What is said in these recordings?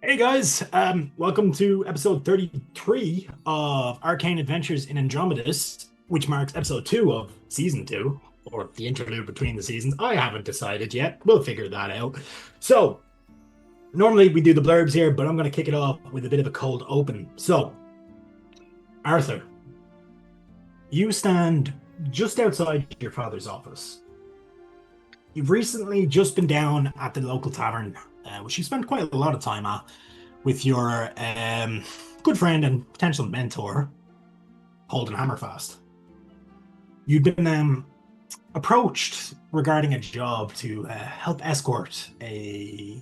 Hey guys, welcome to episode 33 of Arcane Adventures in Andromedus, which marks episode 2 of season 2, or the interlude between the seasons. I haven't decided yet. We'll figure that out. So, normally we do the blurbs here, but I'm going to kick it off with a bit of a cold open. So, Arthur, you stand just outside your father's office. You've recently just been down at the local tavern, which you spent quite a lot of time at, with your good friend and potential mentor, Holden Hammerfast. You'd been approached regarding a job to help escort a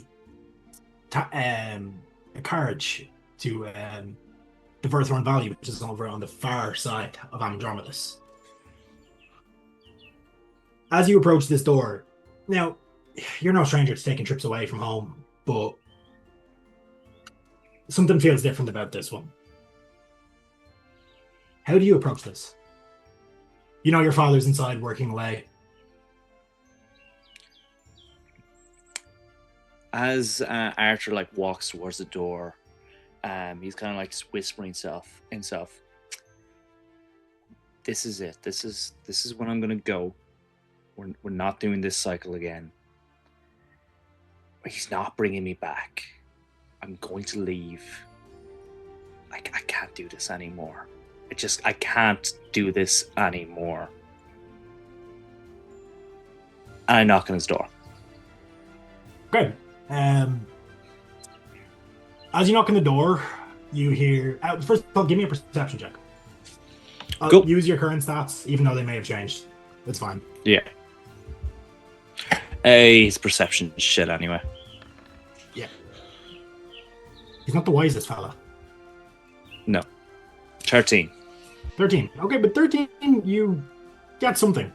carriage to the Verthorn Valley, which is over on the far side of Andromedus. As you approach this door, now, you're no stranger to taking trips away from home, but something feels different about this one. How do you approach this? You know your father's inside working away. As Archer walks towards the door, he's kind of whispering himself. This is it. This is when I'm gonna go. We're not doing this cycle again. He's not bringing me back. I'm going to leave. I can't do this anymore. I can't do this anymore. And I knock on his door. Good. As you knock on the door, you hear... first of all, give me a perception check. Cool. Use your current stats, even though they may have changed. It's fine. Yeah. His perception is shit anyway. Yeah. He's not the wisest fella. No. 13. 13. Okay, but 13, you get something.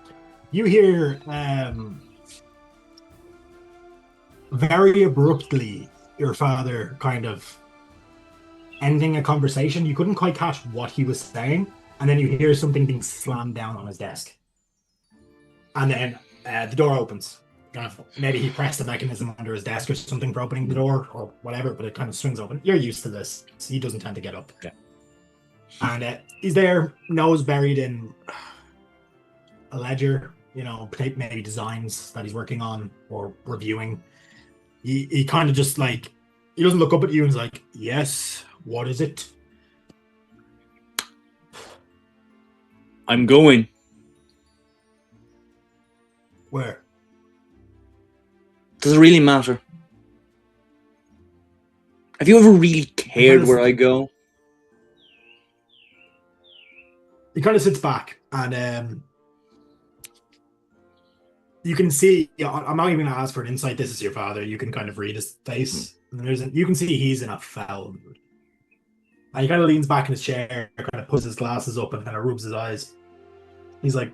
You hear very abruptly your father kind of ending a conversation. You couldn't quite catch what he was saying, and then you hear something being slammed down on his desk. And then the door opens. Maybe he pressed a mechanism under his desk or something for opening the door or whatever, but it kind of swings open. You're used to this. He doesn't tend to get up. Yeah. And he's there, nose buried in a ledger, maybe designs that he's working on or reviewing. He kind of just he doesn't look up at you and is like, yes, what is it? I'm going. Where? Does it really matter? Have you ever really cared where I go? He kind of sits back and you can see, I'm not even going to ask for an insight. This is your father. You can kind of read his face. You can see he's in a foul mood. And he kind of leans back in his chair, kind of puts his glasses up and kind of rubs his eyes. He's like,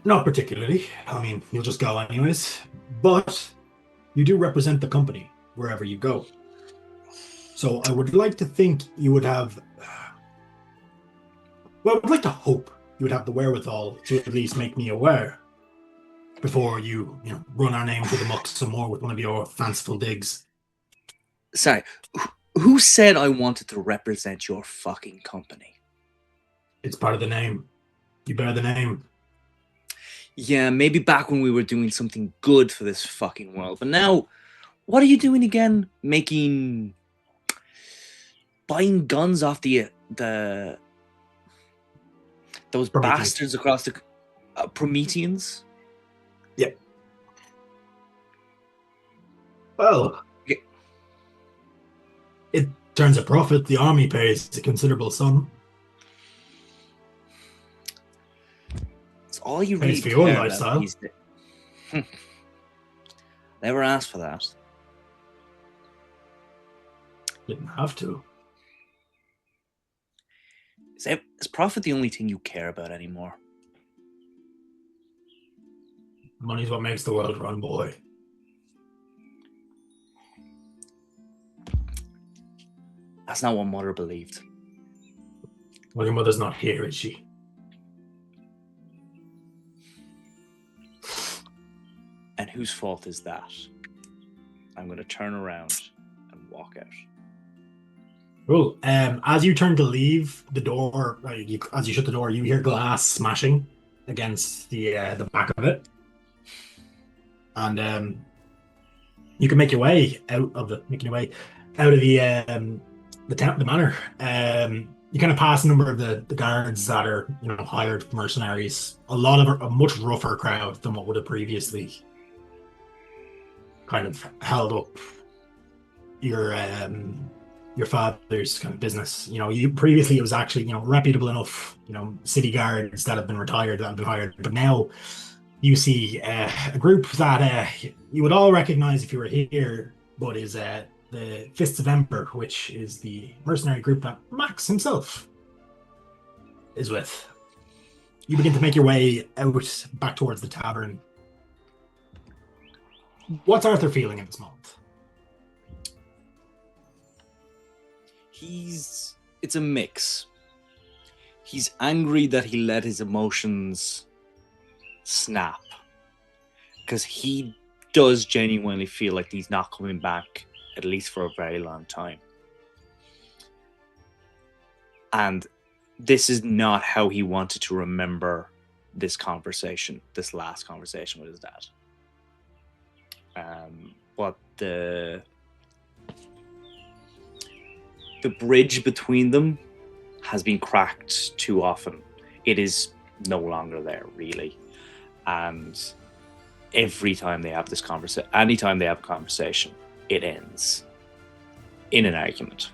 not particularly. I mean, you'll just go anyways. But you do represent the company wherever you go. So I would like to think you would have... Well, I would like to hope you would have the wherewithal to at least make me aware before you run our name to the muck some more with one of your fanciful digs. Sorry, who said I wanted to represent your fucking company? It's part of the name. You bear the name. Yeah, maybe back when we were doing something good for this fucking world. But now, what are you doing again? Buying guns off those Prometheans. bastards across the Prometheans? Yeah. Well, yeah. It turns a profit. The army pays a considerable sum. It's all you really for your care lifestyle. About. Never asked for that. Didn't have to. Is profit the only thing you care about anymore? Money's what makes the world run, boy. That's not what Mother believed. Well, your mother's not here, is she? And whose fault is that? I'm going to turn around and walk out. Cool. As you turn to leave the door, as you shut the door, you hear glass smashing against the back of it, and you can make your way out of the the manor. You kind of pass a number of the guards that are hired mercenaries. A lot of a much rougher crowd than what would have previously kind of held up your father's kind of business. You previously it was actually reputable enough city guards that have been retired, that have been hired, but now you see a group that you would all recognize if you were here, but is the Fists of Emperor, which is the mercenary group that Max himself is with. You begin to make your way out back towards the tavern. What's Arthur feeling at this moment? It's a mix. He's angry that he let his emotions snap, because he does genuinely feel like he's not coming back, at least for a very long time. And this is not how he wanted to remember this last conversation with his dad. But the bridge between them has been cracked too often. It is no longer there, really. And every time they have this conversation, anytime they have a conversation, it ends in an argument.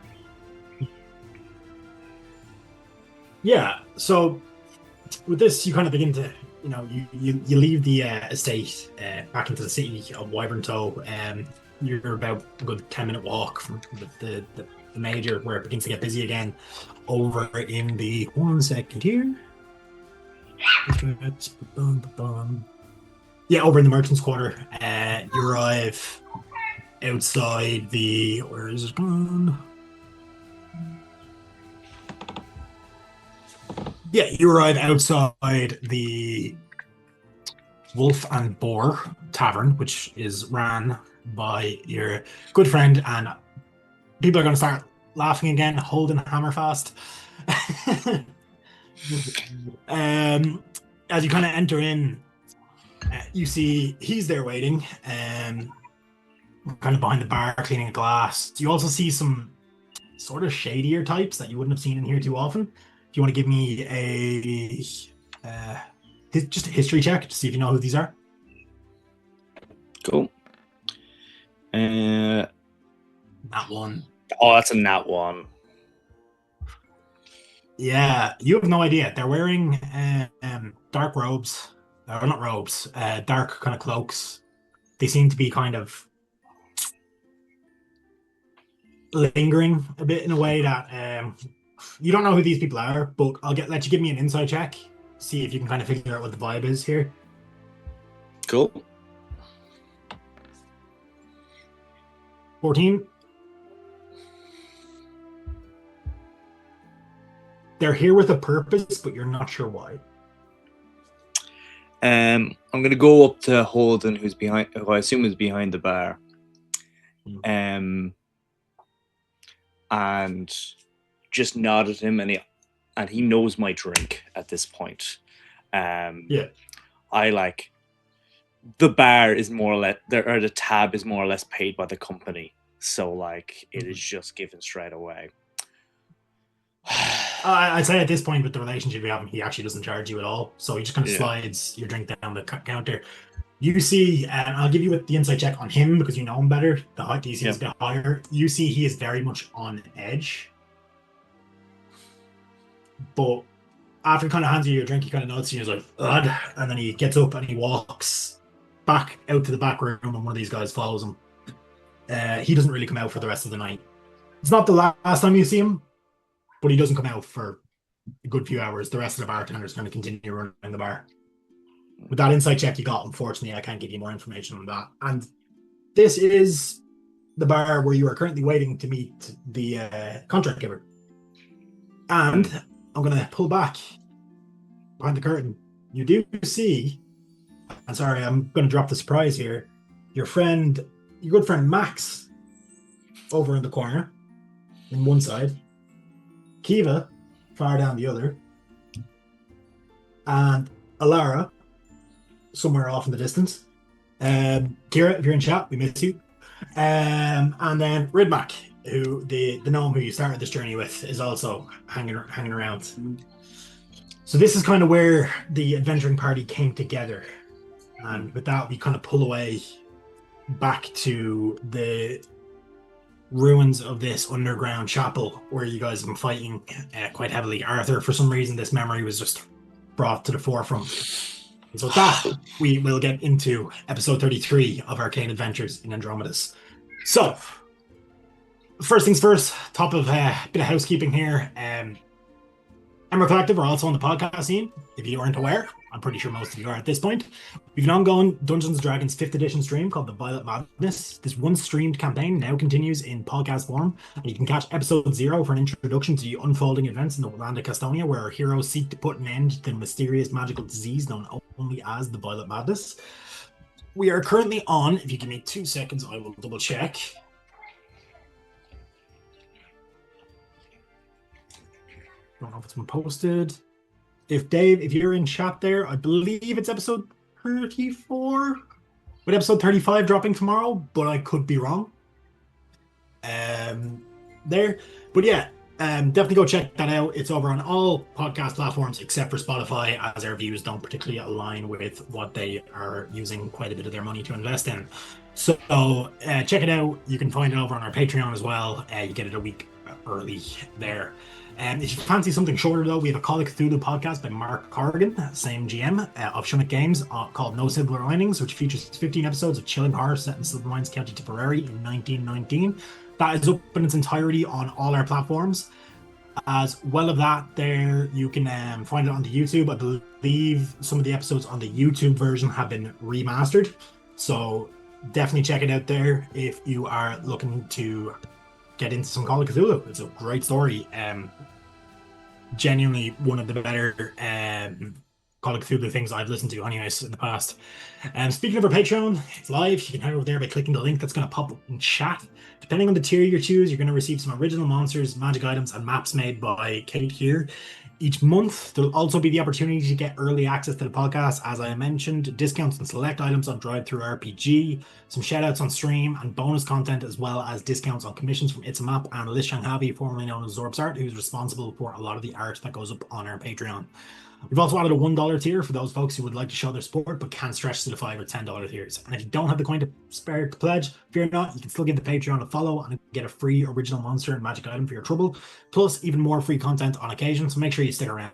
Yeah, so with this, you kind of begin to, you leave the estate back into the city of Wyverntoe. You're about a good 10-minute walk from the major, where it begins to get busy again. Over in the 1 second here. Yeah, over in the Merchant's Quarter. You arrive outside the... Where is it gone? Yeah, you arrive outside the Wolf and Boar Tavern, which is ran by your good friend, and people are going to start laughing again, holding Hammerfast. As you kind of enter in, you see he's there waiting, kind of behind the bar, cleaning a glass. You also see some sort of shadier types that you wouldn't have seen in here too often. Do you want to give me just a history check to see if you know who these are? Cool. Nat 1. Oh, that's a nat 1. Yeah, you have no idea. They're wearing dark robes. Or not robes, dark kind of cloaks. They seem to be kind of lingering a bit in a way that you don't know who these people are, but let you give me an insight check. See if you can kind of figure out what the vibe is here. Cool. 14. They're here with a purpose, but you're not sure why. I'm going to go up to Holden, who I assume is behind the bar, and just nod at him, and he knows my drink at this point. Yeah, I the bar is more or less, or the tab is more or less paid by the company, so it is just given straight away. I'd say at this point with the relationship we have, he actually doesn't charge you at all, so he just kind of slides your drink down the counter. You see, and I'll give you the insight check on him because you know him better. The DC is a bit higher. You see he is very much on edge, but after he kind of hands you your drink, he kind of nods and he's like, "Ugh," and then he gets up and he walks back out to the back room, and one of these guys follows him. He doesn't really come out for the rest of the night. It's not the last time you see him, but he doesn't come out for a good few hours. The rest of the bartenders kind of continue running the bar. With that insight check you got, unfortunately, I can't give you more information on that. And this is the bar where you are currently waiting to meet the contract giver. And I'm going to pull back behind the curtain. You do see, I'm sorry, I'm going to drop the surprise here. Your friend your good friend Max over in the corner, in one side, Kiva far down the other, and Alara somewhere off in the distance. Kira, if you're in chat, we miss you. And then Ridmac, who the gnome who you started this journey with, is also hanging around. So this is kind of where the adventuring party came together. And with that, we kind of pull away back to the ruins of this underground chapel where you guys have been fighting quite heavily. Arthur, for some reason, this memory was just brought to the forefront. And so with that, we will get into episode 33 of Arcane Adventures in Andromedus. So, first things first, top of a bit of housekeeping here. Emerald Collective are also on the podcast scene, if you aren't aware. I'm pretty sure most of you are at this point. We've an ongoing Dungeons & Dragons 5th edition stream called The Violet Madness. This one streamed campaign now continues in podcast form, and you can catch episode 0 for an introduction to the unfolding events in the land of Castonia, where our heroes seek to put an end to the mysterious magical disease known only as the Violet Madness. We are currently on, if you give me 2 seconds, I will double check. Don't know if it's been posted. If Dave, if you're in chat there, I believe it's episode 34, with episode 35 dropping tomorrow, but I could be wrong. There, but yeah, definitely go check that out. It's over on all podcast platforms except for Spotify, as our views don't particularly align with what they are using quite a bit of their money to invest in. So check it out. You can find it over on our Patreon as well. You get it a week early there. If you fancy something shorter, though, we have a Call of Cthulhu podcast by Mark Corrigan, same GM of Shumic Games, called No Silver Linings, which features 15 episodes of chilling horror set in Silvermines, County Tipperary in 1919. That is up in its entirety on all our platforms. As well of that, there you can find it on the YouTube. I believe some of the episodes on the YouTube version have been remastered. So definitely check it out there if you are looking to get into some Call of Cthulhu. It's a great story. Genuinely one of the better Call of Cthulhu things I've listened to anyways in the past. Speaking of our Patreon, it's live. You can head over there by clicking the link that's going to pop up in chat. Depending on the tier you choose, you're going to receive some original monsters, magic items, and maps made by Kate here each month. There'll also be the opportunity to get early access to the podcast, as I mentioned, discounts on select items on Drive Through RPG, some shoutouts on stream, and bonus content, as well as discounts on commissions from It's a Map and Liz Shanghavi, formerly known as Zorb's Art, who's responsible for a lot of the art that goes up on our Patreon. We've also added a $1 tier for those folks who would like to show their support but can't stretch to the $5 or $10 tiers. And if you don't have the coin to spare to pledge, fear not, you can still give the Patreon a follow and get a free original monster and magic item for your trouble, plus even more free content on occasion. So make sure you stick around.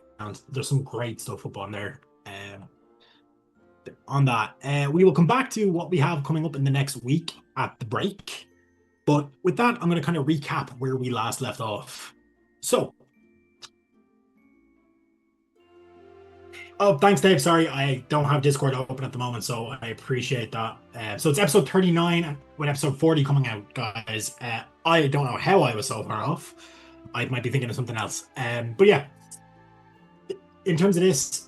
There's some great stuff up on there. On that, we will come back to what we have coming up in the next week at the break. But with that, I'm going to kind of recap where we last left off. So, oh, thanks, Dave. Sorry, I don't have Discord open at the moment, so I appreciate that. So it's episode 39 with episode 40 coming out, guys. I don't know how I was so far off. I might be thinking of something else. But yeah, in terms of this,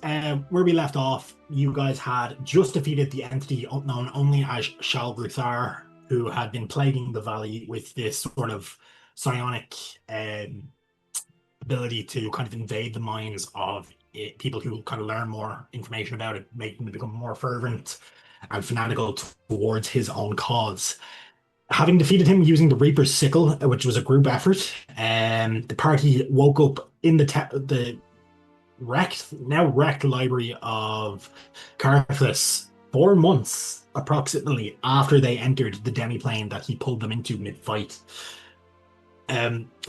where we left off, you guys had just defeated the entity known only as Shal Gruthar, who had been plaguing the valley with this sort of psionic ability to kind of invade the minds of people who kind of learn more information about it, making them become more fervent and fanatical towards his own cause. Having defeated him using the Reaper's Sickle, which was a group effort, the party woke up in the now wrecked library of Carthus 4 months approximately after they entered the demiplane that he pulled them into mid-fight.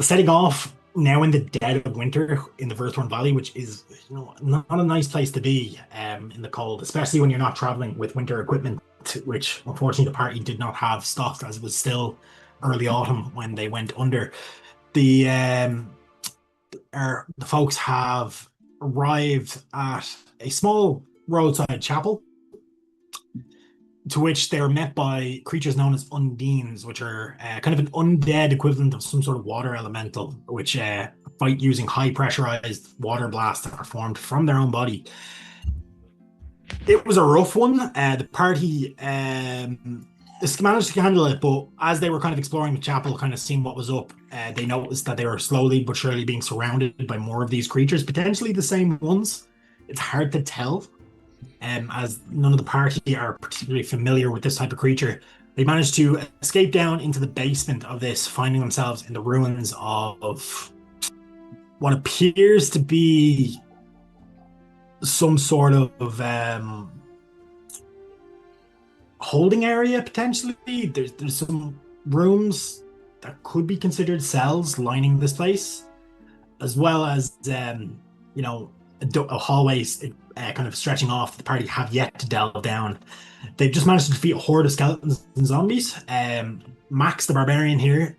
Setting off now in the dead of winter in the Verthorn Valley, which is not a nice place to be in the cold, especially when you're not traveling with winter equipment, which unfortunately the party did not have stocked, as it was still early autumn when they went under. The folks have arrived at a small roadside chapel, to which they were met by creatures known as undines, which are kind of an undead equivalent of some sort of water elemental, which fight using high pressurized water blasts that are formed from their own body. It was a rough one. The party managed to handle it, but as they were kind of exploring the chapel, kind of seeing what was up, they noticed that they were slowly but surely being surrounded by more of these creatures, potentially the same ones. It's hard to tell, as none of the party are particularly familiar with this type of creature. They managed to escape down into the basement of this, finding themselves in the ruins of what appears to be some sort of holding area, potentially. There's some rooms that could be considered cells lining this place, as well as a hallway kind of stretching off. The party have yet to delve down. They've just managed to defeat a horde of skeletons and zombies. Max, the barbarian here,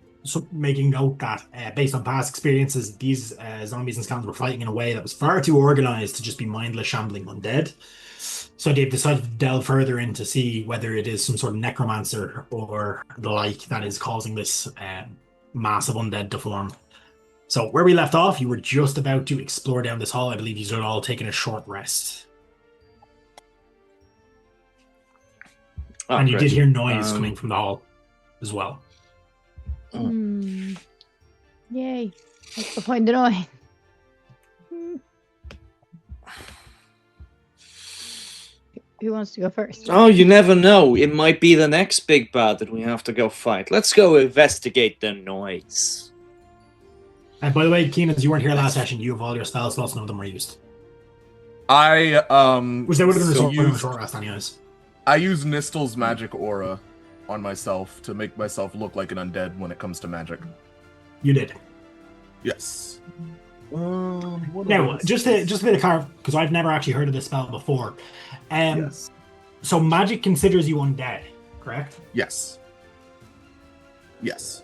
making note that based on past experiences, these zombies and skeletons were fighting in a way that was far too organized to just be mindless, shambling undead. So they've decided to delve further in to see whether it is some sort of necromancer or the like that is causing this mass of undead to form. So where we left off, you were just about to explore down this hall. I believe you had all taken a short rest. Oh, and you great. did hear noise coming from the hall as well. Yay. Let's go find the noise. Who wants to go first? Oh, you never know. It might be the next big bad that we have to go fight. Let's go investigate the noise. And by the way, Keenan, you weren't here last session. You have all your spell slots. None of them were used. Which they would have been a short rest anyways. I use Nistel's magic aura on myself to make myself look like an undead when it comes to magic. You did. Yes. Now, just a bit of clarity, because I've never actually heard of this spell before. Yes. So magic considers you undead, correct? Yes. Yes.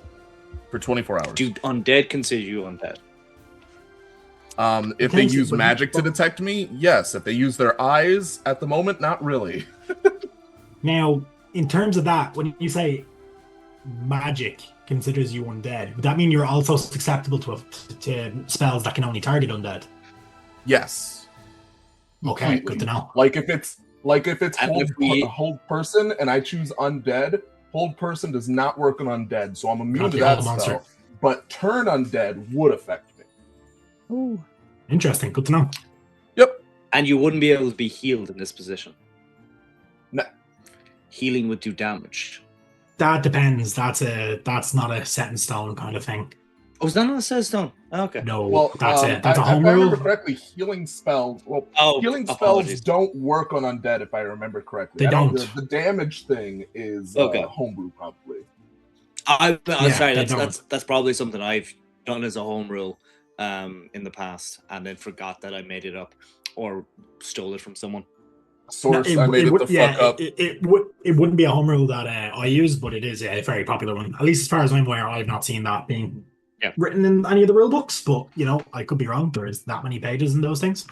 For 24 hours. Do undead consider you undead? If they use magic to detect me, yes. If they use their eyes, at the moment, not really. Now, in terms of that, when you say magic considers you undead, would that mean you're also susceptible to spells that can only target undead? Yes. Okay, Completely. good to know. Like if it's And hold person and I choose undead, hold person does not work on undead, so I'm immune Not to the that old monster. spell. But turn undead would affect me. Ooh. Interesting, good to know. Yep. And you wouldn't be able to be healed in this position. No. Healing would do damage. That depends. That's not a set in stone kind of thing. Oh, is that not a set stone? Okay. No, Well, that's it. That's a if home I rule. remember correctly, healing spells. Well, healing spells apologies. don't work on undead. If I remember correctly, They don't. The damage thing is Okay. homebrew probably. I'm sorry. they That's probably something I've done as a home rule in the past, and then forgot that I made it up or stole it from someone. Source, I made it the fuck up. It wouldn't be a home rule that I use, but it is a very popular one. At least as far as I'm aware, I've not seen that being written in any of the rule books. But I could be wrong. There is that many pages in those things.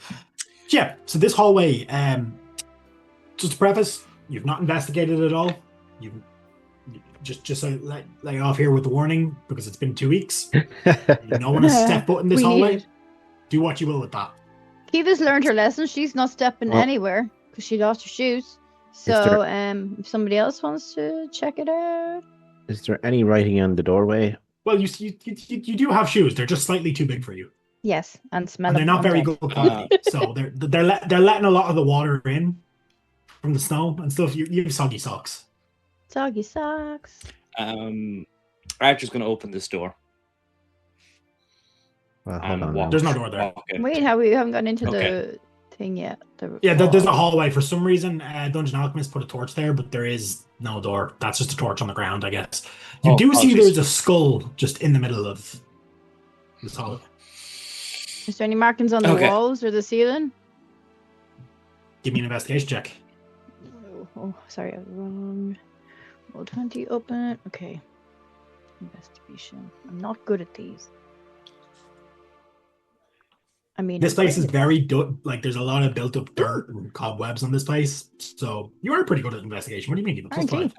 Yeah. So this hallway, just to preface, you've not investigated at all. You just so lay off here with the warning because it's been 2 weeks. No one has stepped foot in this hallway. Do what you will with that. Kiva's learned her lesson. She's not stepping anywhere because she lost her shoes. So, if somebody else wants to check it out. Is there any writing on the doorway? Well, you do have shoes. They're just slightly too big for you. Yes, and smell. And they're not very good quality. So they're letting a lot of the water in from the snow and stuff. You have soggy socks. Soggy socks. Archer's going to open this door. Well, hold on. There's no door there. Wait, we haven't gotten into the thing yet. There's a hallway. For some reason, Dungeon Alchemist put a torch there, but there is no door. That's just a torch on the ground, I guess. You do see there's a skull just in the middle of this hallway. Is there any markings on the walls or the ceiling? Give me an investigation check. Oh, sorry, I was wrong. Roll 20, open it. Okay. Investigation. I'm not good at these. I mean, this place is very there's a lot of built up dirt and cobwebs on this place. So you are pretty good at investigation. What do you mean? You have a +5.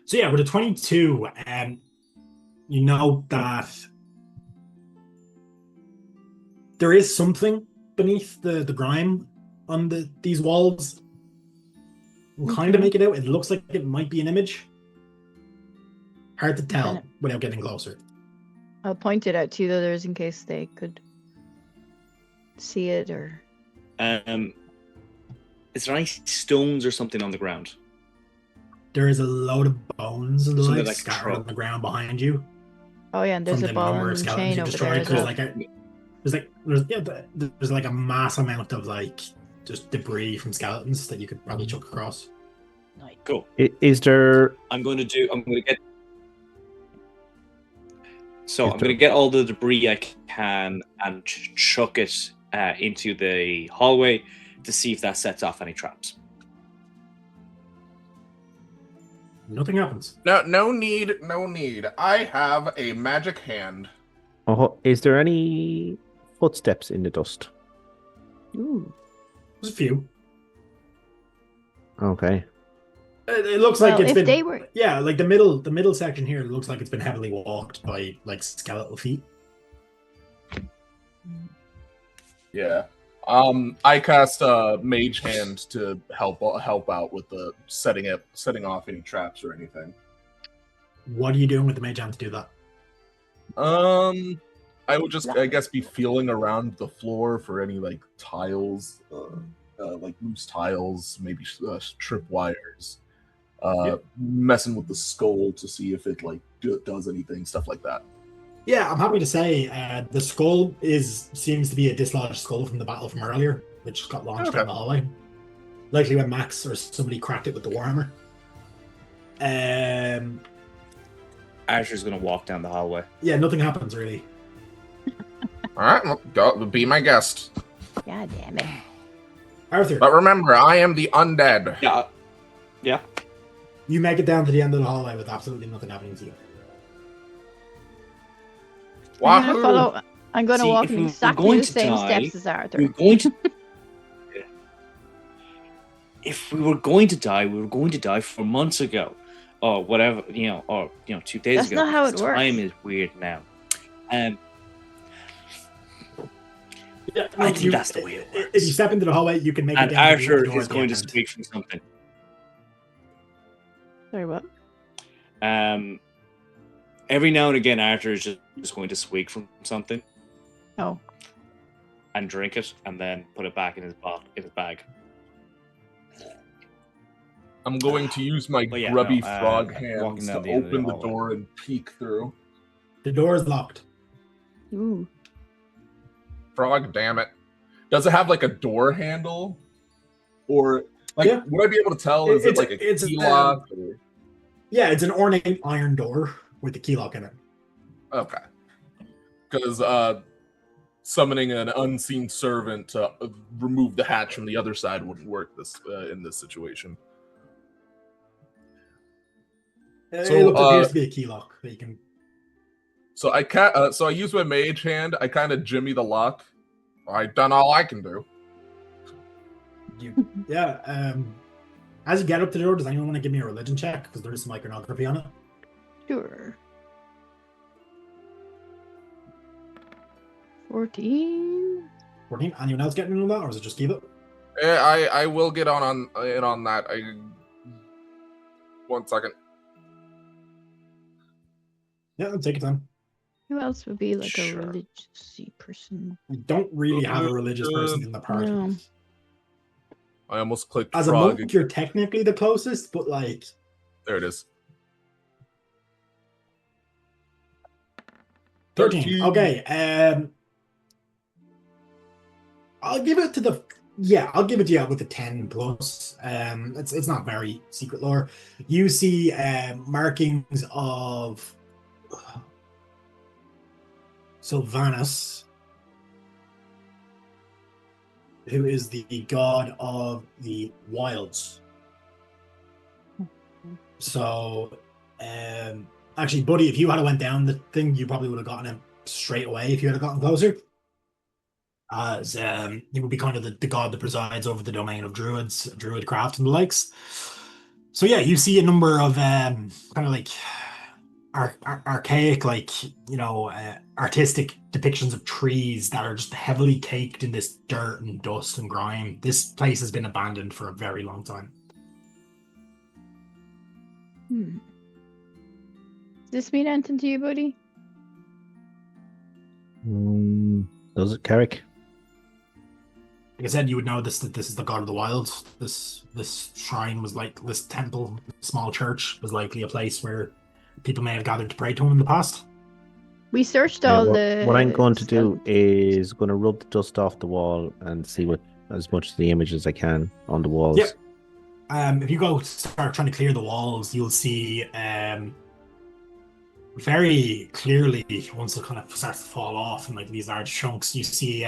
So yeah, with a 22, you know that there is something beneath the grime on these walls. kind of make it out. It looks like it might be an image. Hard to tell Then without getting closer. I'll point it out to the others in case they could see it or. Is there any stones or something on the ground? There is a load of bones and the Something like like a scattered truck. on the ground behind you. Oh yeah, and there's From a the ball number of and skeletons chain you over there destroyed. as There's well. like a mass amount of like just debris from skeletons that you could probably chuck across. Nice. Cool. Is there? I'm going to get. So Is I'm there- going to get all the debris I can and chuck it into the hallway to see if that sets off any traps. Nothing happens. No need. I have a magic hand. Oh, is there any footsteps in the dust? Ooh. There's a few. Okay. It looks like Well, it's if been. they were- Yeah, like the middle section here looks like it's been heavily walked by like skeletal feet. Yeah. I cast Mage Hand to help out with the setting off any traps or anything. What are you doing with the mage hand to do that? I would just, I guess, be feeling around the floor for any like tiles, like loose tiles, maybe trip wires, messing with the skull to see if it like does anything, stuff like that. Yeah, I'm happy to say the skull seems to be a dislodged skull from the battle from earlier, which got launched down the hallway. Likely when Max or somebody cracked it with the warhammer. Asher's going to walk down the hallway. Yeah, nothing happens really. All right, well, go be my guest. God damn it. Arthur, But remember, I am the undead. Yeah. you make it down to the end of the hallway with absolutely nothing happening to you. Wahoo! I'm going to See, walk if in we were exactly going the to same die, steps as Arthur. We're going to. If we were going to die, we were going to die 4 months ago, or whatever, or 2 days That's ago. not how it because works. Time is weird now. Yeah, I think that's the way it works. If you step into the hallway, you can make it And down to the Archer door is at the going to end. speak from something. Sorry, what? Every now and again, Archer is just going to swig from something Oh. and drink it, and then put it back in his bag. I'm going to use my Well, yeah, grubby no, frog walking hands down to the end of the open the hallway. door and peek through. The door is locked. Ooh. Frog, damn it. Does it have like a door handle? Or like Yeah. would I be able to tell? Is it like a It's key lock? Or... Yeah, it's an ornate iron door with the key lock in it. Okay. Because summoning an unseen servant to remove the hatch from the other side wouldn't work in this situation. It appears to be a key lock that you can. So I use my mage hand. I kind of jimmy the lock. I've done all I can do. As you get up to the door, does anyone want to give me a religion check? Because there is some iconography on it. Sure. 14. 14. Anyone else getting into that, or is it just keep it? I will get on that. 1 second. Yeah, take your time. Who else would be like Sure. a religious person? We don't really have a religious person in the party. No. I almost clicked As a frog. monk, you're technically the closest, but like There it is. 13. Okay. I'll give it to the. Yeah, I'll give it to you with a 10 plus. It's not very secret lore. You see markings of Sylvanus, who is the god of the wilds. So, actually, buddy, if you had went down the thing, you probably would have gotten him straight away if you had gotten closer. As he would be kind of the god that presides over the domain of druids, druid craft, and the likes. So yeah, you see a number of kind of like archaic, like artistic depictions of trees that are just heavily caked in this dirt and dust and grime. This place has been abandoned for a very long time. Does this mean anything to you, buddy? Does it, Carrick? Like I said, you would know this that this is the god of the wilds. This shrine was like this temple, small church was likely a place where people may have gathered to pray to him in the past. We searched Yeah, all what, the. what I'm going to do skeletons. is going to rub the dust off the wall and see what as much of the image as I can on the walls. Yep. If you go start trying to clear the walls, you'll see very clearly once it kind of starts to fall off in like these large chunks. You see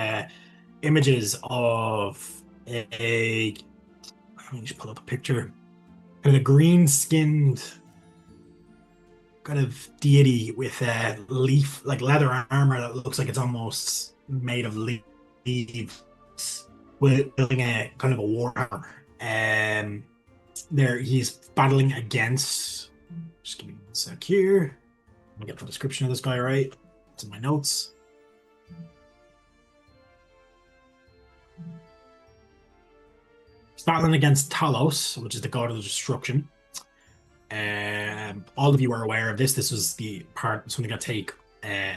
images of a. Let me just pull up a picture. Kind of a green-skinned kind of deity with a leaf, like leather armor that looks like it's almost made of leaves, wielding a kind of a warhammer. There he's battling against. Just give me one sec here. Let me get the description of this guy right. It's in my notes. He's battling against Talos, which is the god of the destruction. All of you are aware of this. This was the part something that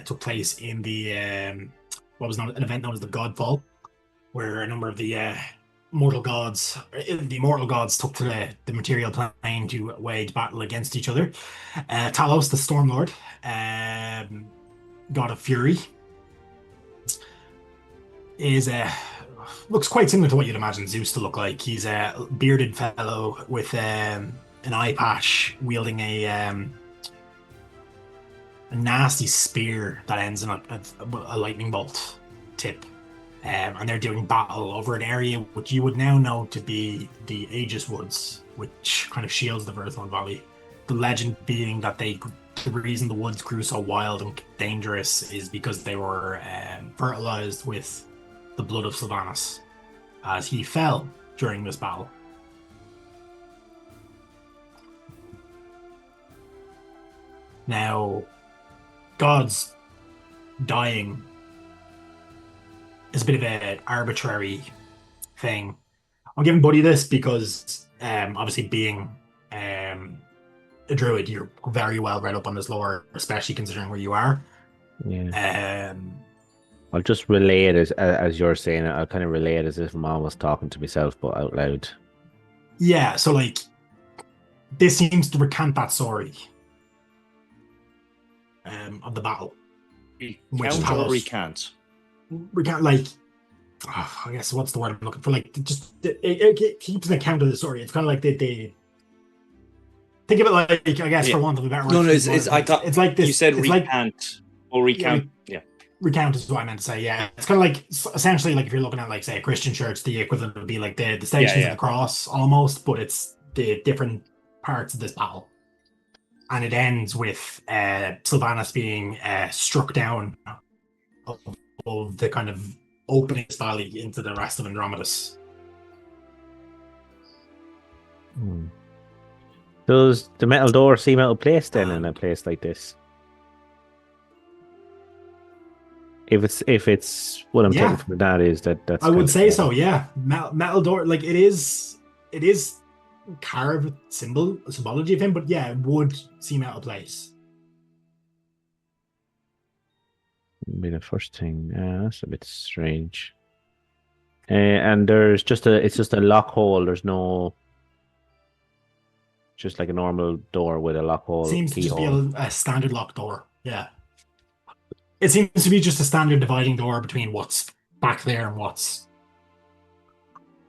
took place in the what was known an event known as the Godfall, where a number of the immortal gods took to the material plane to wage battle against each other. Talos, the Storm Lord, god of fury, is looks quite similar to what you'd imagine Zeus to look like. He's a bearded fellow with an eye patch, wielding a nasty spear that ends in a lightning bolt tip. And they're doing battle over an area which you would now know to be the Aegis Woods, which kind of shields the Verthorn Valley. The legend being that the reason the woods grew so wild and dangerous is because they were fertilized with the blood of Sylvanas, as he fell during this battle. Now, gods dying is a bit of an arbitrary thing. I'm giving Buddy this because, obviously, being a druid, you're very well read up on this lore, especially considering where you are. Yeah. I'll just relay it as you're saying it. I'll kind of relay it as if I'm almost talking to myself, but out loud. Yeah, so like, this seems to recant that story of the battle. Recount or recant? Recant, like, I guess what's the word I'm looking for? Like, just it keeps an account of the story. It's kind of like they think of it like, I guess, for want of a better word. No, I thought it's like this. You said it's recant or recount. Yeah. Recount is what I meant to say. Yeah, it's kind of like essentially like if you're looking at like say a Christian church, the equivalent would be like the Stations of the Cross almost, but it's the different parts of this battle, and it ends with Sylvanas being struck down of the kind of opening this valley into the rest of Andromedus. Does the metal door seem out of place then in a place like this? If it's what I'm taking from that is that's. I would say so. Yeah, metal door, like it is carved symbology of him, but yeah, it would seem out of place. Be the first thing. That's a bit strange. And there's it's just a lock hole. There's no. Just like a normal door with a lock hole. Seems to just be a standard lock door. Yeah. It seems to be just a standard dividing door between what's back there and what's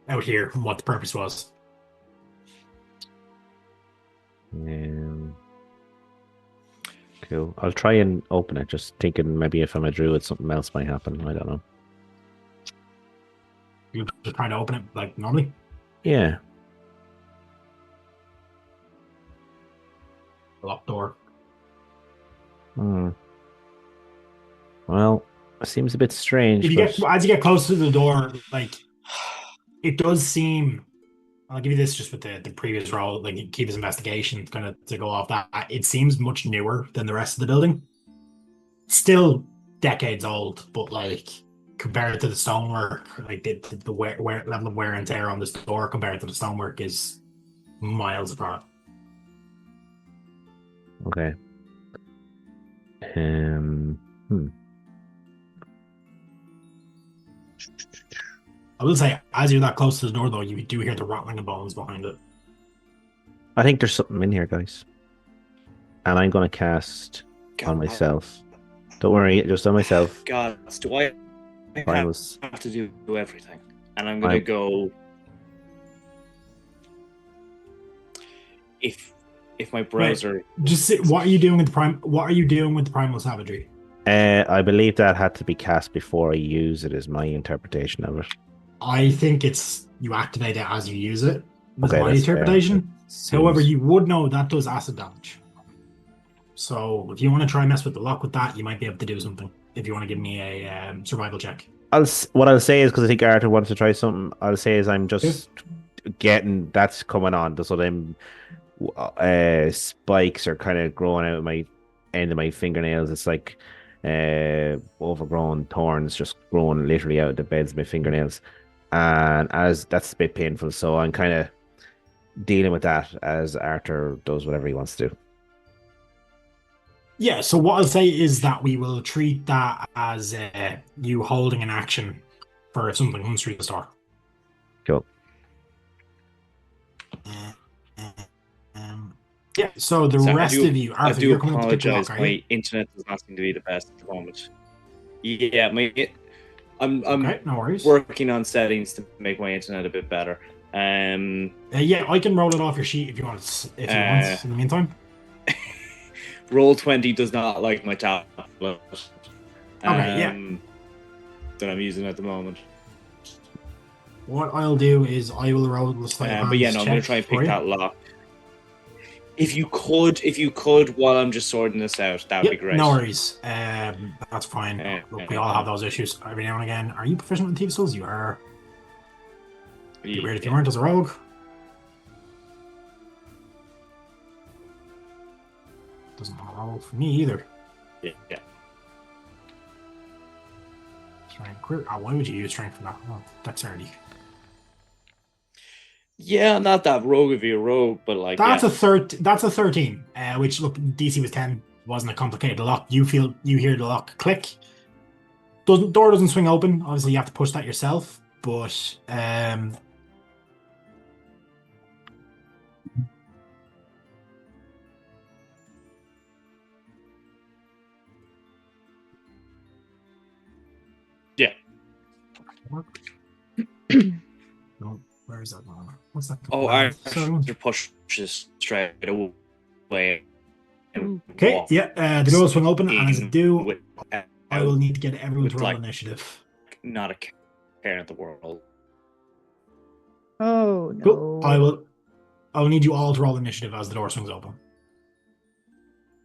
out here and what the purpose was. Cool. I'll try and open it, just thinking maybe if I'm a druid, something else might happen. I don't know. You're just trying to open it like normally? Yeah. Locked door. Well, it seems a bit strange. As you get close to the door, like it does seem. I'll give you this just with the previous roll, like keep his investigation kind of to go off that. It seems much newer than the rest of the building. Still decades old, but like compared to the stonework, like the level of wear and tear on this door compared to the stonework is miles apart. Okay. I will say, as you're that close to the door, though, you do hear the rattling of bones behind it. I think there's something in here, guys. And I'm going to cast on God. myself. Don't worry, just on myself. God, do I Primal's. have to do everything? And I'm going to go... If my browser... Just say, what are you doing with the primal savagery? I believe that had to be cast before I use it, is my interpretation of it. I think it's you activate it as you use it. Was Okay, my that's fair. interpretation. Seems- However, you would know that does acid damage. So if you want to try and mess with the lock with that, you might be able to do something. If you want to give me a survival check. what I'll say is, because I think Arthur wants to try something, I'll say is I'm just getting that's coming on. So them spikes are kind of growing out of my end of my fingernails. It's like overgrown thorns just growing literally out of the beds of my fingernails. And as that's a bit painful, so I'm kind of dealing with that as Arthur does whatever he wants to do. Yeah, so what I'll say is that we will treat that as you holding an action for if something comes through the store. Cool. Yeah, so the rest of you, Arthur, I do you're coming to pick the apologize. lock, are My you? internet does not seem to be the best at the moment. Yeah, I'm Okay, no worries. working on settings to make my internet a bit better. Yeah, I can roll it off your sheet if you want. In the meantime. Roll20 does not like my tablet. Okay, yeah. That I'm using at the moment. What I'll do is I will roll the sleight of hand. But yeah, no, I'm gonna try and pick that lock. If you could, while I'm just sorting this out, that would be great. No worries. That's fine. Look, we all have those issues every now and again. Are you proficient with thief skills? You are. It'd be weird if you weren't as a rogue. Doesn't want to roll for me either. Yeah. Strength. Why would you use strength for that? Oh, dexterity. Yeah, not that rogue of you, rogue, but like that's a 13. Which look, DC was 10. Wasn't a complicated lock. You hear the lock click. Door doesn't swing open. Obviously, you have to push that yourself. But yeah. No, where is that one? What's that? Oh, I pushes straight away. Okay, yeah. The door will swing open, and as it do, I will need to get everyone to roll initiative. Not a care in the world. Oh no! Cool. I will need you all to roll initiative as the door swings open.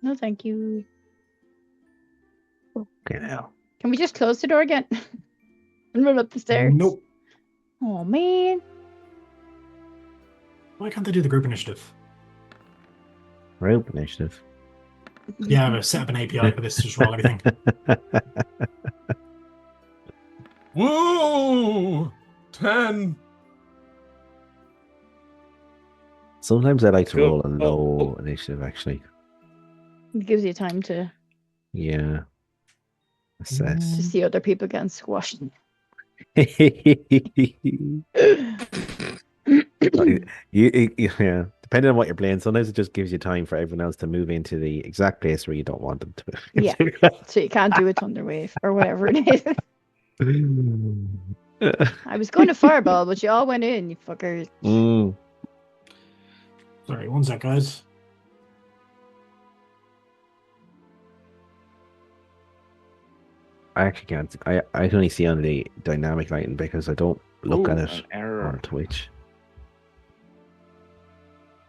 No, thank you. Okay, now. Can we just close the door again and run up the stairs? Nope. Oh man! Why can't they do the group initiative? Group initiative. Yeah, I've set up an API for this to just roll everything. Whoa! 10. Sometimes I like to roll a low initiative, actually. It gives you time to assess. to see other people getting squashed. Yeah, depending on what you're playing, sometimes it just gives you time for everyone else to move into the exact place where you don't want them to. Yeah, so you can't do a thunder wave or whatever it is. I was going to fireball, but you all went in, you fuckers. Sorry, one sec, guys. I actually can't. I can only see on the dynamic lighting because I don't look at it on Twitch.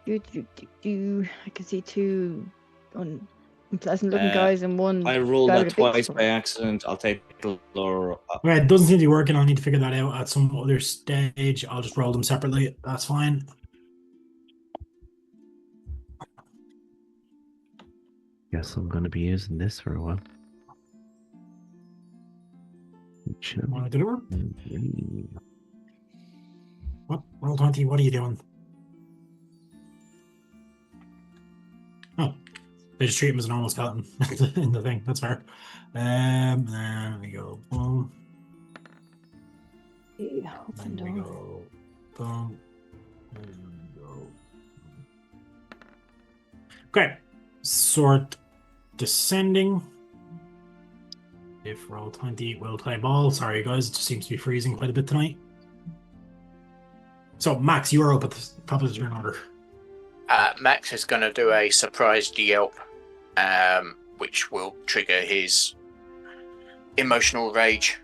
I can see two unpleasant looking guys and one. I rolled that twice by accident. I'll take the lower. Right, it doesn't seem to be working. I'll need to figure that out at some other stage. I'll just roll them separately. That's fine. Guess I'm going to be using this for a while. Want to do it? What? Roll20, what are you doing? Oh. They just treat him as a normal skeleton in the thing. That's fair. There we go. Boom. Yeah, open There we door. go. Boom. There we go. Okay. Sword descending. If roll 20 will play ball. Sorry guys, it just seems to be freezing quite a bit tonight. So Max, you are up at the top of the turn order. Max is going to do a surprised yelp, which will trigger his emotional rage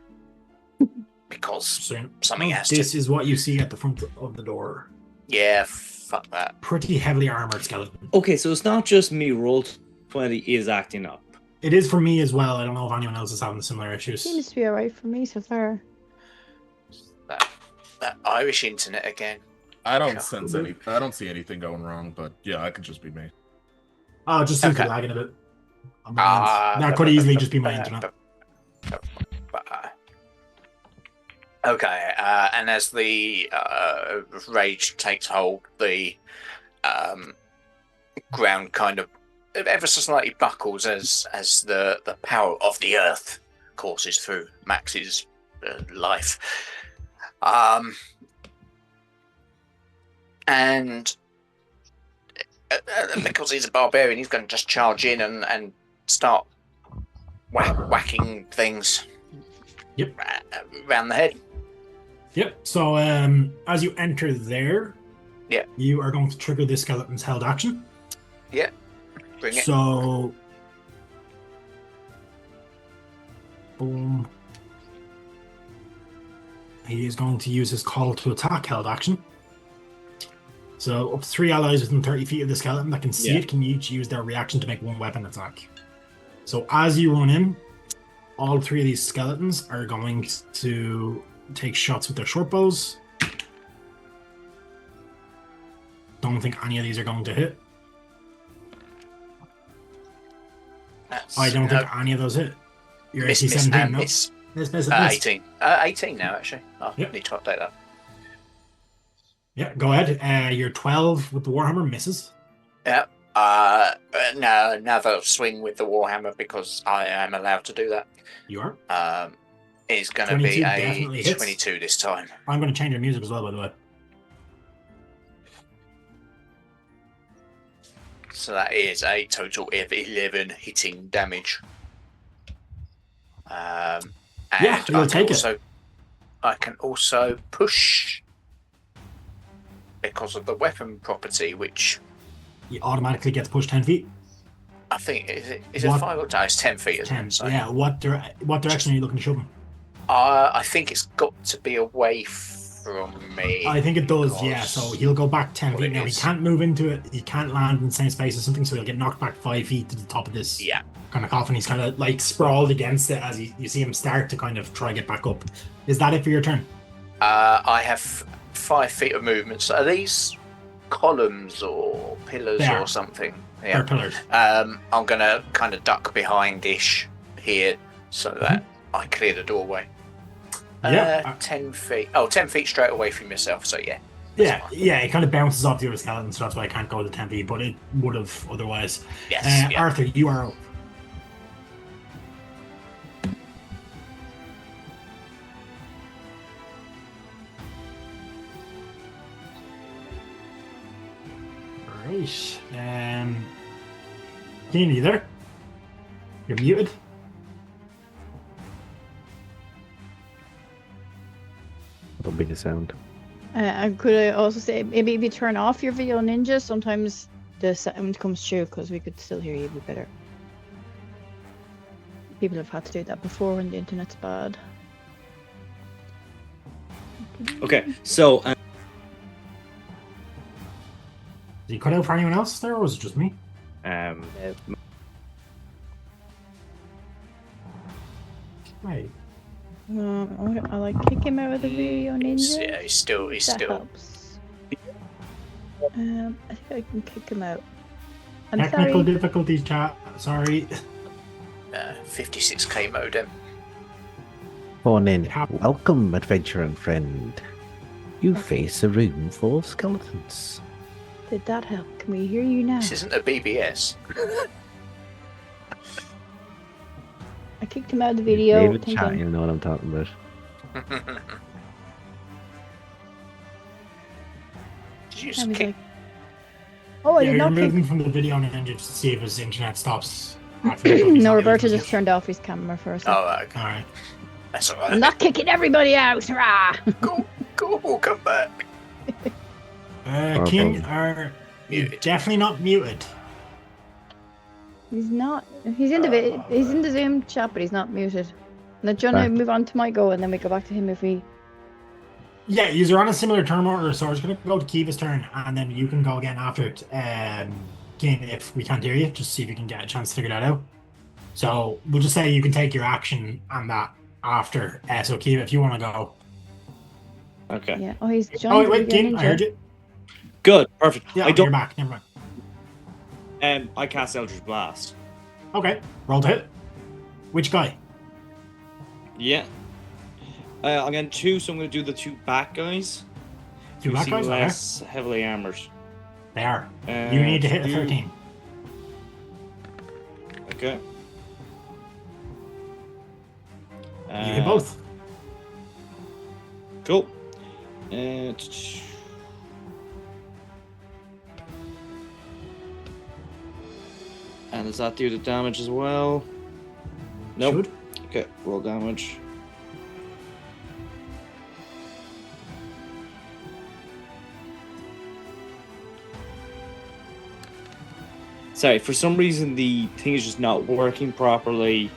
because So, something has this to. is what you see at the front of the door. Yeah, fuck that. Pretty heavily armored skeleton. Okay, so it's not just me. Roll 20 is acting up. It is for me as well. I don't know if anyone else is having similar issues. Seems to be alright for me so far. That Irish internet again. I don't Yeah. sense any. I don't see anything going wrong, but yeah, it could just be me. Oh, it just seems to be Okay. lagging a bit. On my end. That could easily just be my internet. Okay, and as the rage takes hold, the ground kind of ever so slightly buckles as the power of the earth courses through Max's life. And because he's a barbarian, he's going to just charge in and start whacking things. Yep. Around the head. Yep. So as you enter there, Yeah. you are going to trigger the skeleton's held action. Bring it. So boom. He is going to use his call to attack held action. So up to 3 allies within 30 feet of the skeleton that can see Yeah. it can each use their reaction to make one weapon attack. So as you run in, all 3 of these skeletons are going to take shots with their short bows. Don't think any of these are going to hit. That's, I don't think any of those hit. You're miss, AC miss, 17, and no? miss. Miss. 18. 18 now, actually. I Yep. need to update that. Yeah, go ahead. Your 12 with the Warhammer misses. No, another swing with the Warhammer because I am allowed to do that. You are. Is going to 22 be definitely a hits. 22 this time. I'm going to change your music as well, by the way. So that is a total of 11 hitting damage. And Yeah, you'll take it. I can also push because of the weapon property, which He automatically gets pushed 10 feet. I think is it What? 5 or no, it's 10 feet, isn't 10. it? So, Yeah, what direction are you looking to shove him? I think it's got to be away from me. I think it does, yeah. because So he'll go back 10 what feet. it Now, he is. can't move into it. He can't land in the same space as something, so he'll get knocked back 5 feet to the top of this Yeah. kind of coffin. He's kind of like sprawled against it as you see him start to kind of try to get back up. Is that it for your turn? I have 5 feet of movement. So are these columns or pillars They are. or something? Or Yeah. pillars? I'm gonna kind of duck behind-ish here so that I clear the doorway. Yeah. 10 feet. Oh, 10 feet straight away from yourself. So yeah. Yeah, yeah, it kind of bounces off the other skeleton, so that's why I can't go to 10 feet, but it would have otherwise. Yes. Yeah. Arthur, you are up. Right. Keen, are you there? You're muted. That'll be the sound. Could I also say maybe if you turn off your video ninja, sometimes the sound comes through because we could still hear you a bit better. People have had to do that before when the internet's bad. Okay, so Did you cut out for anyone else there, or was it just me? Right. I like kick him out of the video ninja. Yeah, he's still. That helps. I think I can kick him out. I'm Technical sorry. difficulties, chat. Sorry. 56k modem. Phone in. It happened. Welcome, adventurer and friend. You face a room full of skeletons. Did that help? Can we hear you now? This isn't a BBS. kicked him out of the video. David chat, Thinking, you know what I'm talking about. Did you I just was kick? like, oh, I Yeah, did you're not kick. moving from the video and just to see if his internet stops. after that, but he's No, not Roberto using just it. turned off his camera for a second. Oh, okay. All right. That's all I'm right. not kicking everybody out. Hurrah! Go, come back. King are Muted. definitely not muted. He's not. He's in the he's in the Zoom chat, but he's not muted. Now, do you want to Back. move on to my go, and then we go back to him if we. Yeah, you're on a similar turn order, so I was going to go to Kiva's turn, and then you can go again after it. King, if we can't hear you, just see if you can get a chance to figure that out. So we'll just say you can take your action on that after. So Kiva, if you want to go. Okay. Yeah. Oh, he's joined. Oh, wait, again, King, I heard you. Good. Perfect. Yeah, I you're don't. back. Never mind. I cast Eldritch Blast. Okay, roll to hit. Which guy? Yeah. I'm getting 2, so I'm going to do the 2 back guys. Two Who black seem guys? Okay. less heavily armored. They are. You need to hit a you- 13. Okay. You hit both. Cool. And does that do the damage as well? Nope. Should. Okay, roll damage. Sorry, for some reason the thing is just not working properly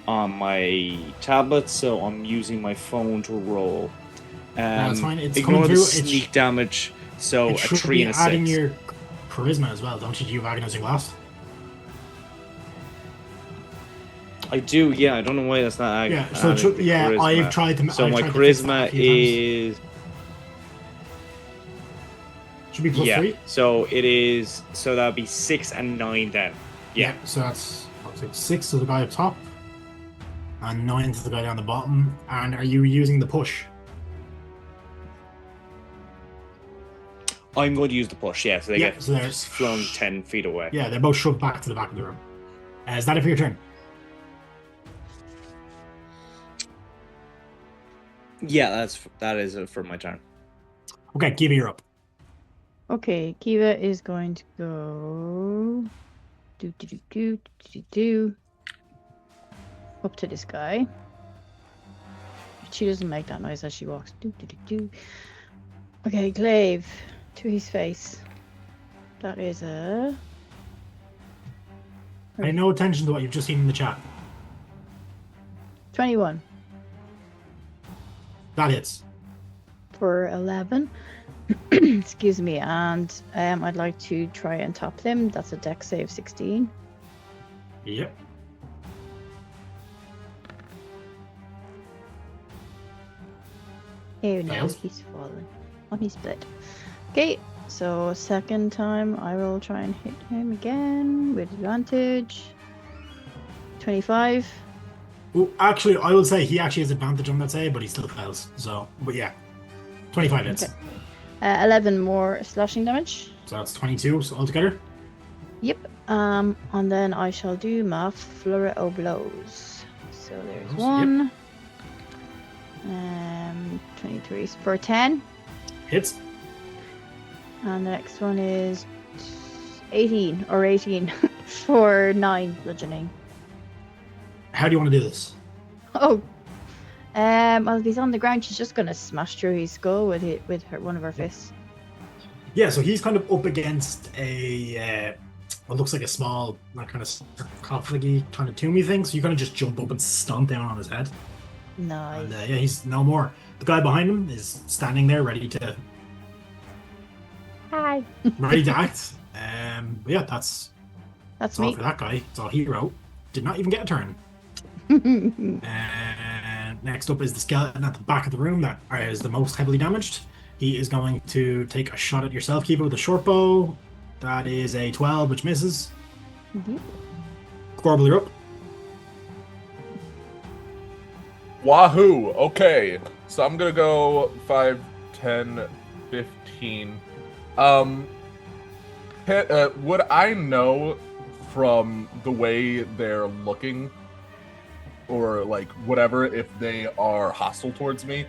on my tablet, so I'm using my phone to roll. That's fine. It's ignore coming the through. sneak damage, so It a should 3 be and a adding 6. your charisma as well, don't you? Do you have agonizing blast? I do, yeah. I don't know why that's not. Yeah. So adding the yeah, charisma. I've tried to. So I've my tried to fix that charisma a few times. is Should be plus 3. So it is. So that'd be 6 and 9 then. Yeah. So that's 6 to the guy up top, and 9 to the guy down the bottom. And are you using the push? I'm going to use the push. Yeah. So they Yeah, get so they're- just flung 10 feet away. Yeah, they're both shoved back to the back of the room. Is that it for your turn? Yeah. That is it for my turn. Okay, Kiva, you're up. Okay, Kiva is going to go. Do. Up to this guy. She doesn't make that noise as she walks. Do. Okay, glaive to his face. That is a. Pay no attention to what you've just seen in the chat. 21 That hits. for 11. Excuse me, and I'd like to try and top them. That's a dex save 16. Yep. Oh no, Fails. he's fallen on his blood. Okay, so second time I will try and hit him again with advantage. 25. Well, actually, I would say he actually has advantage on that save, but he still fails. So, but yeah, 25 hits. Okay. 11 more slashing damage. So that's 22 altogether. Yep. And then I shall do my flurry of blows. So there's Yep. one. 23 for 10. Hits. And the next one is 18 for 9 bludgeoning. How do you want to do this? Oh. Well, if he's on the ground, she's just gonna smash through his skull with one of her fists. Yeah, so he's kind of up against a what looks like a small, like kind of sarcophagi kind of tomby thing. So you kind of just jump up and stomp down on his head. Nice. And yeah, he's no more. The guy behind him is standing there, ready to Hi. act. But yeah, that's That's all me. for that guy. It's all hero. Did not even get a turn. And next up is the skeleton at the back of the room that is the most heavily damaged. He is going to take a shot at yourself, Kiva, with a short bow. That is a 12, which misses. Mhm. Corbel, you're up. Wahoo! Okay, so I'm gonna go 5, 10, 15. Would I know from the way they're looking or like whatever if they are hostile towards me,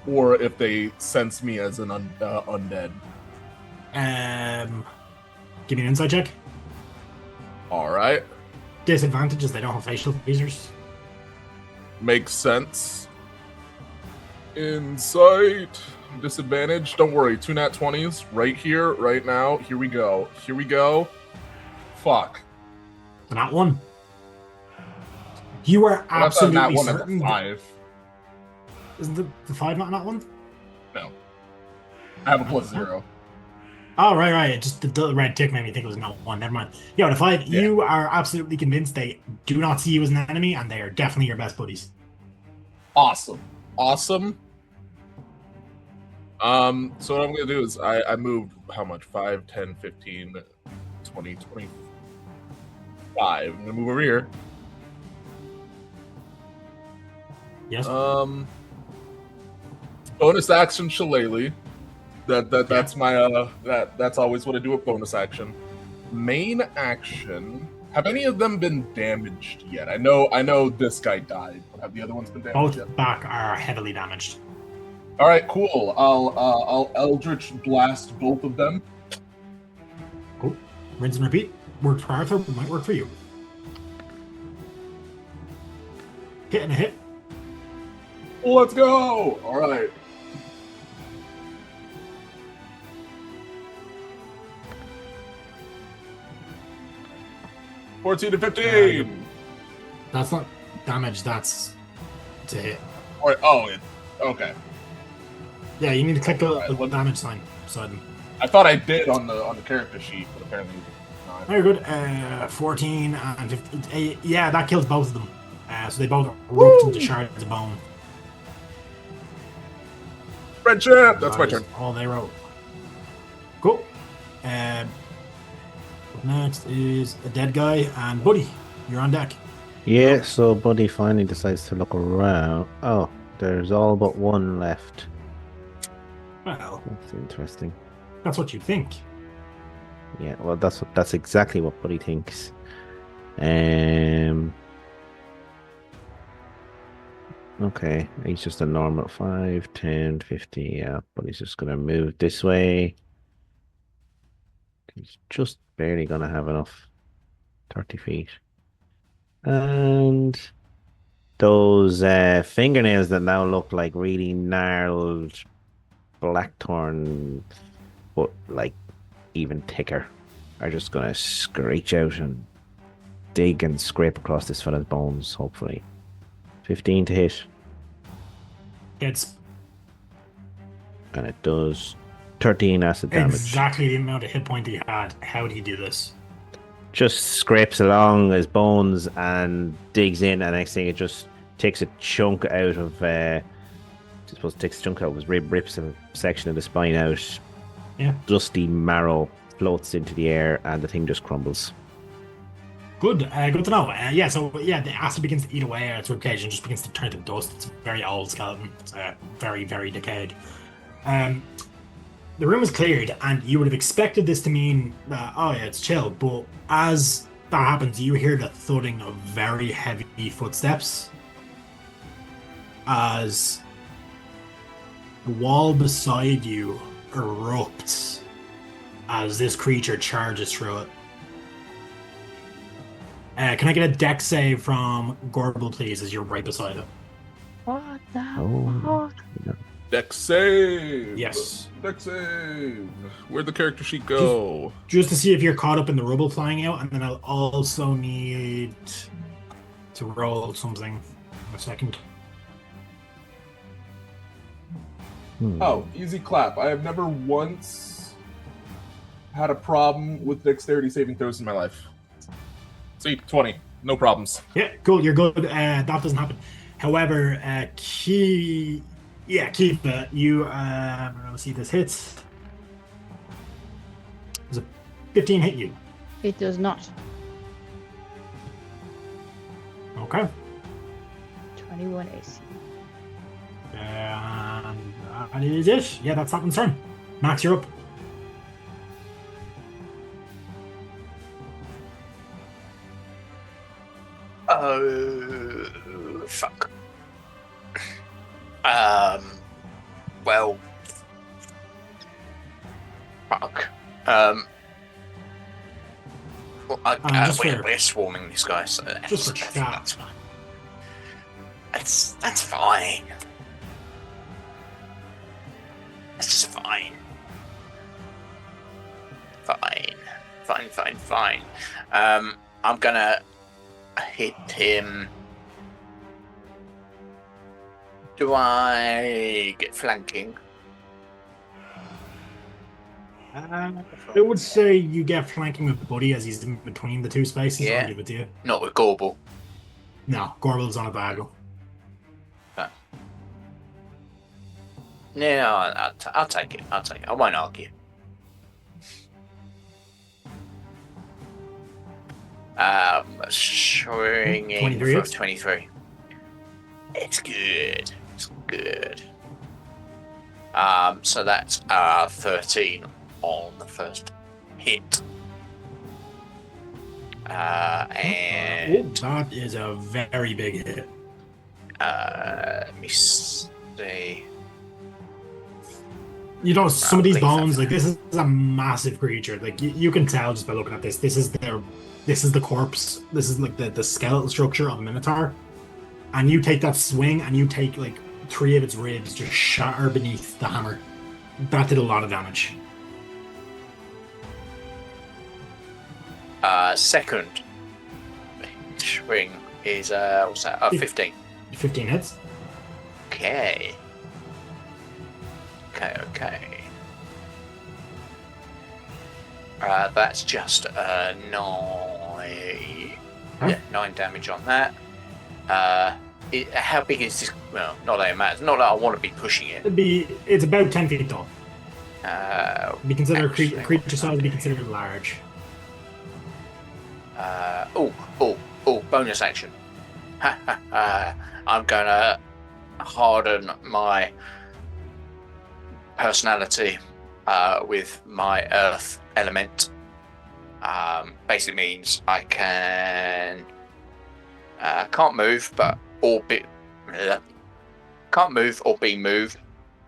or if they sense me as an undead. Give me an insight check. All right, Disadvantage is they don't have facial features. makes sense. Insight disadvantage. Don't worry, 2 nat 20s right here, right now. Here we go. Here we go. Fuck. Not one. You are That's not absolutely one. That's certain. a 5. Isn't the 5 not one? No, I have a +0. Oh, right. Just the red tick made me think it was not one. Never mind. Yeah, the 5. Yeah. You are absolutely convinced they do not see you as an enemy, and they are definitely your best buddies. Awesome. So what I'm gonna do is I moved how much? 5, 10, 15, 20, 25. I'm gonna move over here. Yes. Bonus action shillelagh. That's my that's always what I do with bonus action. Main action. Have any of them been damaged yet? I know this guy died, but have the other ones been damaged yet? Both back are heavily damaged. All right, cool. I'll Eldritch blast both of them. Cool. Rinse and repeat. Worked for Arthur, might work for you. Hit and a hit. Let's go! All right. $14 to 15. That's not damage, that's to hit. Okay. Yeah, you need to click the Alright, damage sign beside them. I thought I did on the character sheet, but apparently not. Very good. 14 and 15. Yeah, that kills both of them. So they both erupt into shards of bone. Friendship! That's my That turn. is all they wrote. Cool. Next is a dead guy, and Buddy, you're on deck. Yeah, so Buddy finally decides to look around. Oh, there's all but one left. Well, That's interesting. that's what you think. Yeah, well, that's exactly what Buddy thinks. Okay, he's just a normal 5, 10, 50. Yeah, but he's just gonna move this way. He's just barely gonna have enough. 30 feet. And those fingernails that now look like really gnarled blackthorn, but like even thicker, are just gonna screech out and dig and scrape across this fella's bones, hopefully. 15 to hit. It's And it does 13 acid damage. exactly the amount of hit point he had. How did he do this? Just scrapes along his bones and digs in, and next thing it just takes a chunk out of I suppose it takes a chunk out of his rib, rips a section of the spine out. Yeah. Dusty marrow floats into the air and the thing just crumbles. Good to know. The acid begins to eat away at its ribcage and just begins to turn to dust. It's a very old skeleton. It's very, very decayed. The room is cleared, and you would have expected this to mean that, it's chill, but as that happens, you hear the thudding of very heavy footsteps as the wall beside you erupts as this creature charges through it. Can I get a dex save from Gorble, please, as you're right beside it? What the Oh. fuck? Dex save. Yes. Dex save. Where'd the character sheet go? Just to see if you're caught up in the rubble flying out, and then I'll also need to roll something in a second. Oh, easy clap. I have never once had a problem with dexterity saving throws in my life. See, 20. No problems. Yeah, cool, you're good. That doesn't happen. However, Keith, you, let's see, this hits. Does a 15 hit you? It does not. Okay. 21 AC. And that is it. Yeah, that's Saplin's turn. Max, you're up. We're swarming this guy, so Just for that's fine. That's fine. That's just fine. Fine. I'm gonna hit him. Do I get flanking? I would say you get flanking with Buddy as he's in between the two spaces. Yeah. I'll give it to you. Not with Gorbel. No, Gorbel's on a bagel. No, I'll take it. I won't argue. Swinging 23 for 23. It's good. So that's 13 on the first hit. And that is a very big hit. let me see. You know, some of these Please, bones, like, this is a massive creature. Like, you can tell just by looking at this. This is the corpse. This is like the skeletal structure of a minotaur. And you take that swing, and you take like 3 of its ribs just shatter beneath the hammer. That did a lot of damage. Second swing is what's that? 15. 15 hits. Okay. That's just 9. Huh? Yeah, 9 damage on that. How big is this? Well, not that it matters. Not that I want to be pushing it. It's about 10 feet tall. Be considered Actually, creature size. Be considered large. Bonus action. I'm gonna harden my personality with my earth element. Basically means I can't move, can't move or be moved,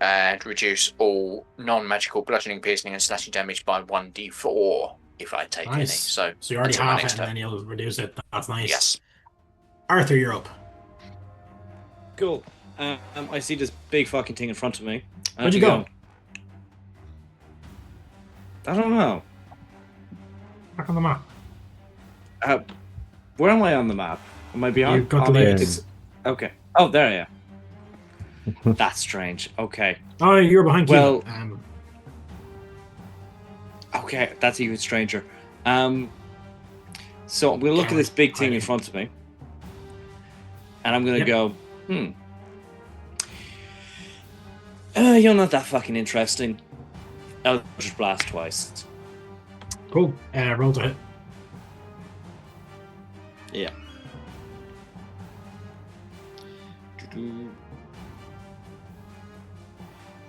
and reduce all non-magical bludgeoning, piercing, and slashing damage by 1d4 if I take any. Nice. So you already until my half it, next and turn. then you'll reduce it. That's nice. Yes. Arthur, you're up. Cool. I see this big fucking thing in front of me. Where'd you go? I don't know. Back on the map. Where am I on the map? Am I beyond? You've got the base. it's- Okay. Oh, there I am. That's strange. Okay. Oh, you're behind. Well- Keith. Okay, that's even stranger. So we'll look at this big thing in front of me, and I'm gonna Yep. go. You're not that fucking interesting. Eldritch Blast twice. Cool. Roll to hit. Yeah.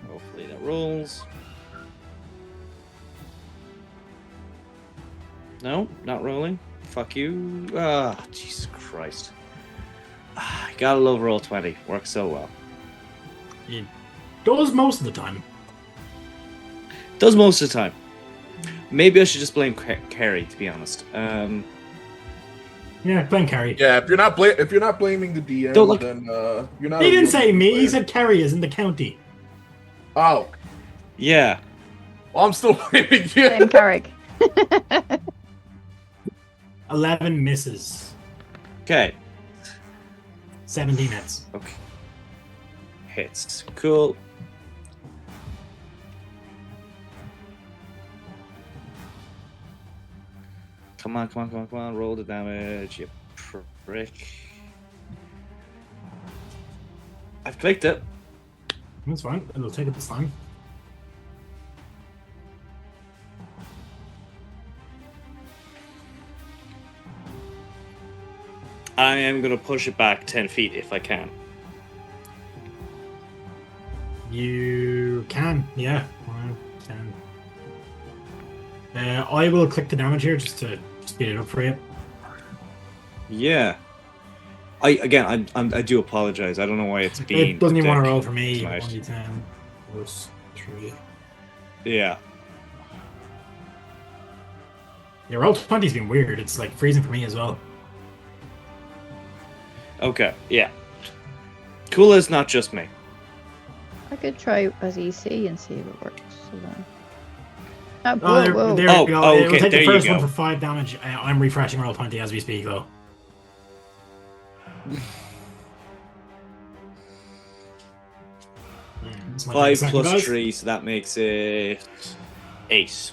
Hopefully that rolls. No, not rolling. Fuck you. Ah, Jesus Christ. I got a low roll 20. Works so well. It does most of the time. Does most of the time. Maybe I should just blame Carrie, to be honest. Yeah, blame Carrie. Yeah, if you're not blaming the DM, Don't look- then you're not. He a didn't real say team me. He player. said Carrie is in the county. Oh, Yeah. well, I'm still blaming you. Blame Carrick. 11 misses. Okay. 17 hits. Okay. Hits. Cool. Come on. Roll the damage, you prick. I've clicked it. That's fine. It'll take it this time. I am going to push it back 10 feet if I can. You can, yeah. 1, 10. I will click the damage here just to speed it up for you. Yeah. I do apologize. I don't know why it's being. It doesn't even want to dick roll for me. tonight. Only 10 plus 3. Yeah. Yeah, roll 20's been weird. It's like freezing for me as well. Okay, yeah. Cool is not just me. I could try as EC and see if it works. Hold on. Oh, Oh, there, whoa. there Oh, we go. oh, It will okay, take there the you first one go. for 5 damage. I'm refreshing roll 20 as we speak, though. This might take a 5 second, plus guys. 3, so that makes it 8.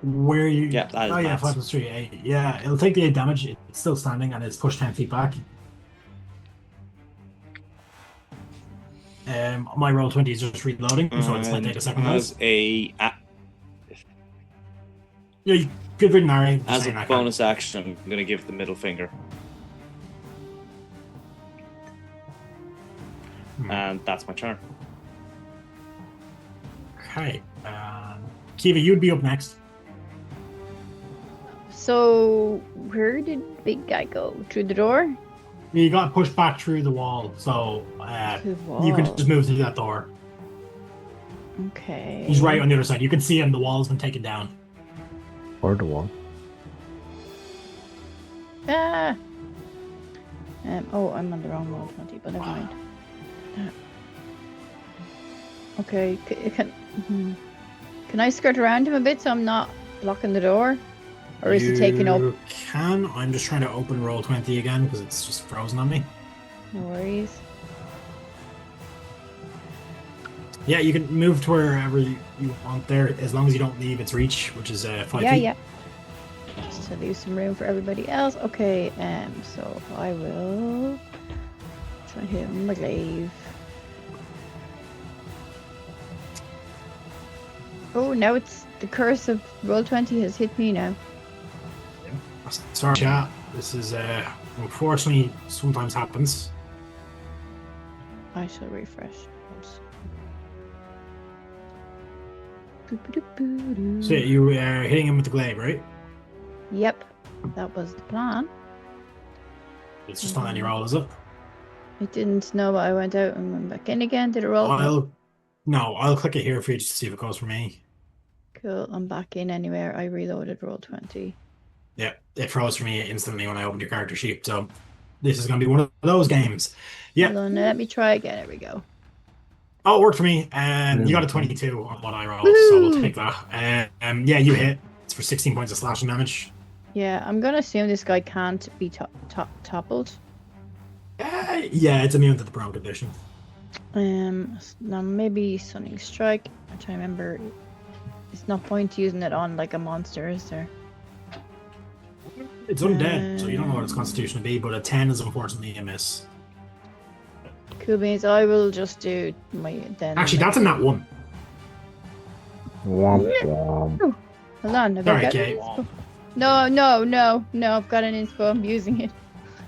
Where you? Yeah, that is oh yeah, maths. 5 plus 3, 8. Yeah, it'll take the 8 damage. It's still standing and it's pushed 10 feet back. My roll 20 is just reloading, so this might take a second, guys. As a Yeah, you could read Nari. as a bonus action, I'm gonna give the middle finger, and that's my turn. Okay. Kiva, you'd be up next. So, where did big guy go? Through the door? You got pushed back through the wall, so Through the you can wall. just move through that door. Okay. He's right on the other side. You can see him. The wall's been taken down. Or the wall. Ah! Oh, I'm on the wrong roll 20, but never mind. Okay, can I skirt around him a bit so I'm not blocking the door? Or is he taking up? You can. I'm just trying to open roll 20 again because it's just frozen on me. No worries. Yeah, you can move to wherever you want there as long as you don't leave its reach, which is 5 feet. Yeah. Just to leave some room for everybody else. Okay, so I will try and hit him with my glaive. Oh, now it's the curse of roll 20 has hit me now. Sorry, chat. This is unfortunately sometimes happens. I shall refresh. So you are hitting him with the glaive, right? Yep, that was the plan. It's just not any roll, is it? It didn't know, but I went out and went back in again. Did it roll? I'll click it here for you just to see if it goes for me. Cool, I'm back in anywhere. I reloaded roll 20. Yeah, it froze for me instantly when I opened your character sheet. So this is going to be one of those games. Yeah. Hold on, let me try again. There we go. Oh, it worked for me. You got a 22 on what I rolled, so we'll take that. Yeah, you hit. It's for 16 points of slashing damage. Yeah, I'm gonna assume this guy can't be toppled. Yeah, it's immune to the prone condition. Now maybe Stunning Strike. I'm trying to remember. It's not point using it on like a monster, is there? It's undead, so you don't know what its constitution would be, but a 10 is unfortunately a miss. Cool beans. I will just do my then. Actually, that's a nat 1. Womp womp. Hold on. Have I Sorry, got Kate. inspo? No. I've got an inspo. I'm using it.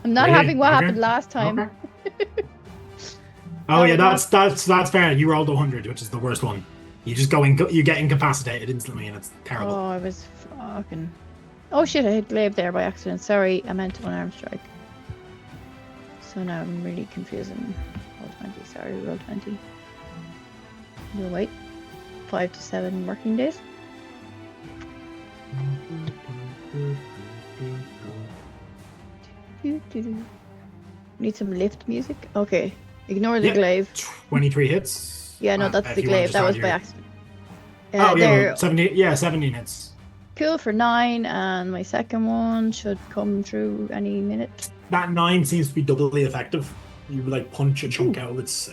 I'm not Really? having what Okay. happened last time. Okay. Oh yeah, that's fair. You rolled 100, which is the worst one. You just you get incapacitated instantly, and it's terrible. Oh, I was fucking. Oh shit! I hit glaive there by accident. Sorry, I meant unarmed strike. So now I'm really confusing. Roll 20. Sorry, roll 20. We'll wait. 5 to 7 working days. Need some lift music. Okay, ignore the Yeah. glaive. 23 hits. Yeah, no, that's if the you want glaive. to That was start by your- accident. Oh yeah, There. well, 17. Yeah, 17 hits. Cool for 9, and my second one should come through any minute. That 9 seems to be doubly effective. You like punch a chunk out of its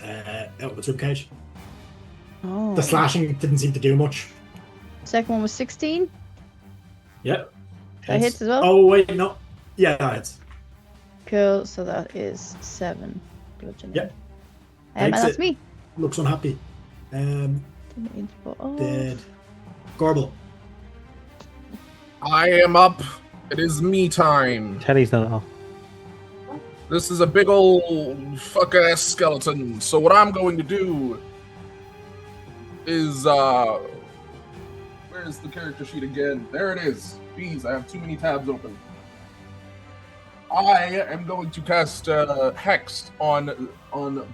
ribcage. Oh. The slashing didn't seem to do much. Second one was 16. Yep. That hits as well? Oh wait, no. Yeah, that hits. Cool, so that is 7 bludgeoning. Yep. And Takes that's it. me. Looks unhappy. Didn't info off. Dead. Gorble. I am up. It is me time. Teddy's not off. This is a big old fuck-ass skeleton. So what I'm going to do is, where's the character sheet again? There it is. Jeez, I have too many tabs open. I am going to cast Hex on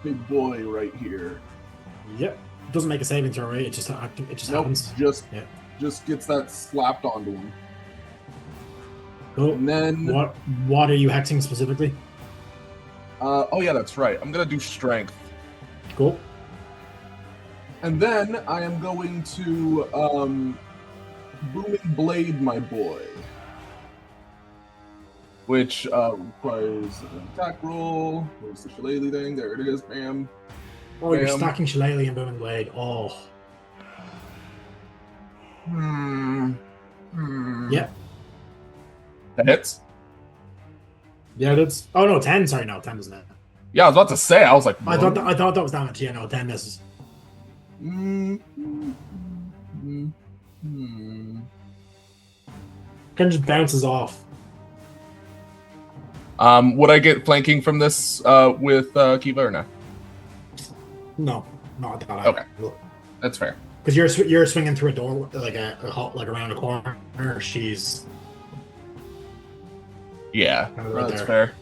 Big Boy right here. Yep. It doesn't make a saving throw, right? It just Nope, happens. just Yeah. just gets that slapped onto him. Cool. And then What are you hexing specifically? oh yeah, that's right. I'm gonna do strength. Cool. And then I am going to booming blade my boy. Which requires an attack roll. Where's the shillelagh thing? There it is, bam. Oh, you're Bam. stacking Shillelagh and Booming Blade. Oh. Yeah. That hits? Yeah, that's. Oh no, 10. Sorry, no, 10 doesn't hit. Yeah, I was about to say, I was like, I thought that was damage. Yeah, no, 10 misses. Kind of just bounces off. Would I get flanking from this with Kiva or no? No, not that. Okay. That's fair. Because you're swinging through a door like like around a corner. She's Yeah, Kind of right that's there. fair.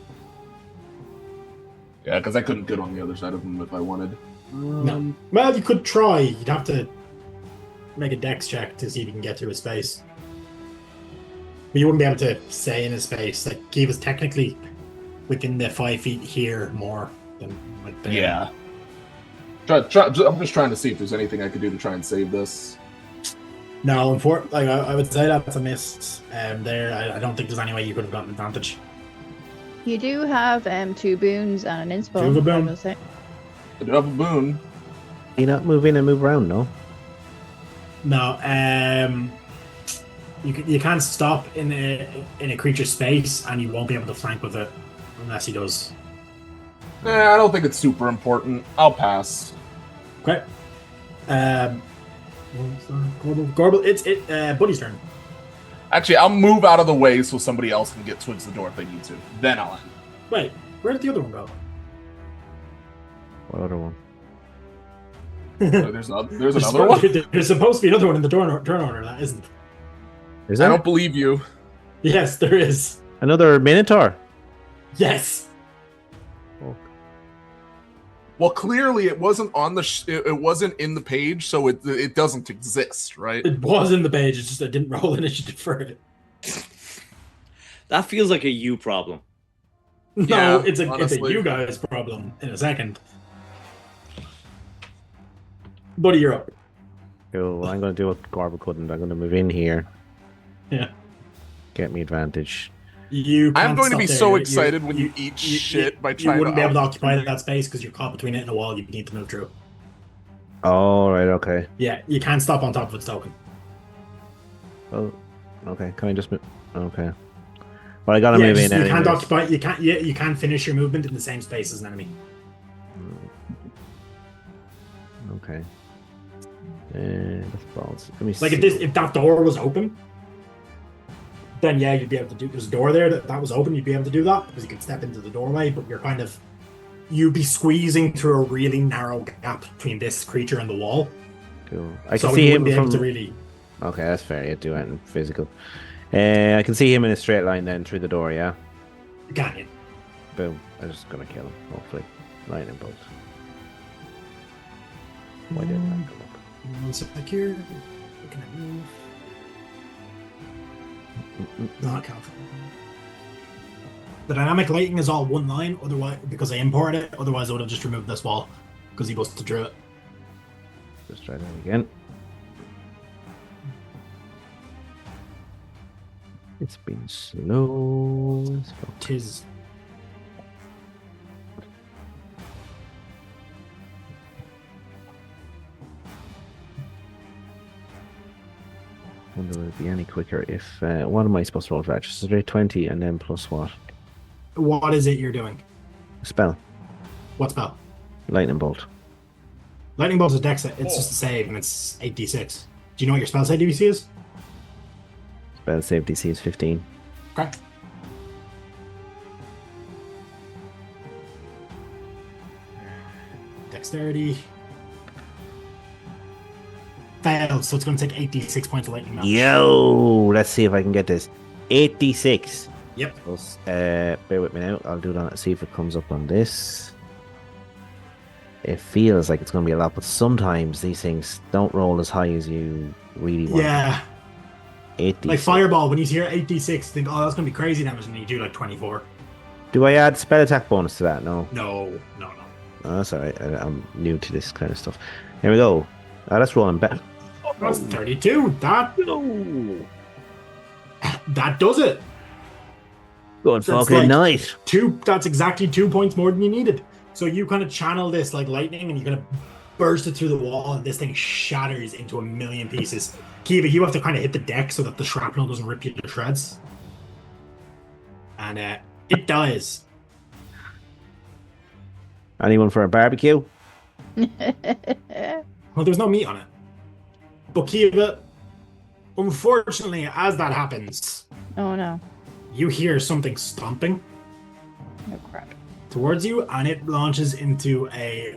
Yeah, because I couldn't get on the other side of him if I wanted. no. Well, you could try. You'd have to make a dex check to see if you can get through his space. But you wouldn't be able to stay in his space. Like Kiva's technically within the 5 feet here more than like there. Yeah. I'm just trying to see if there's anything I could do to try and save this. No, I would say that's a miss. There, I don't think there's any way you could have gotten advantage. You do have 2 boons and an inspo. Do you have a boon? I will say. I do have a boon. You not move in and move around, no? No, you can't stop in a creature's space, and you won't be able to flank with it unless he does. I don't think it's super important. I'll pass. Okay. Gorble, it's Buddy's turn. Actually, I'll move out of the way so somebody else can get towards the door if they need to. Then I'll end. Wait, where did the other one go? What other one? There's another one? There's supposed to be another one in the turn order. That isn't. Is I there don't believe you. Yes, there is. another Minotaur? Yes. Well, clearly it wasn't on the it wasn't in the page, so it doesn't exist, right? It was in the page. It's just I didn't roll initiative for it. That feels like a you problem. No, Yeah, it's a honestly. you guys problem in a second. Buddy, you're up. Cool. Well, I'm going to do what Gorba couldn't. I'm going to move in here. Yeah. Get me advantage. You. I'm can't going to stop be there. so excited when you eat shit by You trying wouldn't be able to to occupy that space because you're caught between it and a wall. You need to move through. Oh, right, okay. Yeah, you can't stop on top of its token. Well, okay. Can I just move? Okay. Well, I got to move in you can't anyways. occupy. You can't. Yeah, you can't finish your movement in the same space as an enemy. Okay. That's balls. Let me Like see. if that door was open, then yeah, you'd be able to do. There's a door there that was open. You'd be able to do that because you could step into the doorway. But you'd be squeezing through a really narrow gap between this creature and the wall. Cool. I So can you see wouldn't him be able from. to really. Okay, that's fair. You do anything physical. I can see him in a straight line then through the door. Yeah. Can you? Boom. I'm just gonna kill him. Hopefully, lightning bolt. Why didn't that come up? One sec here. Looking at move. No, I can't. The dynamic lighting is all one line, otherwise because I imported it. Otherwise, I would have just removed this wall because he busted through it. Just try that again. It's been slow as fuck. Tis. Wonder would it be any quicker if what am I supposed to roll for? Just straight 20 and then plus what? What is it you're doing? Spell. What spell? Lightning bolt. Lightning bolt is a dex. It's just a save, and it's 8d6. Do you know what your spell save DC is? Spell save DC is 15. Okay. Dexterity. Failed, so it's going to take 8d6 points of lightning damage. Yo, let's see if I can get this. 8d6. Yep. Plus, bear with me now. I'll do that. See if it comes up on this. it feels like it's going to be a lot, but sometimes these things don't roll as high as you really want. Yeah. 8d6. Like Fireball, when you hear 8d6, you think, oh, that's going to be crazy damage, and you do like 24. Do I add spell attack bonus to that? No. No. Oh, that's alright. I'm new to this kind of stuff. Here we go. Let's roll in bet. That's 32. That does it. Going That's fucking like nice. That's exactly 2 points more than you needed. So you kind of channel this like lightning, and you kind of burst it through the wall, and this thing shatters into a million pieces. Kiva, you have to kind of hit the deck so that the shrapnel doesn't rip you to shreds. And it dies. Anyone for a barbecue? Well, there's no meat on it. But Kiva, unfortunately, as that happens, Oh no. you hear something stomping Oh crap. towards you, and it launches into a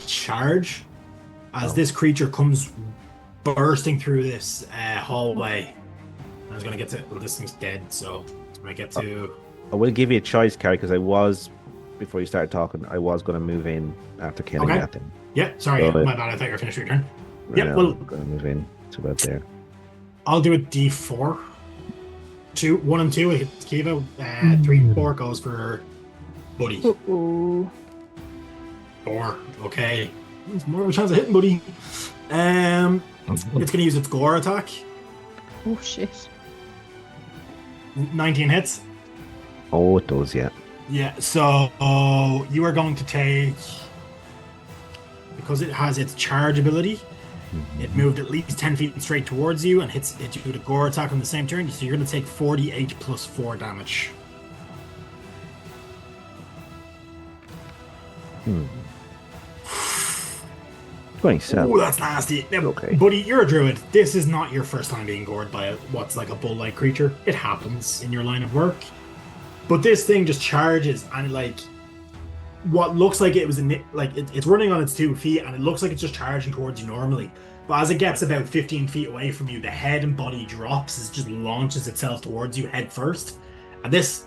charge as this creature comes bursting through this hallway. I was gonna get to. Well, this thing's dead, so I get to. I will give you a choice, Carrie, because before you started talking, I was going to move in after killing Okay. that thing. Yeah, sorry, Well, my bad. I thought you were finished your turn. Right Yeah, now, well, I'm going to move in to about there. I'll do a D4. 1 and 2 hits Kiva. 3 and 4 goes for Buddy. Ooh. 4. Okay. There's more of a chance of hitting Buddy. It's going to use its gore attack. Oh shit. 19 hits. Oh, it does, yeah. Yeah, so you are going to take, because it has its charge ability, it moved at least 10 feet straight towards you and hits you with a gore attack on the same turn, so you're going to take 48 plus 4 damage. Hmm. 27. Oh, that's nasty. Now, Okay. Buddy, you're a druid. This is not your first time being gored by what's like a bull-like creature. It happens in your line of work. But this thing just charges, and like, what looks like it was it's running on its 2 feet, and it looks like it's just charging towards you normally. But as it gets about 15 feet away from you, the head and body drops as it just launches itself towards you head first. And this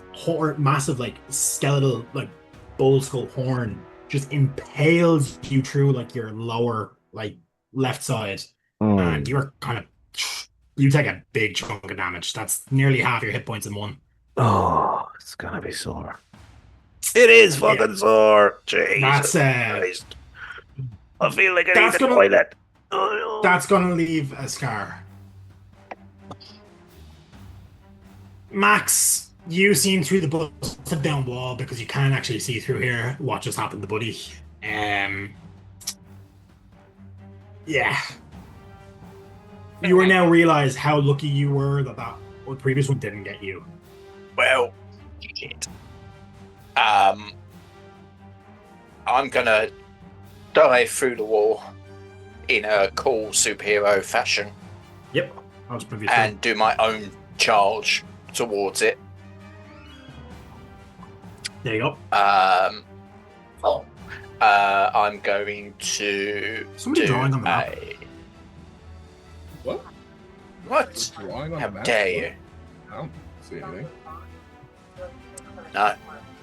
massive, like, skeletal, like, bull skull horn just impales you through, like, your lower, like, left side. And you're kind of, you take a big chunk of damage. That's nearly half your hit points in one. Oh, it's going to be sore. It is fucking sore. Jesus That's Christ. I feel like I need that's the gonna- toilet. Oh, no. That's gonna leave a scar. Max, you seen through the busted down wall because you can't actually see through here what just happened to Buddy. Yeah. You will now realize how lucky you were that the previous one didn't get you. Well, shit. I'm gonna dive through the wall in a cool superhero fashion Yep. I'll just move you and do my own charge towards it. There you go. I'm going to Somebody do drawing on the map. What? What? Drawing on How the map? dare you? I don't see anything. No,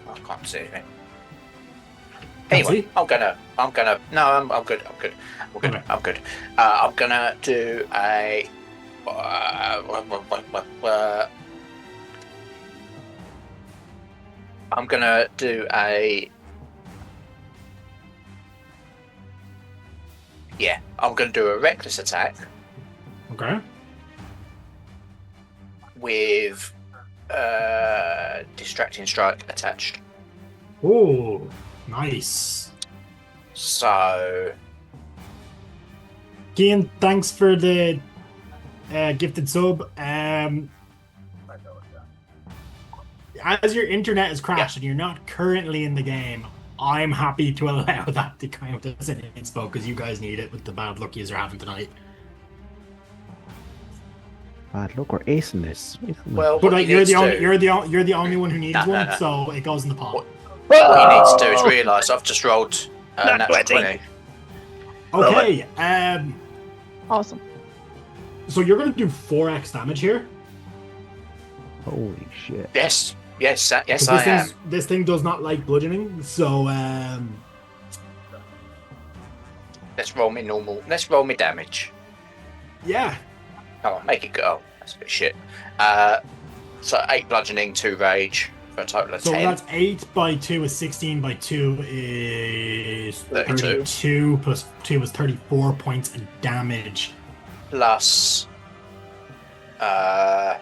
I can't see anything. Anyway, see? I'm gonna. No, I'm good. I'm good. Okay. I'm good. I'm gonna do a. I'm gonna do a. Yeah, I'm gonna do a reckless attack Okay. with distracting strike attached. Oh, nice. So Kian, thanks for the gifted sub. As your internet is crashed and you're not currently in the game, I'm happy to allow that to count as an inspo because you guys need it with the bad luck you're having tonight. Bad luck, we're acing this. well, But what like he you're needs the to only do- you're the only one who needs No, no, one, no. so it goes in the pot. What he needs to do is realise I've just rolled a Not natural 20. 20. Okay. Awesome. So you're gonna do 4x damage here. Holy shit. Yes, But I am. this thing does not like bludgeoning, so Let's roll me normal. Let's roll me damage. Yeah. Oh, make it go. Oh, that's a bit shit. So 8 bludgeoning, 2 rage for a total of So 10. that's 8 by 2 is 16 by 2 is 32. 32 plus 2 is 34 points of damage. Plus to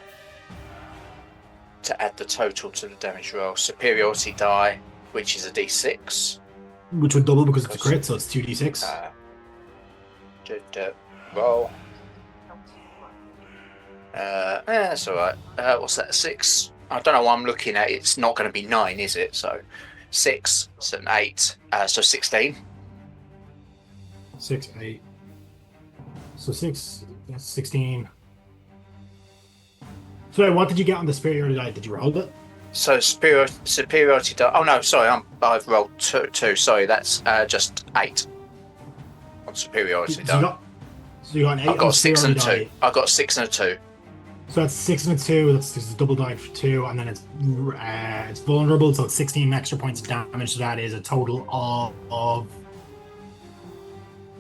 add the total to the damage roll, superiority die, which is a d6. Which would double because it's a crit, so it's 2d6. Roll. That's alright. What's that? 6. I don't know what I'm looking at. It's not going to be 9, is it? So 6, so an 8, so 16. 6, 8. So 6, that's 16. So what did you get on the superiority die? Did you roll it? So superiority die. Oh no, sorry, I've rolled 2. Sorry, that's just 8 on superiority die. So you got an 8 I've got on a 6 and a 2. superiority die. I've got a 6 and a 2. So that's 6 and a 2. That's a double die for 2, and then it's vulnerable, so it's 16 extra points of damage. So that is a total of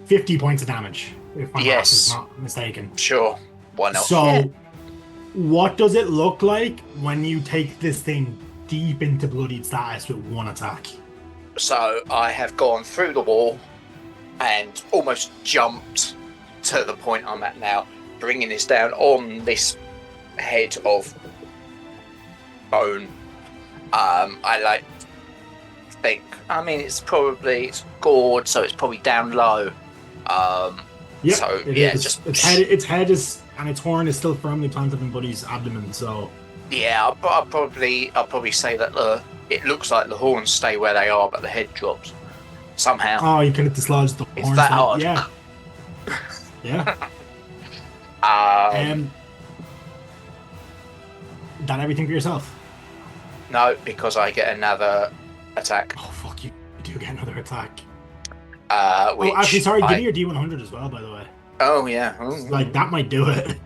50 points of damage, if my math is not mistaken. Sure. Why not? So, what does it look like when you take this thing deep into bloodied status with 1 attack? So I have gone through the wall and almost jumped to the point I'm at now, bringing this down on this head of bone. I think. I mean, it's gored, so it's probably down low. Yeah, so is. just its head is, and its horn is still firmly planted in Buddy's abdomen. So yeah, I'll probably say that it looks like the horns stay where they are, but the head drops somehow. Oh, you could have dislodged the It's horns. that hard. Yeah. Yeah. Done everything for yourself? No, because I get another attack. Oh fuck! You do get another attack. Which actually, sorry. Give me your D100 as well, by the way. Oh yeah. Like that might do it.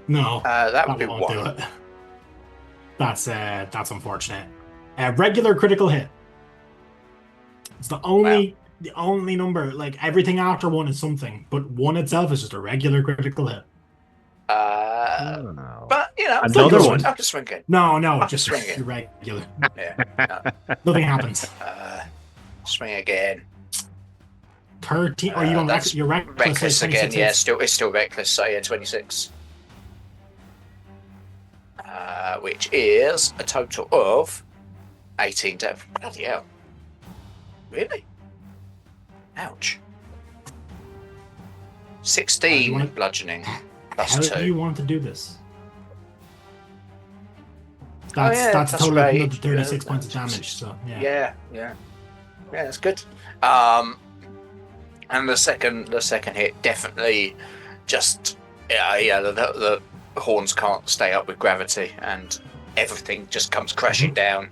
No, that would be won't 1. do it. That's unfortunate. Regular critical hit. It's the only number. Like everything after 1 is something, but 1 itself is just a regular critical hit. But Another one. I'll just swing it. No, I'll just swing it. regular. Yeah. No. Nothing happens. Swing again. 13. Or you don't That's you're reckless again. Yeah, it's still reckless. So yeah, 26. Which is a total of 18 damage. Bloody hell. Really? Ouch. 16 bludgeoning plus How 2. do you want to do this? Oh, yeah, That's that's total of right. another 36 Yeah, points of damage. So yeah. Yeah, that's good. And the second hit definitely just the horns can't stay up with gravity, and everything just comes crashing down,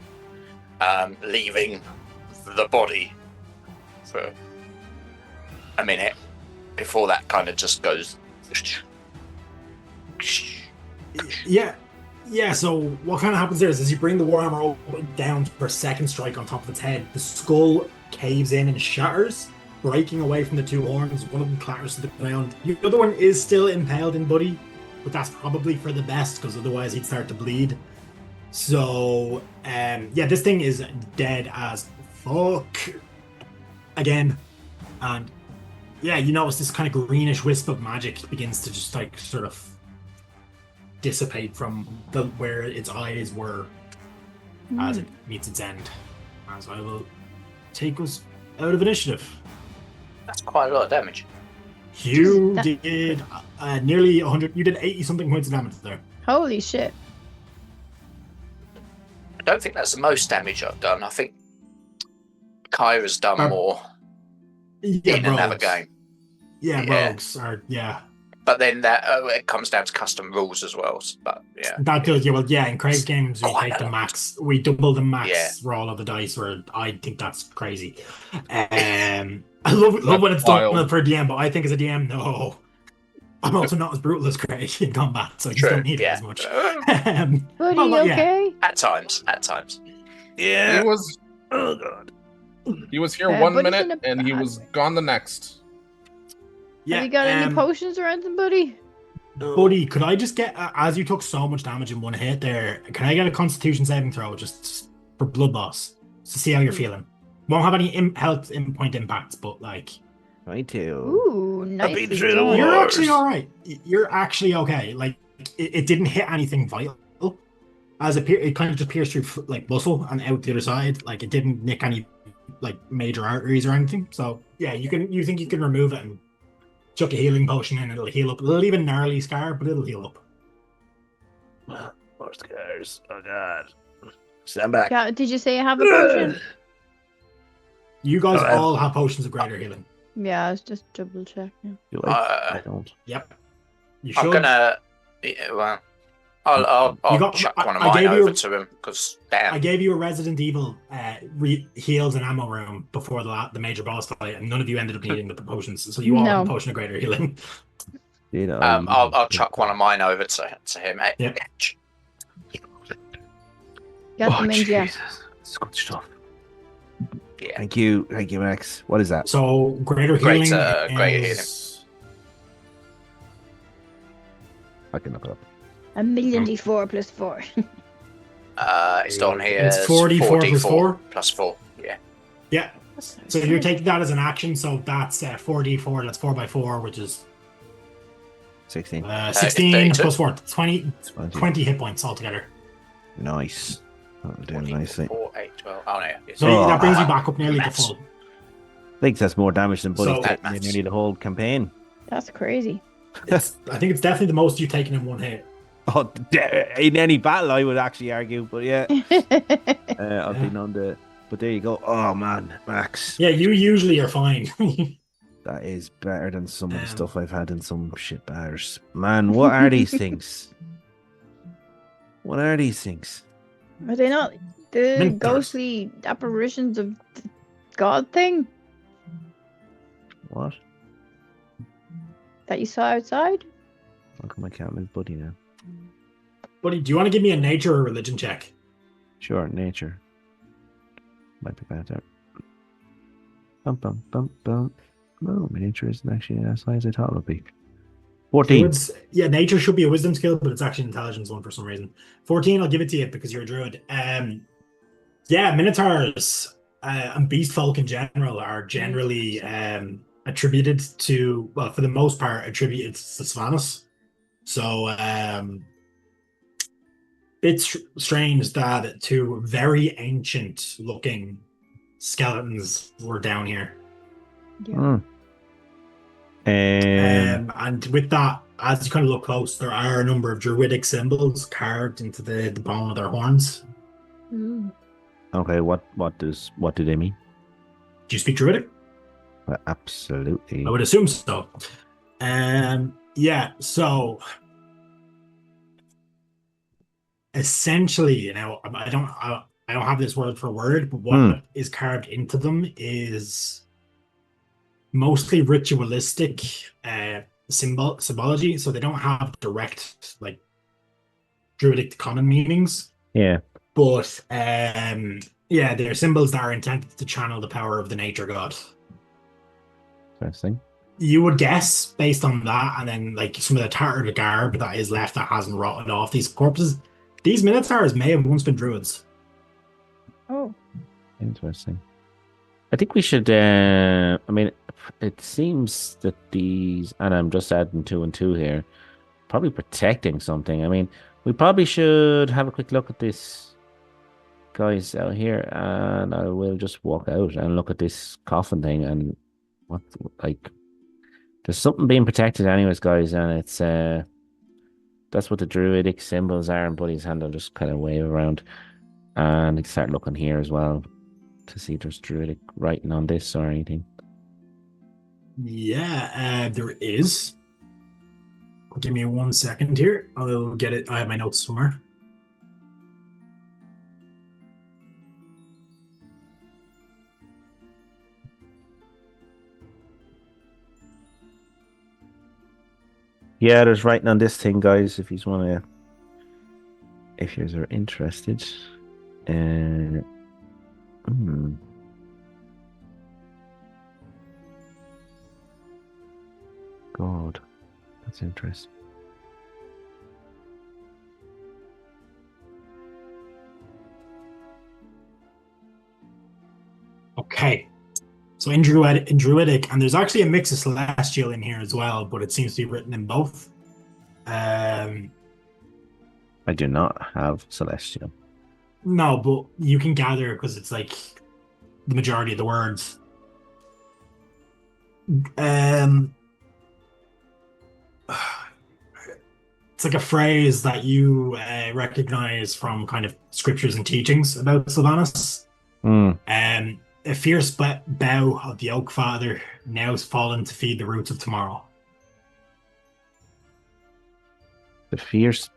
leaving the body for a minute before that kind of just goes. Yeah, so what kind of happens there is as you bring the Warhammer down for a second strike on top of its head, the skull caves in and shatters, breaking away from the 2 horns. One of them clatters to the ground. The other one is still impaled in Buddy, but that's probably for the best, because otherwise he'd start to bleed. So, this thing is dead as fuck. Again. And, yeah, you notice this kind of greenish wisp of magic begins to just, sort of dissipate from where its eyes were as it meets its end. As I will take us out of initiative. That's quite a lot of damage. You did nearly 100. You did 80 something points of damage there. Holy shit. I don't think that's the most damage I've done. I think Kyra's done more in another game. Yeah, rogues are, yeah. But then that it comes down to custom rules as well. But yeah, that does. Yeah, in Craig's games we take the max. We double the max roll of the dice. Where I think that's crazy. I love when it's done for a DM, but I think as a DM, no. I'm also not as brutal as Craig in combat, so I just don't need it as much. Buddy, okay? At times. Yeah. It was. Oh god. He was here 1 but he's minute in a and he bad was way. gone the next. Yeah, Have you got any potions or anything, buddy? buddy, could I just get, as you took so much damage in one hit there, can I get a Constitution saving throw just for blood loss to see how you're feeling? Won't have any health point impacts, but like 22. Ooh, nicely through the done. wall. you're Wars. actually all right. You're actually okay. Like it didn't hit anything vital, as it kind of just pierced through like muscle and out the other side. Like it didn't nick any like major arteries or anything. So yeah, you think you can remove it and chuck a healing potion in, it'll heal up. It'll leave a gnarly scar, but it'll heal up. More scars. Oh god. Stand back. Yeah, did you say you have a potion? You guys Oh, all have potions of greater healing. Yeah, I was just double checking. Do I don't. Yep. You should. I'm gonna. Yeah, well, I'll chuck one of I mine gave you over a- to him because I damn. gave you a Resident Evil heals and ammo room before the major boss fight, and none of you ended up needing the potions, so you all have a No. potion of greater healing. You know, I'll chuck one of mine over to him. Yep. Got them in, yeah. Jesus. It's good stuff. Yeah. Thank you, Max. What is that? So greater Great, healing great is I can look it up. 1,000,004 plus 4. It's on here. It's as 44 plus 4? Plus 4. Yeah. Yeah. So you're taking that as an action, so that's 4d4, that's 4x4, which is 16. 16 32. plus 4, 20 20. hit points altogether. Nice. That'll do 14, nicely. 4, 8, 12. Oh, no. Yeah. So Oh, that brings you back up nearly to maths. full. I think that's more damage than Buddy's So- taken in nearly the whole campaign. That's crazy. I think it's definitely the most you've taken in one hit. Oh, in any battle, I would actually argue, but yeah, I've been on the. But there you go. Oh man, Max, Yeah, you usually are fine. that is better than some of the Um, stuff I've had in some shit bars. Man, what are these things? What are these things? Are they not the Minotaurs. ghostly apparitions of the god thing What? that you saw outside? How come I can't move Buddy now? Buddy, do you want to give me a nature or religion check? Sure, nature. Might be better. Bum bum bum bum. No, my nature isn't actually as high as I thought it would be. 14. Yeah, nature should be a wisdom skill, but it's actually an intelligence one for some reason. 14, I'll give it to you because you're a druid. Yeah, minotaurs and beast folk in general are generally attributed to, well, for the most part, attributed to Sylvanas. So it's strange that two very ancient looking skeletons were down here. Hmm. And with that, as you kind of look close, there are a number of druidic symbols carved into the bone of their horns. Ooh. Okay, what do they mean? Do you speak druidic? Absolutely. I would assume so. Yeah, so essentially, you know, I don't have this word for word, but what is carved into them is mostly ritualistic symbology, so they don't have direct like druidic common meanings. Yeah. But yeah, they're symbols that are intended to channel the power of the nature god. Interesting. You would guess based on that, and then like some of the tattered garb that is left that hasn't rotted off these corpses. These minotaurs may have once been druids. Oh. Interesting. I think we should. I mean, it seems that these, and I'm just adding 2 and 2 here, probably protecting something. I mean, we probably should have a quick look at this, guys, out here, and I will just walk out and look at this coffin thing and what, like, there's something being protected, anyways, guys, and it's that's what the druidic symbols are. And Buddy's hand, I'll just kind of wave around, and I can start looking here as well to see if there's druidic writing on this or anything. Yeah, there is. Give me 1 second here. I'll get it. I have my notes somewhere. Yeah, there's writing on this thing, guys, if you want to, if you're interested. God, that's interesting. Okay. So in Druidic, and there's actually a mix of Celestial in here as well, but it seems to be written in both. I do not have Celestial. No, but you can gather because it's like the majority of the words. It's like a phrase that you recognize from kind of scriptures and teachings about Sylvanas. A fierce bough of the Oak Father now has fallen to feed the roots of tomorrow. The fierce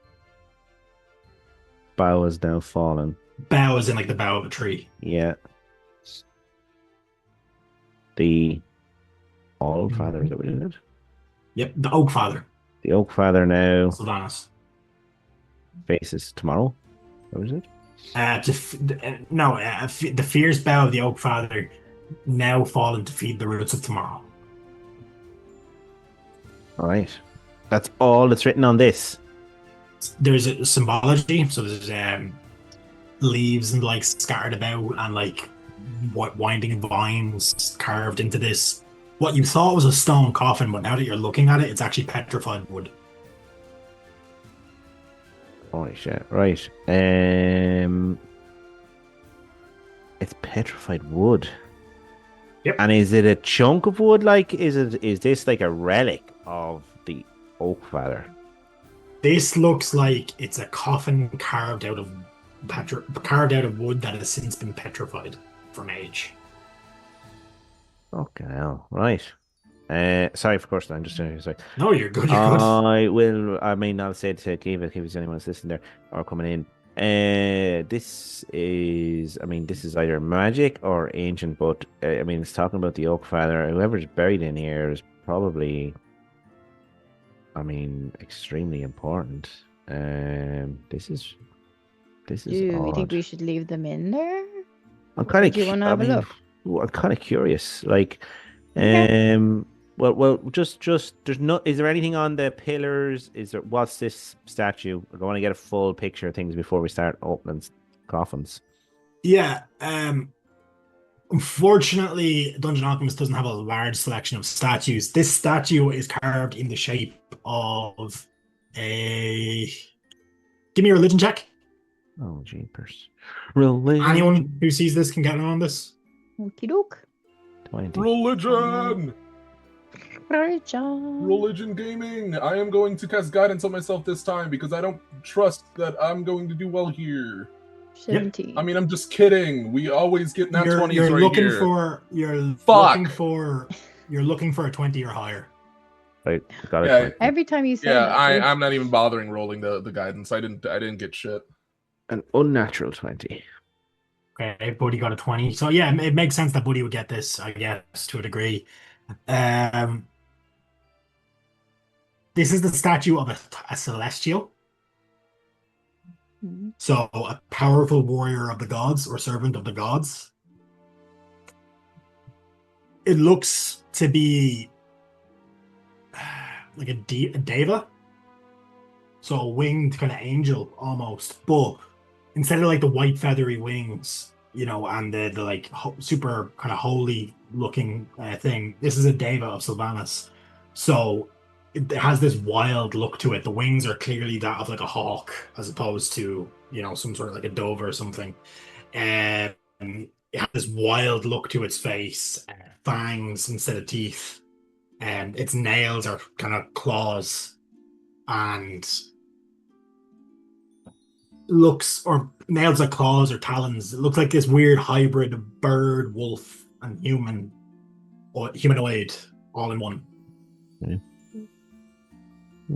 bough has now fallen. Bough is in like the bough of a tree. Yeah. The All Father, is that what it is? Yep, the Oak Father. The Oak Father now Sylvanas. faces tomorrow. What was it? The fierce bough of the Oak Father now fallen to feed the roots of tomorrow. All right. That's all that's written on this. There's a symbology, so there's leaves and like scattered about and like winding vines carved into this. What you thought was a stone coffin, but now that you're looking at it, it's actually petrified wood. Holy shit! Right. It's petrified wood. Yep. And is it a chunk of wood? Like, is this like a relic of the Oak Father? This looks like it's a coffin carved out of wood that has since been petrified from age. Okay, hell. Right. Sorry, of course, I'm just doing it. No, you're good. You're good. I will. I mean, I'll say to Kiva if there's anyone listening there or coming in. This is either magic or ancient, but I mean, it's talking about the Oak Father. Whoever's buried in here is probably, I mean, extremely important. This is. Do you think we should leave them in there? I'm kind of. Do you want to have a look? I'm kind of curious. Like, Okay. well, just there's no. Is there anything on the pillars? What's this statue? I want to get a full picture of things before we start opening coffins. Yeah. Unfortunately, Dungeon Alchemist doesn't have a large selection of statues. This statue is carved in the shape of a. Give me a religion check. Oh, jeepers! Religion. Anyone who sees this can get in on this. Okie doke. 20. Religion! Religion. Religion gaming! I am going to cast guidance on myself this time because I don't trust that I'm going to do well here. 17. I mean, I'm just kidding. We always get nat 20s You're right looking here. you're looking for a 20 or higher. Right, got it. Yeah. Every time you say Yeah, that, I'm not even bothering rolling the guidance. I didn't get shit. An unnatural 20. Okay, Buddy got a 20. So yeah, it makes sense that Buddy would get this, I guess, to a degree. This is the statue of a celestial. Mhm. So a powerful warrior of the gods or servant of the gods. It looks to be like a deva. So a winged kind of angel almost. But instead of like the white feathery wings, and the like super kind of holy looking thing, this is a deva of Sylvanas. So it has this wild look to it. The wings are clearly that of like a hawk as opposed to, some sort of like a dove or something. It has this wild look to its face, fangs instead of teeth. And its nails are kind of claws and nails like claws or talons. It looks like this weird hybrid of bird, wolf, and human or humanoid all in one.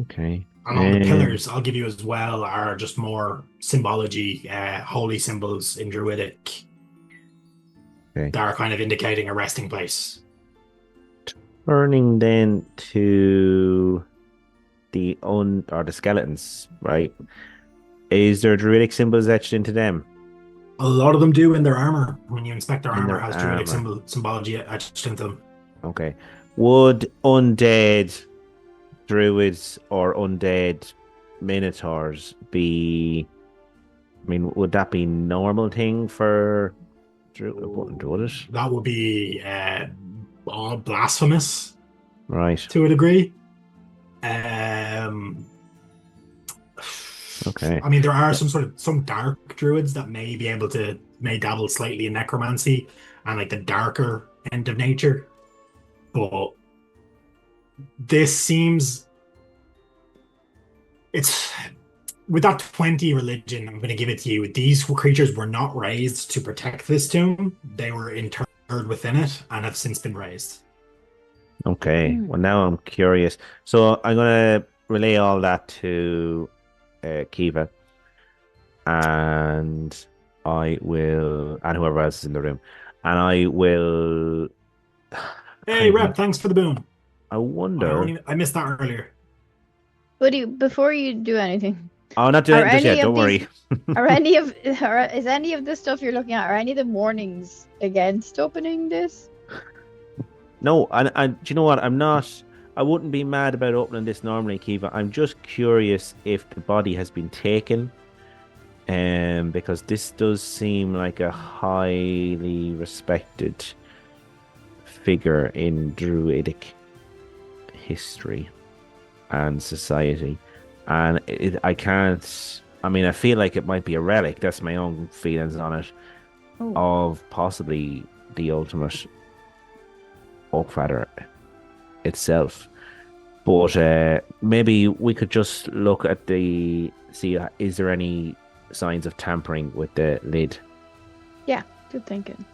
Okay. And all the pillars I'll give you as well are just more symbology, holy symbols in Druidic. Okay. That are kind of indicating a resting place. Turning then to the skeletons, right? Is there druidic symbols etched into them? A lot of them do in their armor. When you inspect their In armor, their has druidic armor. symbology etched into them. Okay. Would undead druids or undead minotaurs be? I mean, would that be normal thing for druid? That would be all blasphemous Right. to a degree. Um, Okay. I mean, there are some dark druids that may dabble slightly in necromancy and like the darker end of nature, but this seems it's with that 20 religion. I'm going to give it to you. These creatures were not raised to protect this tomb; they were interred within it and have since been raised. Okay. Well, now I'm curious. So I'm gonna relay all that to Kiva, and I will, and whoever else is in the room, and I will. Hey, Rep, thanks for the boom. I wonder. I missed that earlier. But before you do anything, Oh, not doing it just yet. Don't worry. Is any of the stuff you're looking at, are any of the warnings against opening this? No, and do you know what? I'm not. I wouldn't be mad about opening this normally, Kiva. I'm just curious if the body has been taken, because this does seem like a highly respected figure in druidic history and society, and I can't. I mean, I feel like it might be a relic. That's my own feelings on it, of possibly the ultimate Oakfather itself. But maybe we could just look at see, is there any signs of tampering with the lid? Yeah, good thinking.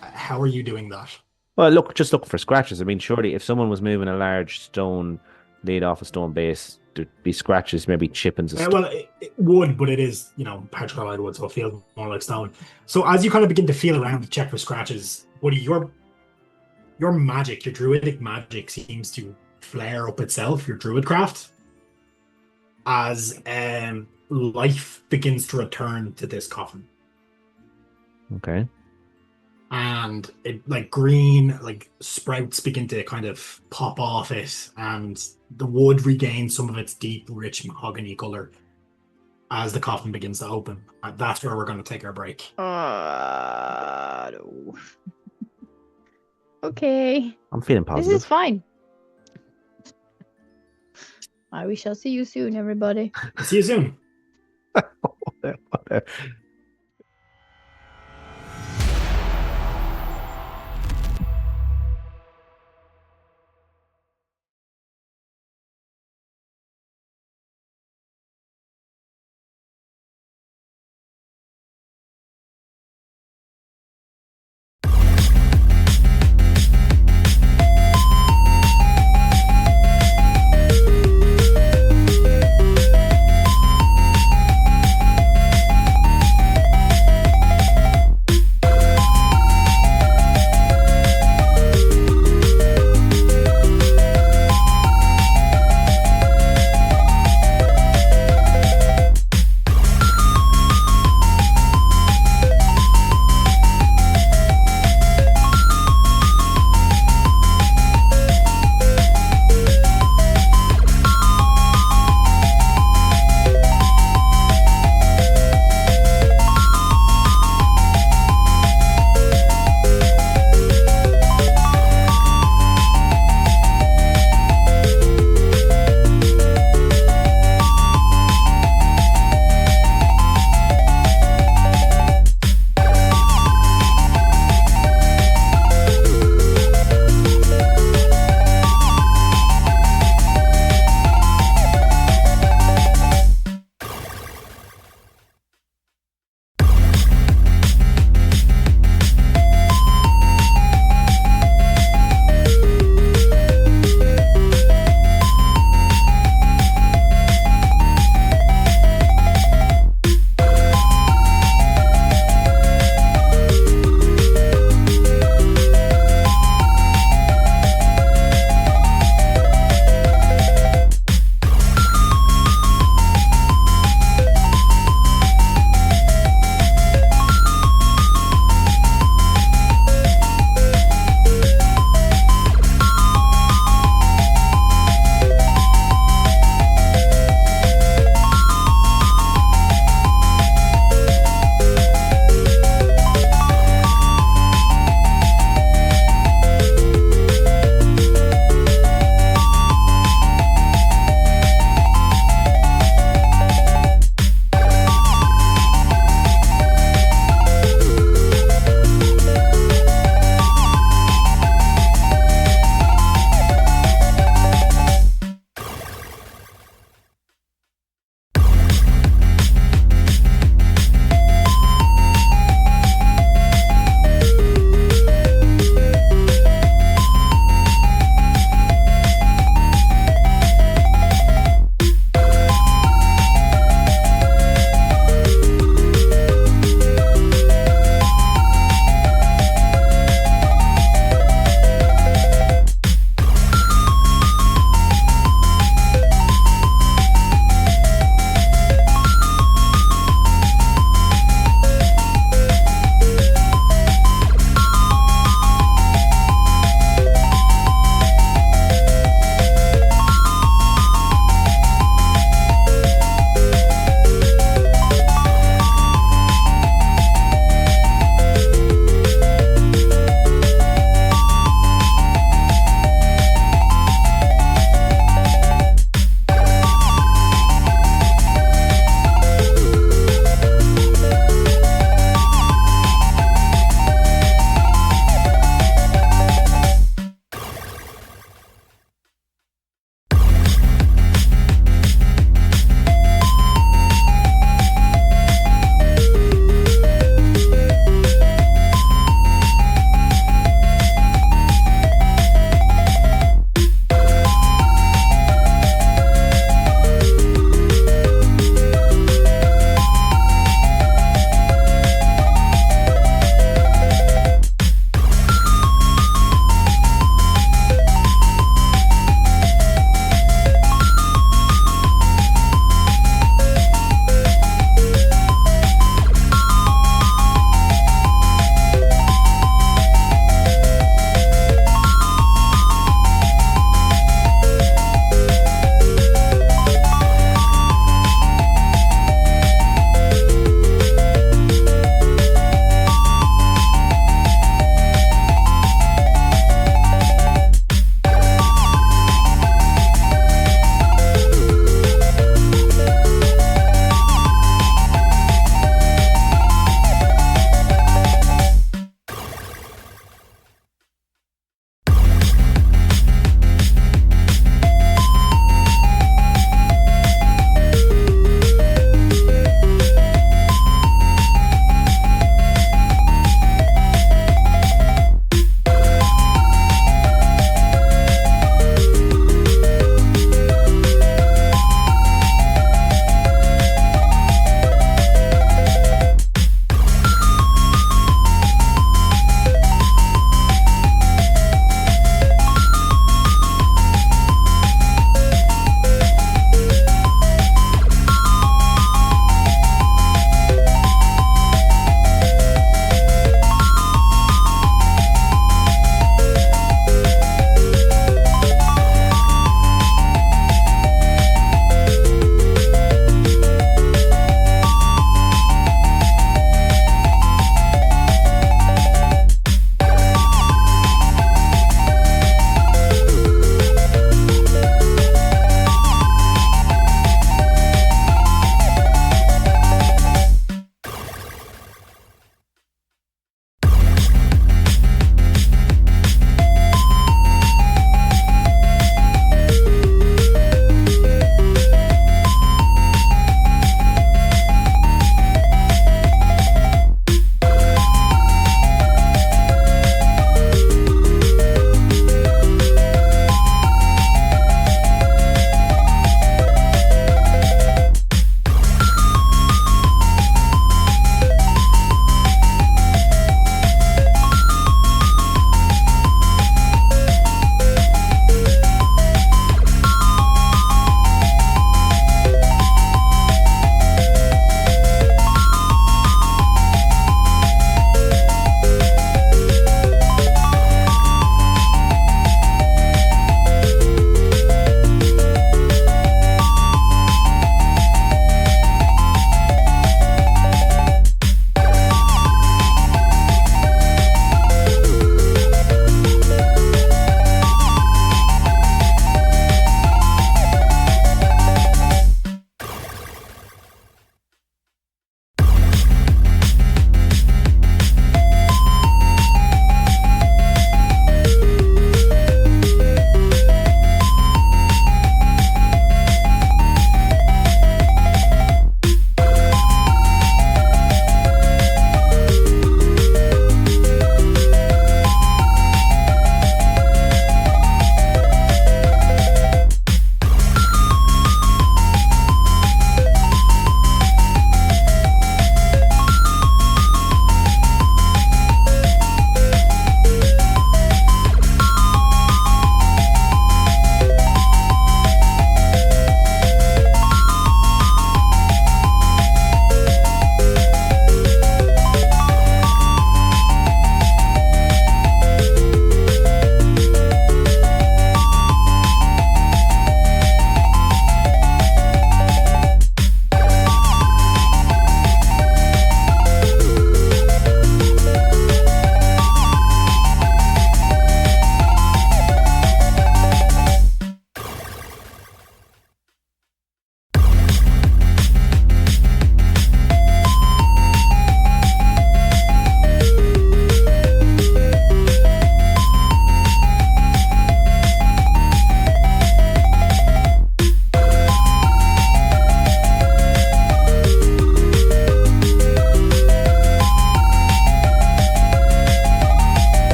How are you doing that? Well, just look for scratches. I mean, surely if someone was moving a large stone lid off a stone base, there'd be scratches, maybe chippings of stone. Well, it would, but it is, petrified wood, so it feels more like stone. So as you kind of begin to feel around to check for scratches, Woody, your magic, your druidic magic seems to flare up itself, your druidcraft, as life begins to return to this coffin. Okay. And it green sprouts begin to kind of pop off it, and the wood regains some of its deep, rich mahogany color as the coffin begins to open. And that's where we're going to take our break. No. Okay. I'm feeling positive. This is fine. We shall see you soon, everybody. See you soon.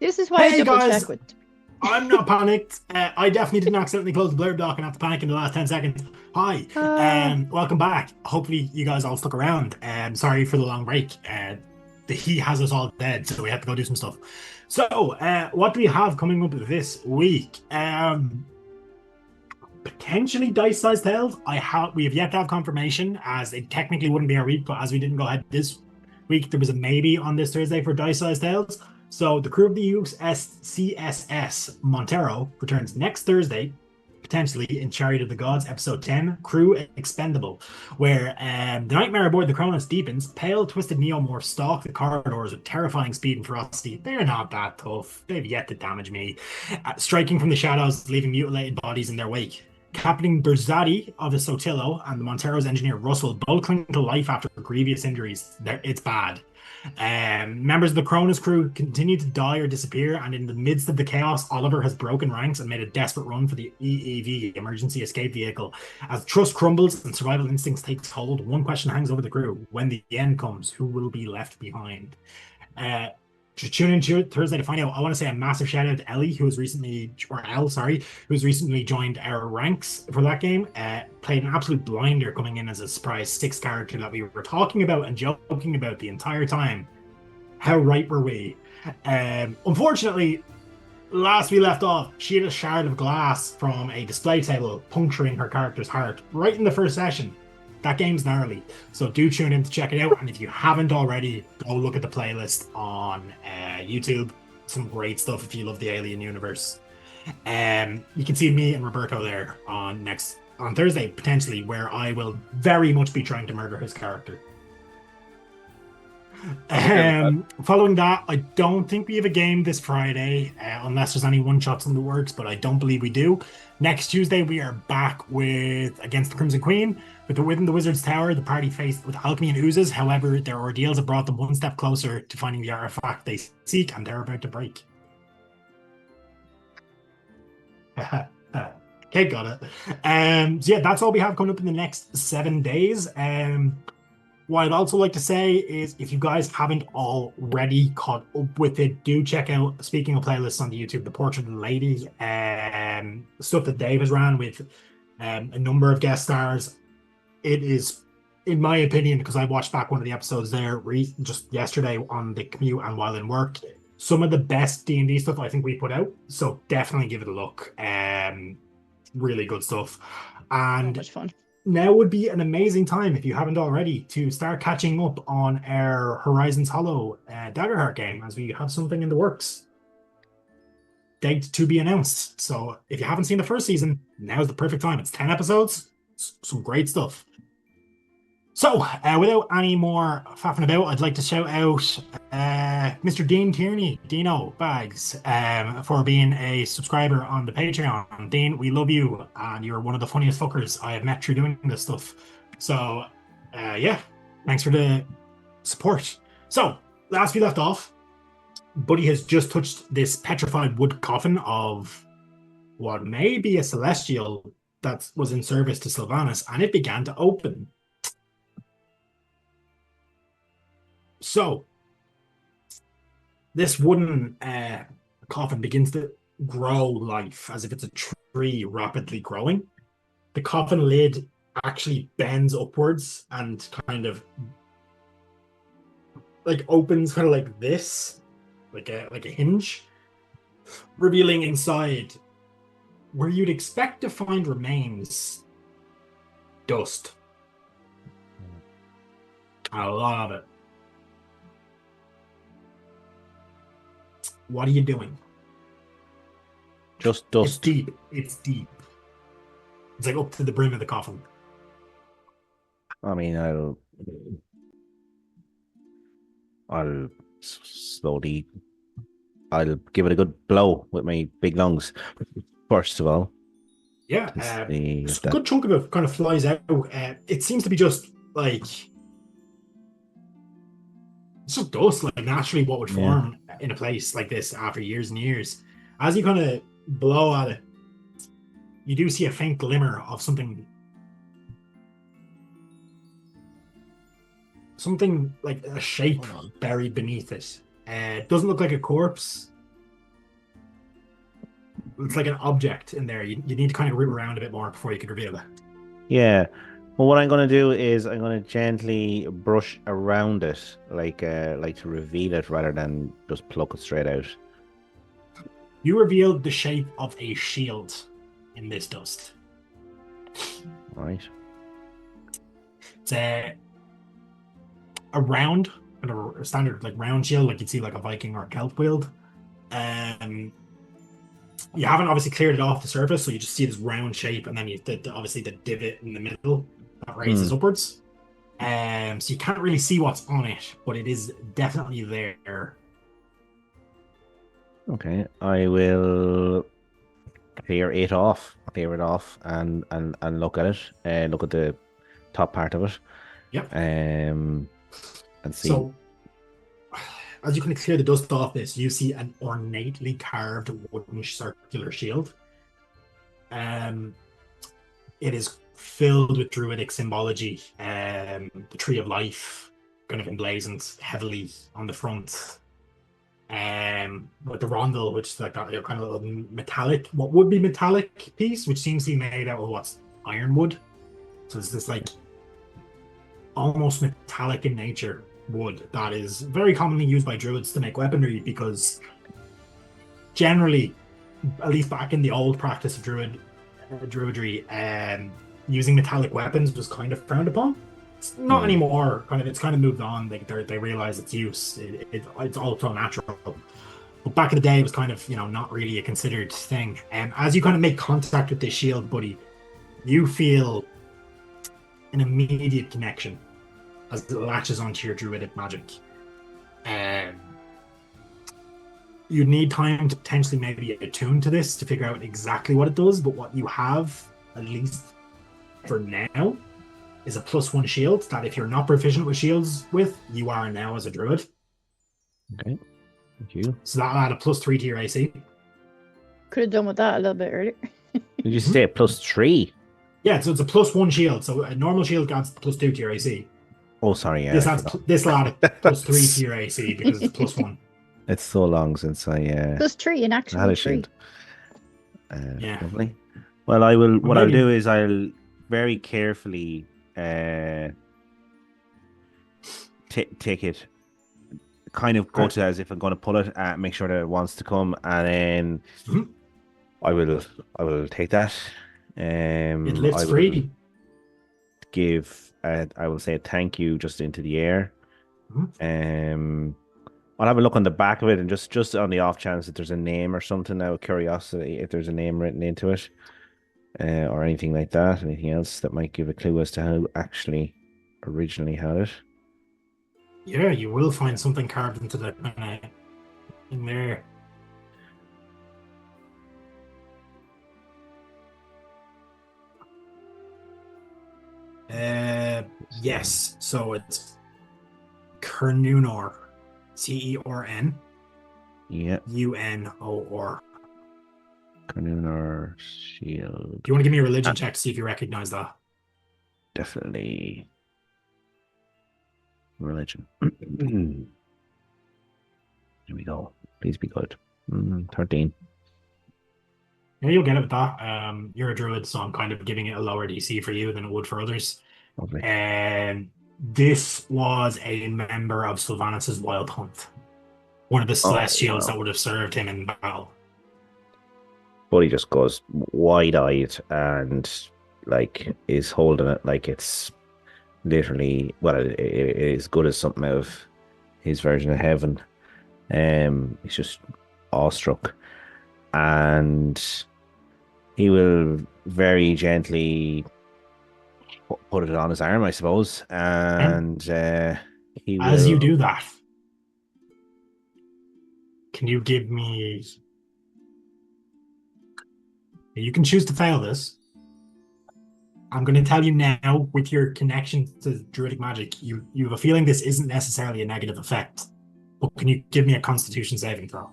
This is why I Hey, double guys. check with. I'm not panicked. I definitely didn't accidentally close the blurb doc and have to panic in the last 10 seconds. Hi, welcome back. Hopefully you guys all stuck around. Sorry for the long break. The heat has us all dead, so we have to go do some stuff. So, what do we have coming up this week? Potentially dice-sized tales. We have yet to have confirmation, as it technically wouldn't be our week, but as we didn't go ahead this week, there was a maybe on this Thursday for dice-sized tales. So the crew of the USCSS Montero returns next Thursday, potentially in Chariot of the Gods, episode 10, Crew Expendable, where the nightmare aboard the Cronus deepens. Pale, twisted neomorphs stalk the corridors with terrifying speed and ferocity. They're not that tough. They've yet to damage me. Striking from the shadows, leaving mutilated bodies in their wake. Captain Berzati of the Sotillo and the Montero's engineer Russell both cling to life after grievous injuries. It's bad. Members of the Cronus crew continue to die or disappear, and in the midst of the chaos, Oliver has broken ranks and made a desperate run for the EEV, Emergency Escape Vehicle. As trust crumbles and survival instincts takes hold, one question hangs over the crew. When the end comes, who will be left behind? To tune in Thursday to find out. I want to say a massive shout out to Ellie, who's recently joined our ranks for that game. Played an absolute blinder coming in as a surprise 6th character that we were talking about and joking about the entire time. How right were we? Unfortunately, last we left off, she had a shard of glass from a display table puncturing her character's heart right in the first session. That game's gnarly, so do tune in to check it out. And if you haven't already, go look at the playlist on YouTube. Some great stuff if you love the Alien universe. You can see me and Roberto there on Thursday, potentially, where I will very much be trying to murder his character. Following that, I don't think we have a game this Friday, unless there's any one-shots in the works, but I don't believe we do. Next Tuesday, we are back against the Crimson Queen. Within the Wizard's Tower, the party faced with alchemy and oozes. However, their ordeals have brought them one step closer to finding the artifact they seek, and they're about to break. Okay, got it. So yeah, that's all we have coming up in the next 7 days. What I'd also like to say is, if you guys haven't already caught up with it, do check out, speaking of playlists on the YouTube, the Portrait of the Lady, stuff that Dave has ran with a number of guest stars. It is, in my opinion, because I watched back one of the episodes there just yesterday on the commute and while in work, some of the best D&D stuff I think we put out. So definitely give it a look. Really good stuff. And much fun. Now would be an amazing time, if you haven't already, to start catching up on our Horizons Hollow Daggerheart game, as we have something in the works. Date to be announced. So if you haven't seen the first season, now's the perfect time. It's 10 episodes. Some great stuff. So, without any more faffing about, I'd like to shout out Mr. Dean Tierney, Dino Bags, for being a subscriber on the Patreon. Dean, we love you, and you're one of the funniest fuckers I have met through doing this stuff. So, yeah, thanks for the support. So, last we left off, Buddy has just touched this petrified wood coffin of what may be a celestial that was in service to Sylvanas, and it began to open. So, this wooden coffin begins to grow life as if it's a tree rapidly growing. The coffin lid actually bends upwards and kind of like opens kind of like this, like a hinge, revealing inside where you'd expect to find remains, dust. A lot of it. What are you doing? Just dust. It's deep. It's deep. It's like up to the brim of the coffin. I mean, I'll slowly, I'll give it a good blow with my big lungs, first of all. Yeah, a good chunk of it kind of flies out. It seems to be just like, it's just dust, like naturally what would form in a place like this after years and years. As you kind of blow at it, you do see a faint glimmer of something like a shape buried beneath it. It doesn't look like a corpse. it's like an object in there. You need to kind of root around a bit more before you can reveal it. Yeah. Well, what I'm going to do is I'm going to gently brush around it, like to reveal it rather than just pluck it straight out. You reveal the shape of a shield in this dust. Right. It's a round, a standard like round shield, like you'd see like a Viking or a Celt wield. You haven't obviously cleared it off the surface, so you just see this round shape, and then obviously the divot in the middle that raises upwards. So you can't really see what's on it, but it is definitely there. Okay, I will clear it off, and look at it, look at the top part of it. Yep. And see. So, as you can clear the dust off this, you see an ornately carved wooden circular shield. It is filled with druidic symbology. The tree of life kind of emblazoned heavily on the front. With the rondel, which is like that kind of metallic, what would be metallic piece, which seems to be made out of what's ironwood. So it's this like almost metallic in nature wood that is very commonly used by druids to make weaponry, because generally, at least back in the old practice of druidry, using metallic weapons was kind of frowned upon. It's not anymore. It's kind of moved on. They realize its use. It's also natural. But back in the day, it was kind of not really a considered thing. And as you kind of make contact with this shield, buddy, you feel an immediate connection as it latches onto your druidic magic. You need time to potentially maybe attune to this to figure out exactly what it does, but what you have, at least for now, is a +1 shield that if you're not proficient with shields you are now as a druid. Okay, thank you. So that'll add a +3 to your AC. Could have done with that a little bit earlier. Did you say +3? Yeah, so it's a +1 shield. So a normal shield adds +2 to your AC. Oh, sorry. Yeah, this will add a +3 to your AC because it's +1. It's so long since I +3 in actual had a 3. shield. Yeah. Lovely. Well, I will. What I'll maybe- do is I'll very carefully take it, kind of go to as if I'm going to pull it, make sure that it wants to come, and then I will take that. It lifts I will free. give. I will say a thank you just into the air. I'll have a look on the back of it, and just on the off chance that there's a name or something out of curiosity, if there's a name written into it, or anything like that, anything else that might give a clue as to who actually originally had it. Yeah, you will find something carved into the in there. Yes. So it's Cernunor, CERN. Yeah, UNOR. Carrion shield. Do you want to give me a religion check to see if you recognize that? Definitely religion. Here we go. Please be good. 13. Yeah, you'll get it with that. You're a druid, so I'm kind of giving it a lower DC for you than it would for others. Lovely. This was a member of Sylvanus' Wild Hunt. One of the Celestials that would have served him in battle. But he just goes wide-eyed and is holding it like it's literally, well, it is as good as something out of his version of heaven. He's just awestruck, and he will very gently put it on his arm, I suppose, and he will... As you do that, can you give me... You can choose to fail this. I'm going to tell you now, with your connection to druidic magic, you have a feeling this isn't necessarily a negative effect. But can you give me a Constitution saving throw?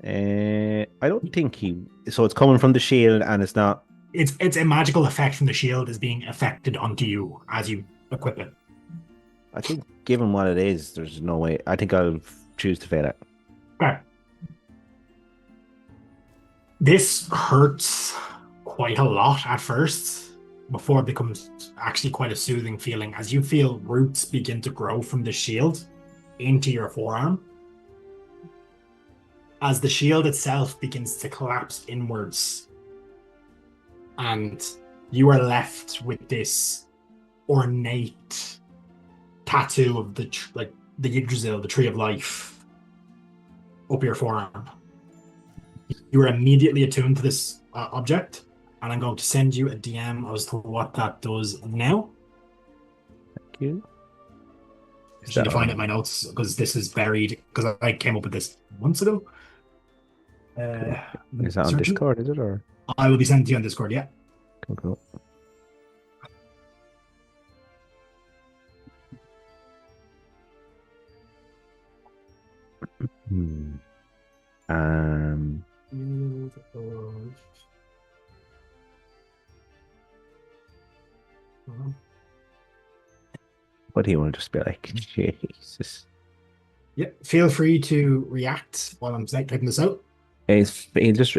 I don't think he... So it's coming from the shield, and it's not... It's a magical effect from the shield is being affected onto you as you equip it. I think, given what it is, there's no way... I think I'll choose to fail it. Okay. This hurts quite a lot at first before it becomes actually quite a soothing feeling as you feel roots begin to grow from the shield into your forearm. As the shield itself begins to collapse inwards, and you are left with this ornate tattoo of the Yggdrasil, the Tree of Life, up your forearm. You are immediately attuned to this object, and I'm going to send you a DM as to what that does now. Thank you. I should have find it in my notes because this is buried because I came up with this months ago. Is that on Discord, is it? Or I will be sending to you on Discord, yeah. Cool. What do you want to just be like? Jesus. Yeah, feel free to react while I'm typing this out. He'll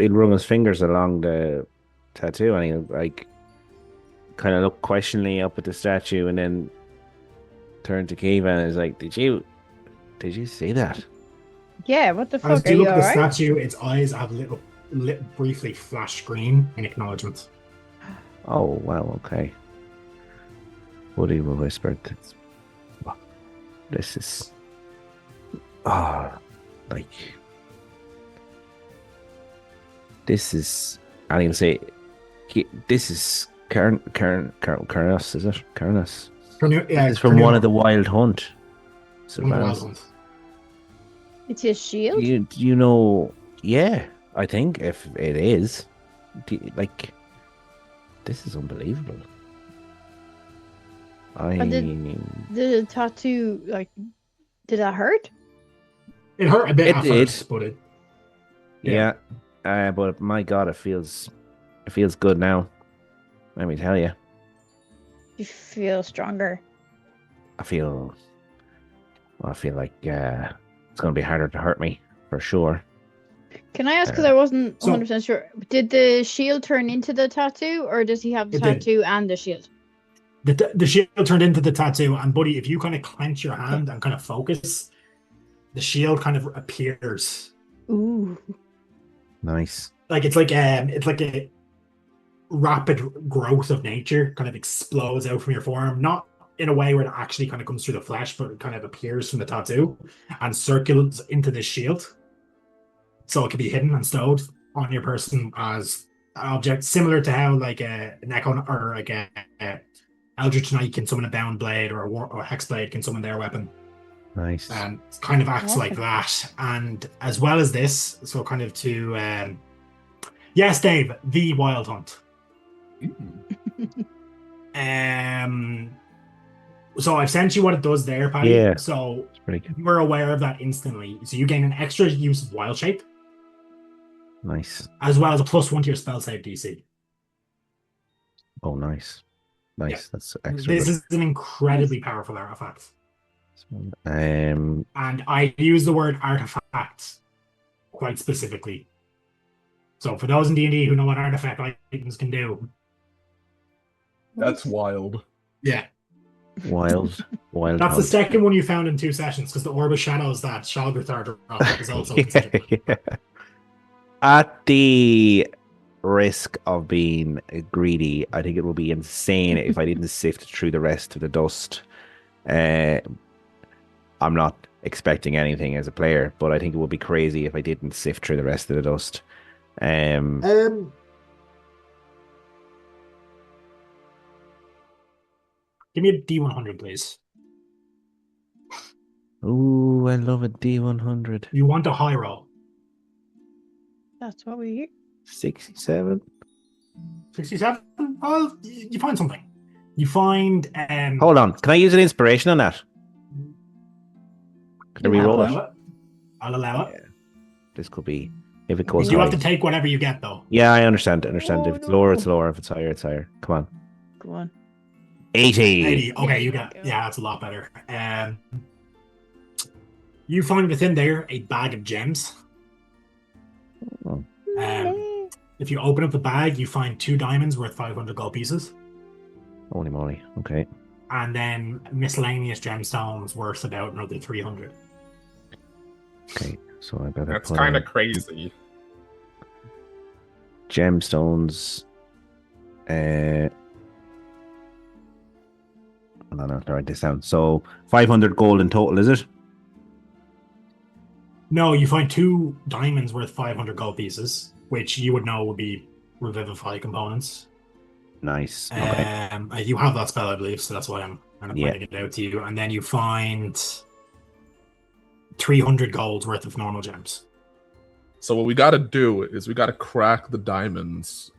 run his fingers along the tattoo and he'll like kind of look questioningly up at the statue and then turn to Kiva and is like, Did you see that? Yeah, what the As fuck? you Are look you at the alright? statue, its eyes have briefly flash green in acknowledgement. Oh wow, okay. Woody will whisper this is like this is and he'll say this is Carnos, is it? Carnos. This is from one of the Wild Hunt. It's his shield? You know, yeah, I think if it is, like, this is unbelievable. The tattoo, like, did that hurt? It hurt a bit at did. first, but yeah. But my God, it feels good now. Let me tell you. You feel stronger. I feel like it's going to be harder to hurt me for sure. Can I ask, because I wasn't 100% sure, did the shield turn into the tattoo, or does he have the tattoo and the shield? The shield turned into the tattoo, and buddy, if you kind of clench your hand and kind of focus, the shield kind of appears. Ooh. Nice. Like it's like a rapid growth of nature kind of explodes out from your forearm, not in a way where it actually kind of comes through the flesh, but it kind of appears from the tattoo and circles into this shield. So it can be hidden and stowed on your person as an object, similar to how like a Necron or like a Eldritch Knight can summon a bound blade, or a hex blade can summon their weapon. Nice. And it kind of acts like that. And as well as this, so kind of to yes, Dave, the Wild Hunt. So I've sent you what it does there, Paddy. Yeah. So pretty good. you were aware of that instantly. So you gain an extra use of Wild Shape. Nice. As well as a +1 to your spell save DC. Oh, nice. Nice. Yeah. That's extra. This is an incredibly powerful artifact. And I use the word artifact quite specifically. So for those in D&D who know what artifact items can do. That's wild. Yeah. Wild. That's Hunt. the second one you found in 2 sessions, because the Orb of Shadows that Shalgrathar dropped is also considered. Yeah. At the risk of being greedy, I think it would be insane if I didn't sift through the rest of the dust. I'm not expecting anything as a player, but I think it would be crazy if I didn't sift through the rest of the dust. Give me a D100, please. Ooh, I love a D100. You want a high roll? That's what we hear. 67. 67? Well, you find something. You find... Hold on. Can I use an inspiration on that? Can I re-roll it? I'll allow it. Yeah. This could be... If it goes You high. have to take whatever you get, though. Yeah, I understand. If it's lower, no. it's lower. If it's higher, it's higher. Come on. Go on. 80. 80. Okay, you got... Yeah, that's a lot better. You find within there a bag of gems. Oh. If you open up the bag, you find 2 diamonds worth 500 gold pieces, Holy moly. Okay. and then miscellaneous gemstones worth about another 300. Okay. So I better That's put kind of in crazy. gemstones. I don't know if to write this down. So 500 gold in total, is it? No, you find 2 diamonds worth 500 gold pieces, which you would know would be revivify components. Nice. Okay. You have that spell, I believe, so that's why I'm kind of Yeah. pointing it out to you. And then you find 300 gold worth of normal gems. So what we got to do is we got to crack the diamonds.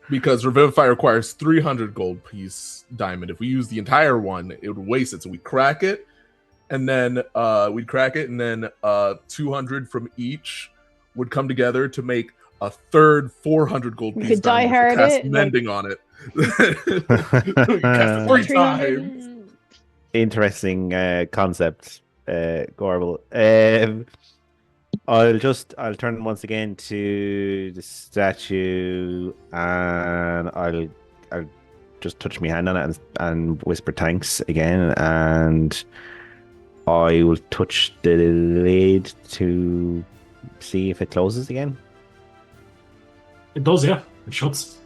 Because Revivify requires 300 gold piece diamond. If we use the entire one, it would waste it. So we crack it, and then we'd crack it, and then 200 from each would come together to make a third 400 gold We piece could die diamond. hard Cast it, like- mending on it. We cast it 3 times. Interesting concept, Gorbel. I'll turn once again to the statue, and I'll just touch my hand on it and whisper thanks again, and I will touch the lid to see if it closes again. It does, yeah. It shuts.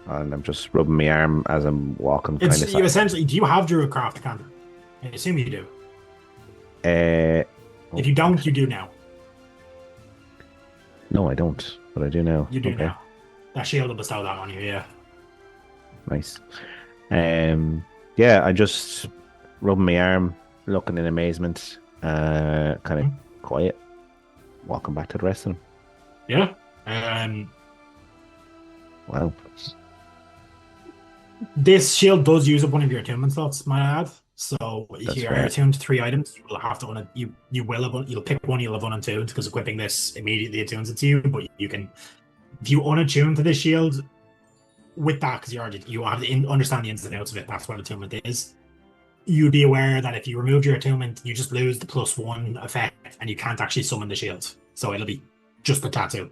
And I'm just rubbing my arm as I'm walking. It's kind you of. essentially. Do you have Druidcraft cantrip? I assume you do. If you don't, you do now. No, I don't, but I do now. You do Okay. now. That shield will bestow that on you. Yeah. Nice. Yeah, I just rubbing my arm, looking in amazement, kind of quiet, walking back to the rest of them. Yeah. Wow. This shield does use up one of your attunement slots, might I add. So if That's you are fair. attuned to 3 items, you'll have to you'll pick one you'll have unattuned, because equipping this immediately attunes it to you. But you can, if you unattune to this shield with that, because you have to understand the ins and outs of it. That's what attunement is. You'd be aware that if you remove your attunement, you just lose the +1 effect, and you can't actually summon the shield. So it'll be just the tattoo.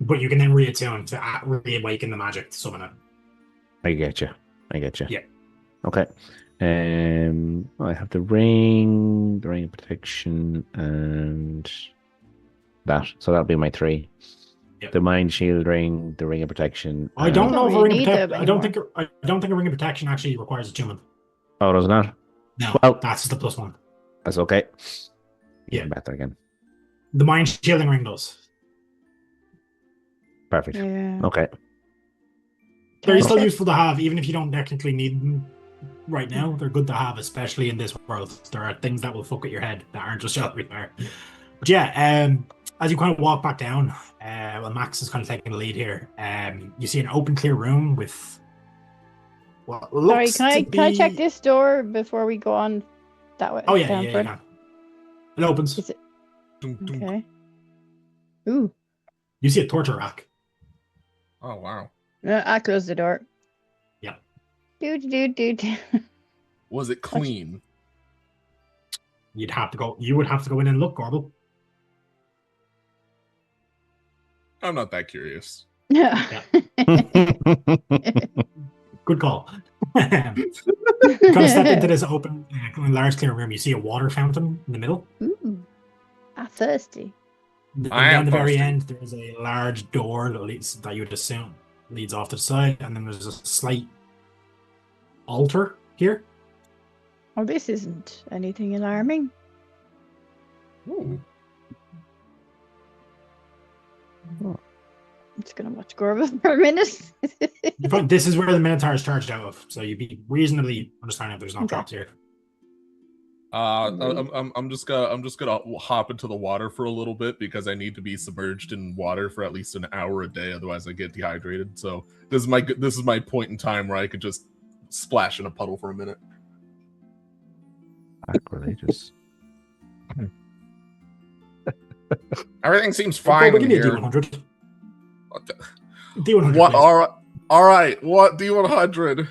But you can then reattune to reawaken the magic to summon it. I get you. Yeah. Okay. I have the ring of protection, and that. So that'll be my 3. Yep. The mind shield ring, the ring of protection. I don't know if a really ring of need protection. them I don't think a ring of protection actually requires attunement. Oh, does it not? No, Well- that's just the +1. That's okay. Yeah. Even better again. The mind shielding ring does. Perfect. Yeah. Okay. They're still Okay. useful to have, even if you don't technically need them right now. They're good to have, especially in this world. There are things that will fuck with your head that aren't just everywhere. But yeah, as you kind of walk back down, well, Max is kind of taking the lead here. You see an open, clear room with what Sorry, looks can I to check be- this door before we go on that way? Oh yeah, down yeah, further? yeah. It opens. Is it Dunk, dunk. okay? Ooh, You see a torture rack. Oh wow. I closed the door. Yeah. Do. Was it clean? You would have to go in and look, Gorbel. I'm not that curious. Yeah. Good call. Kind of step into this open, large, clear room. You see a water fountain in the middle. Ooh, I'm thirsty. And I am down the very thirsty. end, there's a large door that you would assume leads off to the side, and then there's a slight altar here. Oh, this isn't anything alarming. Ooh. I'm just gonna watch Gorbel for a minute. You find this is where the Minotaur is charged out of, so you'd be reasonably understanding if there's no Okay. traps here. I'm just gonna hop into the water for a little bit because I need to be submerged in water for at least an hour a day, otherwise I get dehydrated. So this is my point in time where I could just splash in a puddle for a minute. Sacrilegious. Everything seems Well, fine we in can do here. D100. D100. What? please. All right. What? D100.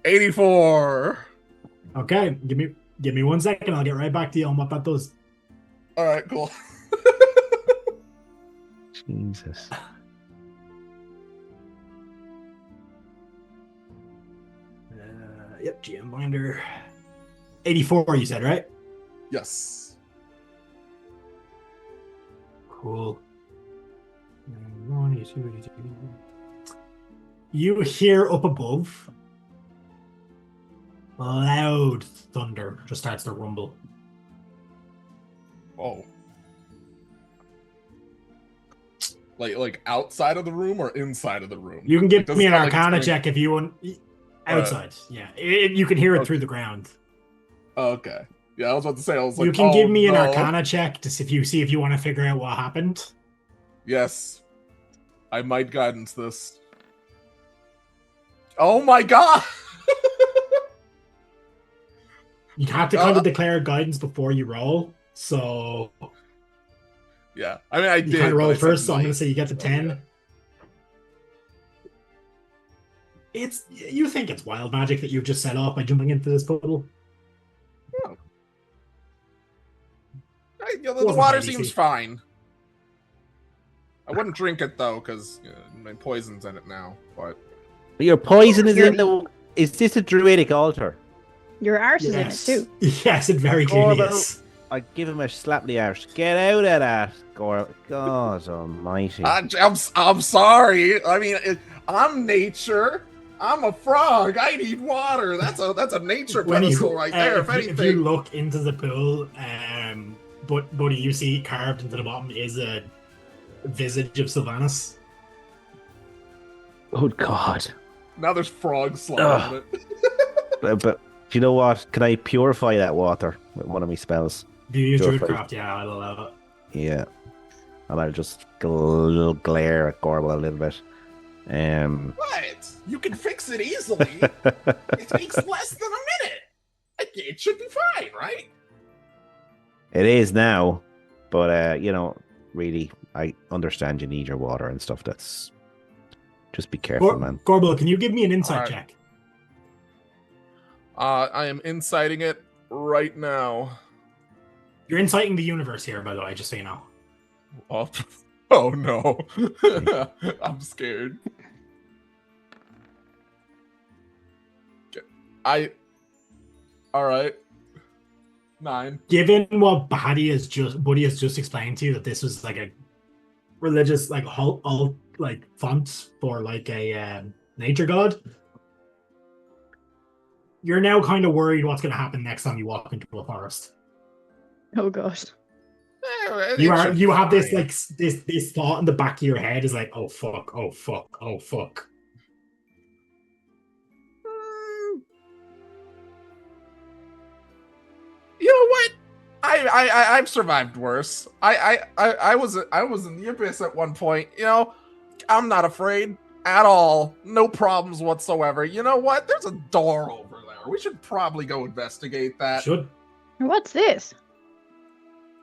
84. Okay, give me 1 second. I'll get right back to you on what that does. All right. Cool. Jesus. Yep, GM binder. 84, you said, right? Yes. Cool. You hear up above loud thunder just starts to rumble. Oh. Like outside of the room or inside of the room? You can Like, give does me it an sound like it's Arcana coming- check if you want. Outside, yeah. You can hear it Okay. through the ground. Oh, okay. Yeah, I was about to say. I was like, You can oh, give me an no. Arcana check to see if you want to figure out what happened. Yes. I might guidance this. Oh my god! You have to kind of declare guidance before you roll. So Yeah, I mean, I you did. kind of but I roll said first, so I'm might. going to say you get to 10. yeah. You think it's wild magic that you've just set off by jumping into this puddle? The Wasn't water that seems easy. fine. I wouldn't drink it though, because my poison's in it now. But Your poison is You're- in the. Is this a druidic altar? Your arse is in it Yes. too. Yes, it very clearly Gorbo. is. I give him a slap in the arse. Get out of that, Gorbo. God almighty. I'm sorry. I mean, I'm nature. I'm a frog. I need water. That's a nature pedestal right there. If If you anything, look into the pool, but buddy, you see carved into the bottom is a visage of Sylvanas. Oh God. now there's frogs sliding in it. But do you know what? Can I purify that water with one of my spells? Do you use Purify. Druidcraft? Yeah, I'll allow it. Yeah. And I'll just glare at Gorbo a little bit. What? You can fix it easily. It takes less than a minute. It should be fine, right? It is now, but really, I understand you need your water and stuff. That's just be careful, man. Gorbel, can you give me an insight Alright. check? I am inciting it right now. You're inciting the universe here, by the way, just so you know. Oh no. I'm scared. Alright. 9. Given what Buddy has just explained to you, that this was like a religious like font for like a nature god, you're now kind of worried what's going to happen next time you walk into a forest. Oh gosh. You have this like this thought in the back of your head is like, oh fuck, oh fuck, oh fuck. You know what? I've survived worse. I was in the abyss at one point. You know, I'm not afraid at all. No problems whatsoever. You know what? There's a door over there. We should probably go investigate that. Should What's this?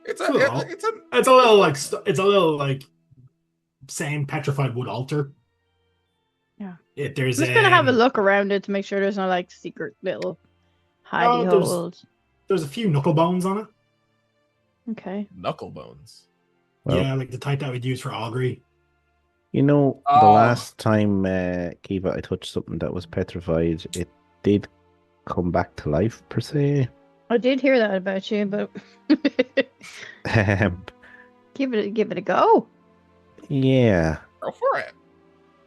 It's Cool. a it's a little like same petrified wood altar. Yeah. There's I'm just gonna have a look around it to make sure there's no like secret little hidey there's- holes. There's a few knuckle bones on it. Okay. knuckle bones. Well- Yeah, like the type that we'd use for augury. You know, the Oh. last time, Kiva, I touched something that was petrified, it did come back to life, per se. I did hear that about you, but Um, give it a go. yeah. Go for it.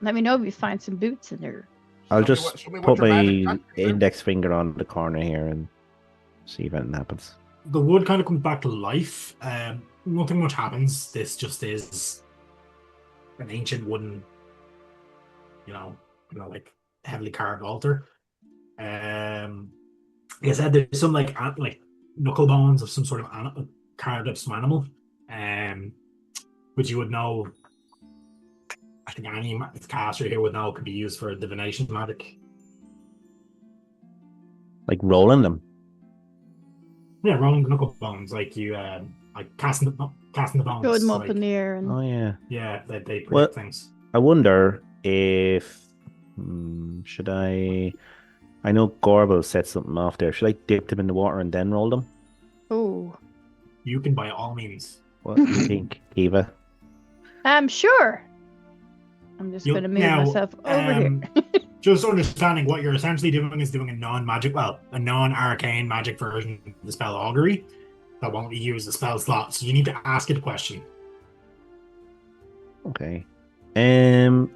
Let me know if you find some boots in there. I'll Show me just what- show me what put your magic my touch is. index finger on the corner here and see if anything happens. The wood kind of comes back to life. Nothing much happens. This just is an ancient wooden, like heavily carved altar. Like I said, there's some like knuckle bones of some sort of carved up some animal, which you would know. I think any caster here would know could be used for divination magic. Like rolling them. Yeah, rolling the knuckle bones, like you, like casting the bones. Throw them up like, in the air and Oh, yeah. Yeah, they predict Well- things. I wonder if. Should I. I know Gorbel set something off there. Should I dip them in the water and then roll them? oh, You can by all means. What do you think, Kiva? Sure. I'm just going to move myself over here. Just understanding what you're essentially doing is doing a non-arcane magic version of the spell augury that won't use the spell slot. So you need to ask it a question. Okay. And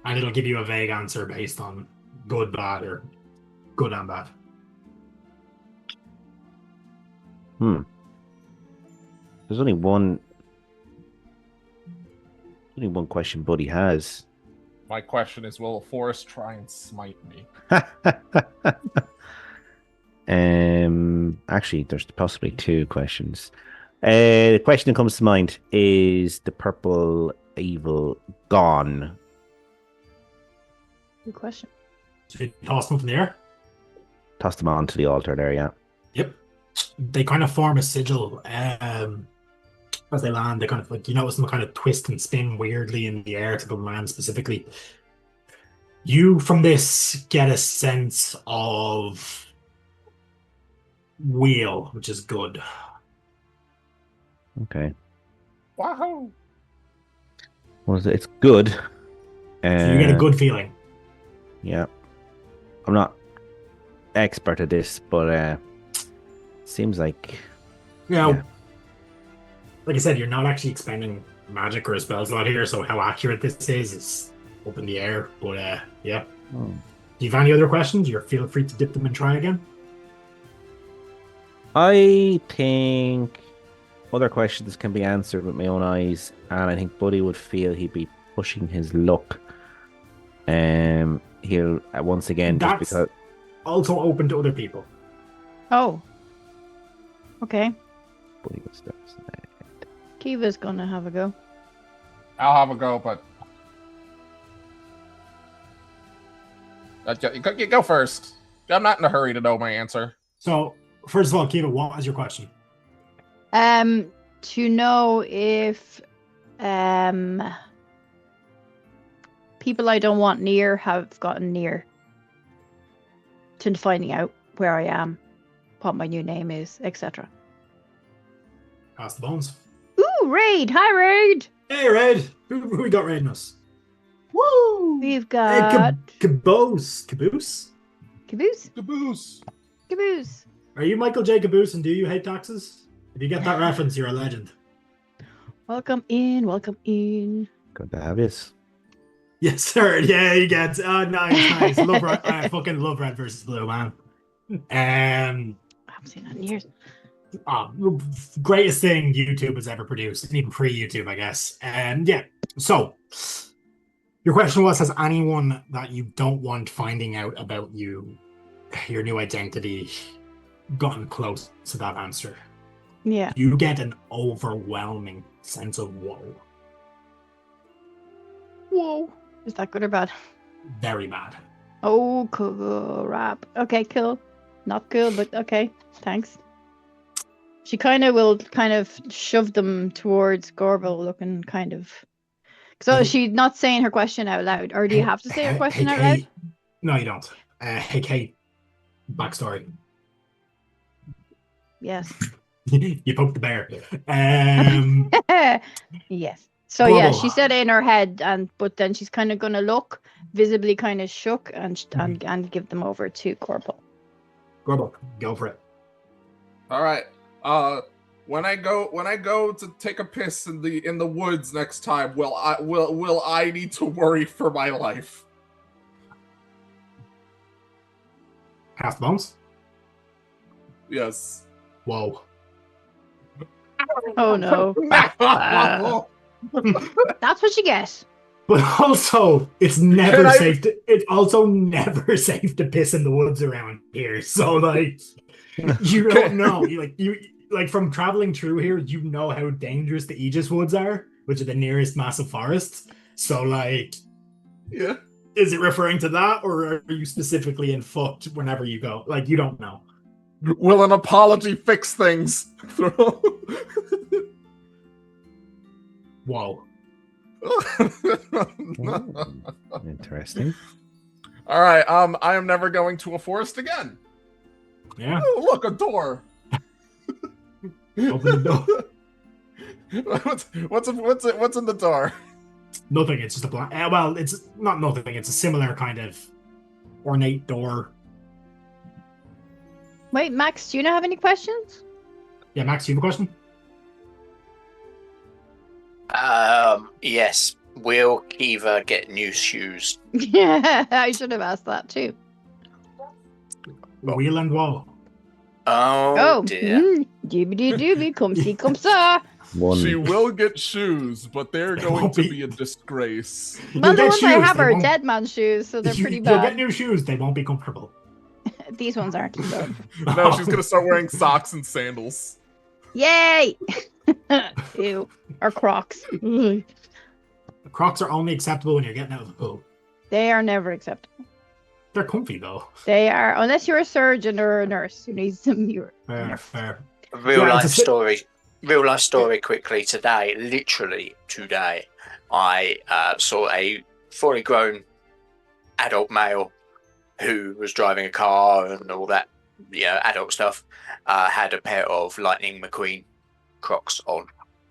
it'll give you a vague answer based on good, bad, or good and bad. There's only one question Buddy has. My question is, will a forest try and smite me? Actually, there's possibly two questions. The question that comes to mind is the purple evil gone? Good question. So you toss them up in the air? Toss them onto the altar there, yeah. Yep. They kind of form a sigil. As they land, they kind of like, you notice them kind of twist and spin weirdly in the air to go land specifically. You, from this, get a sense of wheel, which is good. Okay. Wow. Well, it's good. So you get a good feeling. Yeah. I'm not expert at this, but seems like... Yeah. Like I said, you're not actually expending magic or a spell slot here, so how accurate this is up in the air. But yeah. Do you have any other questions? Feel free to dip them and try again. I think other questions can be answered with my own eyes, and I think Buddy would feel he'd be pushing his luck. He'll once again That's just because also open to other people. Oh. Okay. Buddy would start. Kiva's gonna have a go. I'll have a go, but you go first. I'm not in a hurry to know my answer. So, first of all, Kiva, what is your question? To know if people I don't want near have gotten near to finding out where I am, what my new name is, etc. Pass the bones. Ooh, Raid! Hi, Raid! Hey, Red! Who we got raiding us? Woo! We've got Caboose. Caboose. Caboose. Caboose. Are you Michael J. Caboose and do you hate taxes? If you get that reference, you're a legend. Welcome in. Welcome in. Good to have you. Yes, sir. Yeah, you get. Oh, nice. Love Red. I fucking love Red versus Blue, man. I haven't seen that in years. Greatest thing YouTube has ever produced, and even pre-YouTube, I guess. And yeah, so your question was: has anyone that you don't want finding out about your new identity, gotten close to that answer? Yeah. You get an overwhelming sense of woe. Whoa. Is that good or bad? Very bad. Oh, cool. Rap. Okay, cool. Not cool, but okay. Thanks. She will shove them towards Gorbel, looking kind of. So she's not saying her question out loud, or do you have to say her question out loud? No, you don't. Hey, Kate. Backstory. Yes. You poked the bear. Yes. So Gorbel. Yeah, she said it in her head, but then she's kind of gonna look visibly kind of shook and give them over to Gorbel. Gorbel, go for it. All right. When I go to take a piss in the woods next time, will I need to worry for my life? Half bones? Yes. Whoa. Oh no. That's what you get. But also, it's never safe to. It's also never safe to piss in the woods around here. So like, you don't know. You from traveling through here, you know how dangerous the Aegis Woods are, which are the nearest massive forests. So like, yeah. Is it referring to that, or are you specifically in fucked whenever you go? Like, you don't know. Will an apology fix things? Whoa. Interesting. All right. I am never going to a forest again. Yeah. Oh, look, a door. Open the door. what's in the door? Nothing. It's just a black. Well, it's not nothing. It's a similar kind of ornate door. Wait, Max, do you not have any questions? Yeah, Max, you have a question? Yes. Will Kiva get new shoes? Yeah, I should have asked that too. Wheel and woe. Oh dear. Doobie doobie, come see, come saw. She will get shoes, but they're They going won't to be- be a disgrace. Well, the get ones I shoes, have they are won't- dead man shoes, so they're pretty You'll get bad. new shoes. They won't be comfortable. These ones aren't too good. No, she's gonna start wearing socks and sandals. Yay! Ew. Or Crocs. Ugh. Crocs are only acceptable when you're getting out of the pool. They are never acceptable. They're comfy though. They are, unless you're a surgeon or a nurse who needs some. Fair. Real Yeah, life it's a- story. Real life story. Quickly today, literally today, I saw a fully grown adult male who was driving a car and all that, adult stuff. Had a pair of Lightning McQueen Crocs on.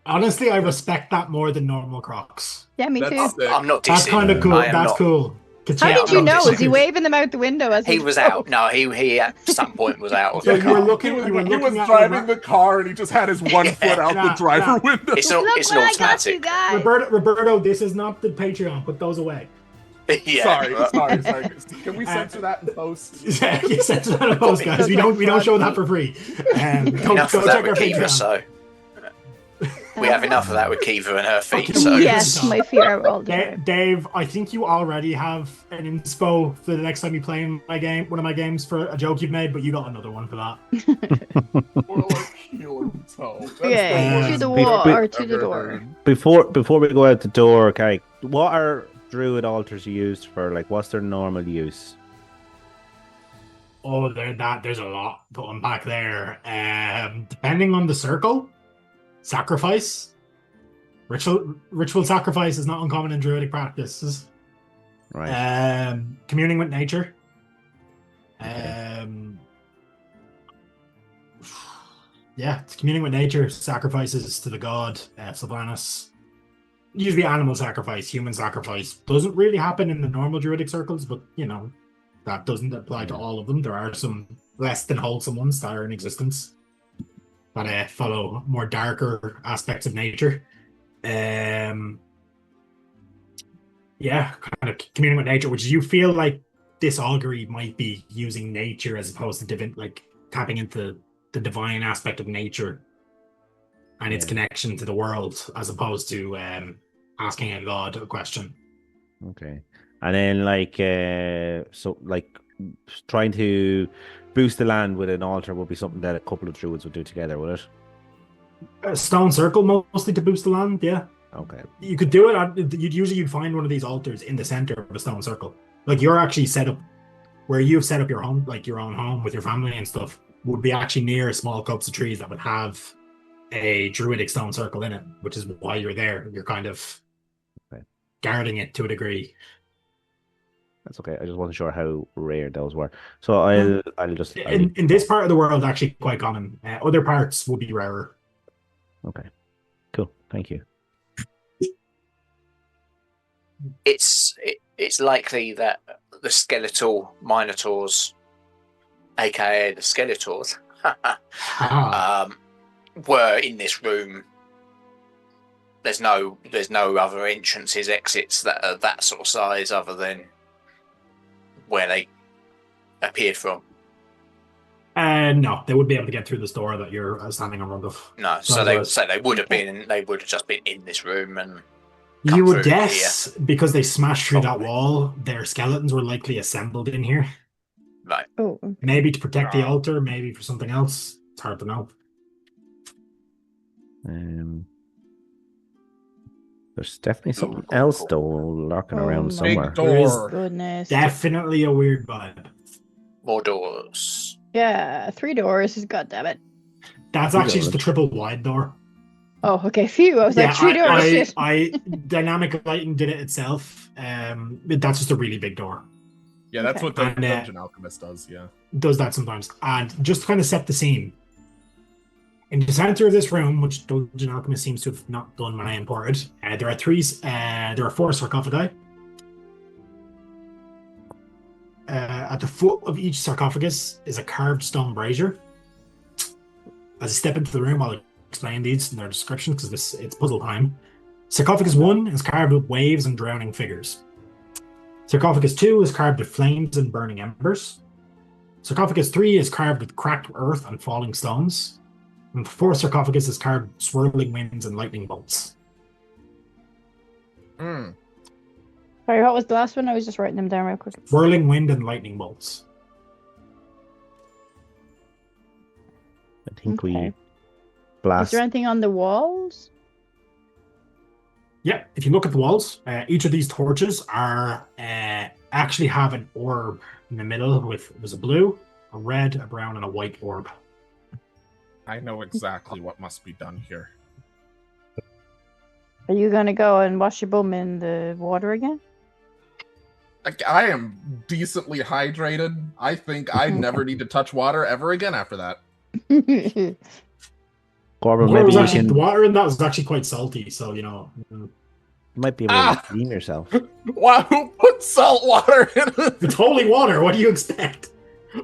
Honestly, I respect that more than normal Crocs. Yeah, me too. That's sick. I'm not That's dissing. kind of cool. I am That's not. cool. 'Cause, How yeah, did you I'm know? not- Was he waving them out the window as He was drove? out. No, he at some point was out of So the you were car. looking. He You were was looking at driving the car and he just had his one foot out Yeah, the driver yeah. window. It's Look an what I got you automatic. guys! Roberto. This is not the Patreon. Put those away. Yeah. Sorry. Can we censor that in post? Yeah, you said that in post, guys. We don't show that for free. Go Enough of that check our with Kiva, Patreon. so we have enough of that with Kiva and her feet. Okay. So Yes, my feet are all Da- different. Dave, I think you already have an inspo for the next time you play in one of my games for a joke you've made, but you got another one for that. Or like heel and toe. That's Okay, the to worst the thing wall I've or to the ever door. heard. Before we go out the door, okay, what are druid altars used for? Like, what's their normal use? Oh, there's a lot to unpack there. Depending on the circle, sacrifice, ritual sacrifice is not uncommon in druidic practices. Right. Communing with nature. Yeah, it's communing with nature, sacrifices to the god Sylvanus. Usually animal sacrifice, human sacrifice. Doesn't really happen in the normal druidic circles, but that doesn't apply to all of them. There are some less than wholesome ones that are in existence that follow more darker aspects of nature. Kind of communing with nature, which you feel like this augury might be using nature as opposed to tapping into the divine aspect of nature and its connection to the world, as opposed to asking a god a question. Okay. And then trying to boost the land with an altar would be something that a couple of druids would do together, would it? A stone circle mostly to boost the land, yeah. Okay. You could do it. You'd find one of these altars in the center of a stone circle. Like you're actually set up where you've set up your home, like your own home with your family and stuff, would be actually near small copse of trees that would have a druidic stone circle in it, which is why you're there. You're kind of guarding it to a degree. That's okay. I just wasn't sure how rare those were. So I'll just In this part of the world, actually quite common. Other parts will be rarer. Okay. Cool. Thank you. it's likely that the skeletal minotaurs, aka the skeletors, were in this room. There's no other entrances, exits that are that sort of size other than where they appeared from. No, they would be able to get through this door that you're standing in front of. No, so they would have been. They would have just been in this room and. You would through guess because they smashed through Probably. that wall, their skeletons were likely assembled in here. Right. Oh, Maybe to protect the altar, maybe for something else. It's hard to know. There's definitely something else though lurking around my somewhere. door. goodness. Definitely a weird vibe. More doors. Yeah, 3 doors. God damn it. That's Three actually just doors. a triple wide door. Oh, okay. Phew. I was like, 3 doors. Shit. I dynamic lighting did it itself. But that's just a really big door. Yeah, that's Okay. what the And, Dungeon Alchemist does, yeah. Does that sometimes. And just to kind of set the scene. In the center of this room, which Dungeon Alchemist seems to have not done when I imported, there are four sarcophagi. At the foot of each sarcophagus is a carved stone brazier. As I step into the room, I'll explain these in their description because it's puzzle time. Sarcophagus 1 is carved with waves and drowning figures. Sarcophagus 2 is carved with flames and burning embers. Sarcophagus 3 is carved with cracked earth and falling stones. And the fourth sarcophagus is carved with swirling winds and lightning bolts. Sorry, what was the last one? I was just writing them down real quick. Swirling wind and lightning bolts. I think we Is blast. there anything on the walls? Yeah, if you look at the walls, each of these torches are actually have an orb in the middle there's a blue, a red, a brown, and a white orb. I know exactly what must be done here. Are you gonna go and wash your bum in the water again? I am decently hydrated. I think I never need to touch water ever again after that. Corbin, The maybe you can. water in that was actually quite salty, so You might be able to clean yourself. Wow, who put salt water in it? it's holy water. What do you expect?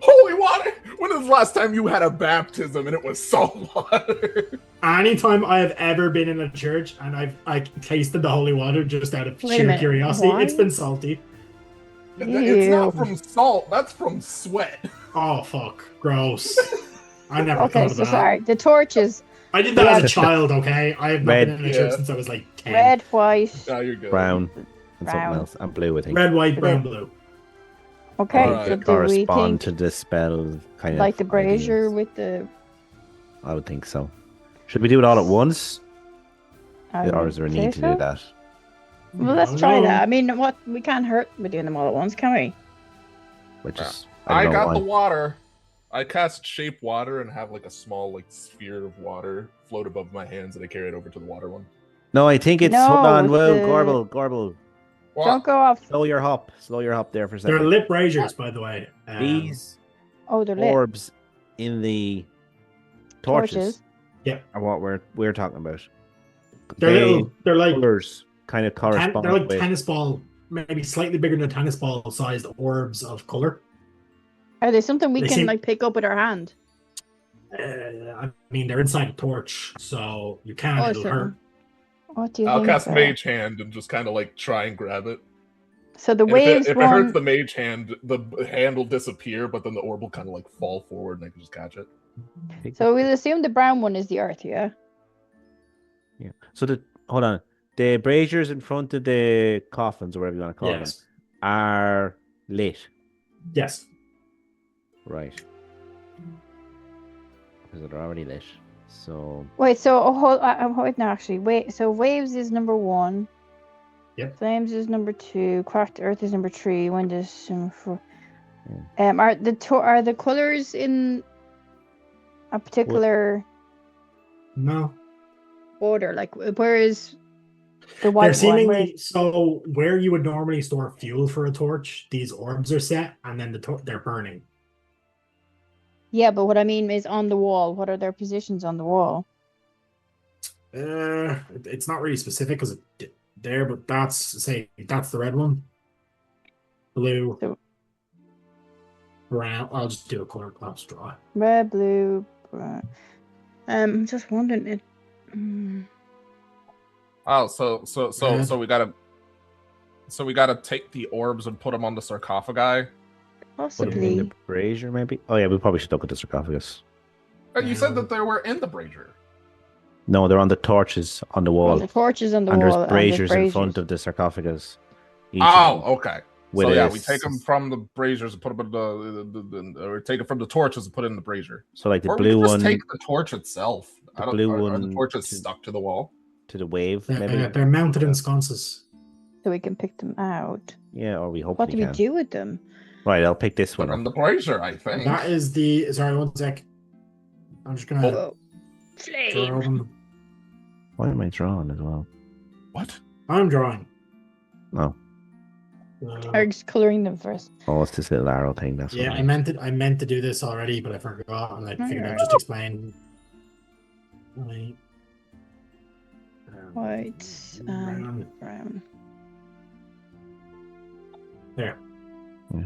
Holy water! When was the last time you had a baptism and it was salt water? Anytime I have ever been in a church and I tasted the holy water just out of Wait a sheer minute, curiosity, why? it's been salty. It's not Ew. from salt, that's from sweat. Oh fuck, gross. I never Okay, thought of so that. sorry. The torches, I did that as a child, okay? I have not Red. been in a church Yeah. since I was like 10. red, white. Now you're good. Brown and something Brown. else. And blue, I think. Red, white, brown, blue. Okay, Alright. so do we Correspond think to the spell kind like of. the brazier ideas. with the? I would think so. Should we do it all at once? I Or would is there a say need to so. do that? Well, let's Oh, try no. that. I mean, what we can't hurt with doing them all at once, can we? Which is. I don't know got why. the water. I cast shape water and have like a small like sphere of water float above my hands and I carry it over to the water one. No, I think it's. No, hold on. Whoa, the- Gorble. Well, Don't go off. Slow your hop there for a They're second. lit braziers, by the way. These Oh, they're lit. orbs in the torches, are what we're talking about. they're like colors kind of correspond they're like with. tennis ball, maybe slightly bigger than tennis ball sized orbs of color. Are they something we They can seem- like pick up with our hand? I mean, they're inside a torch, so you can. Oh, It'll so- hurt. What do you I'll think? cast Sarah? mage hand and just kind of like try and grab it. So the And waves if it one. hurts the mage hand, the hand will disappear, but then the orb will kind of like fall forward and I can just catch it. So we'll assume the brown one is the earth, yeah. Yeah. So hold on. The braziers in front of the coffins, or whatever you want to call Yes. them, are lit. Yes. Right. Because they're already lit. So Wait, so wait, no, actually, wait. So waves is number 1. Yep. Flames is number 2. Cracked earth is number 3. Wind is number 4. Are the colors in a particular No. order? Like, where is the They're white one? seemingly so where you would normally store fuel for a torch, these orbs are set, and then they're burning. Yeah, but what I mean is on the wall. What are their positions on the wall? It's not really specific because there, but that's the red one, blue, So- brown. I'll just do a color collapse draw. Red, blue, brown. I'm just wondering it. Mm. Oh, so Red. we gotta take the orbs and put them on the sarcophagi. put them in the Possibly. brazier, maybe. Oh yeah, we probably should look at the sarcophagus. You said that they were in the brazier. No, they're on the torches on the wall, The torches on the and wall. there's braziers in braziers. front of the sarcophagus. Each of them, Okay. with So yeah, a we take them from the braziers and put them in or take it from the torches and put it in the brazier. So like the Or blue we can just one take the torch itself. the blue are one the torches to- stuck to the wall? to the wave, maybe. They're mounted in sconces. So we can pick them out. Yeah, or we hope What we do we can. do with them? Right, I'll pick this one From up. the brazier, I think. That is sorry, one sec. I'm just gonna Oh, draw flame. them. Why am I drawing as well? What? I'm drawing. Oh, Or just coloring them first. oh, it's this little arrow thing. That's Yeah, what I meant to do this already, but I forgot, and I figured I'd Alright. just explain. White. White and brown. There. Yeah.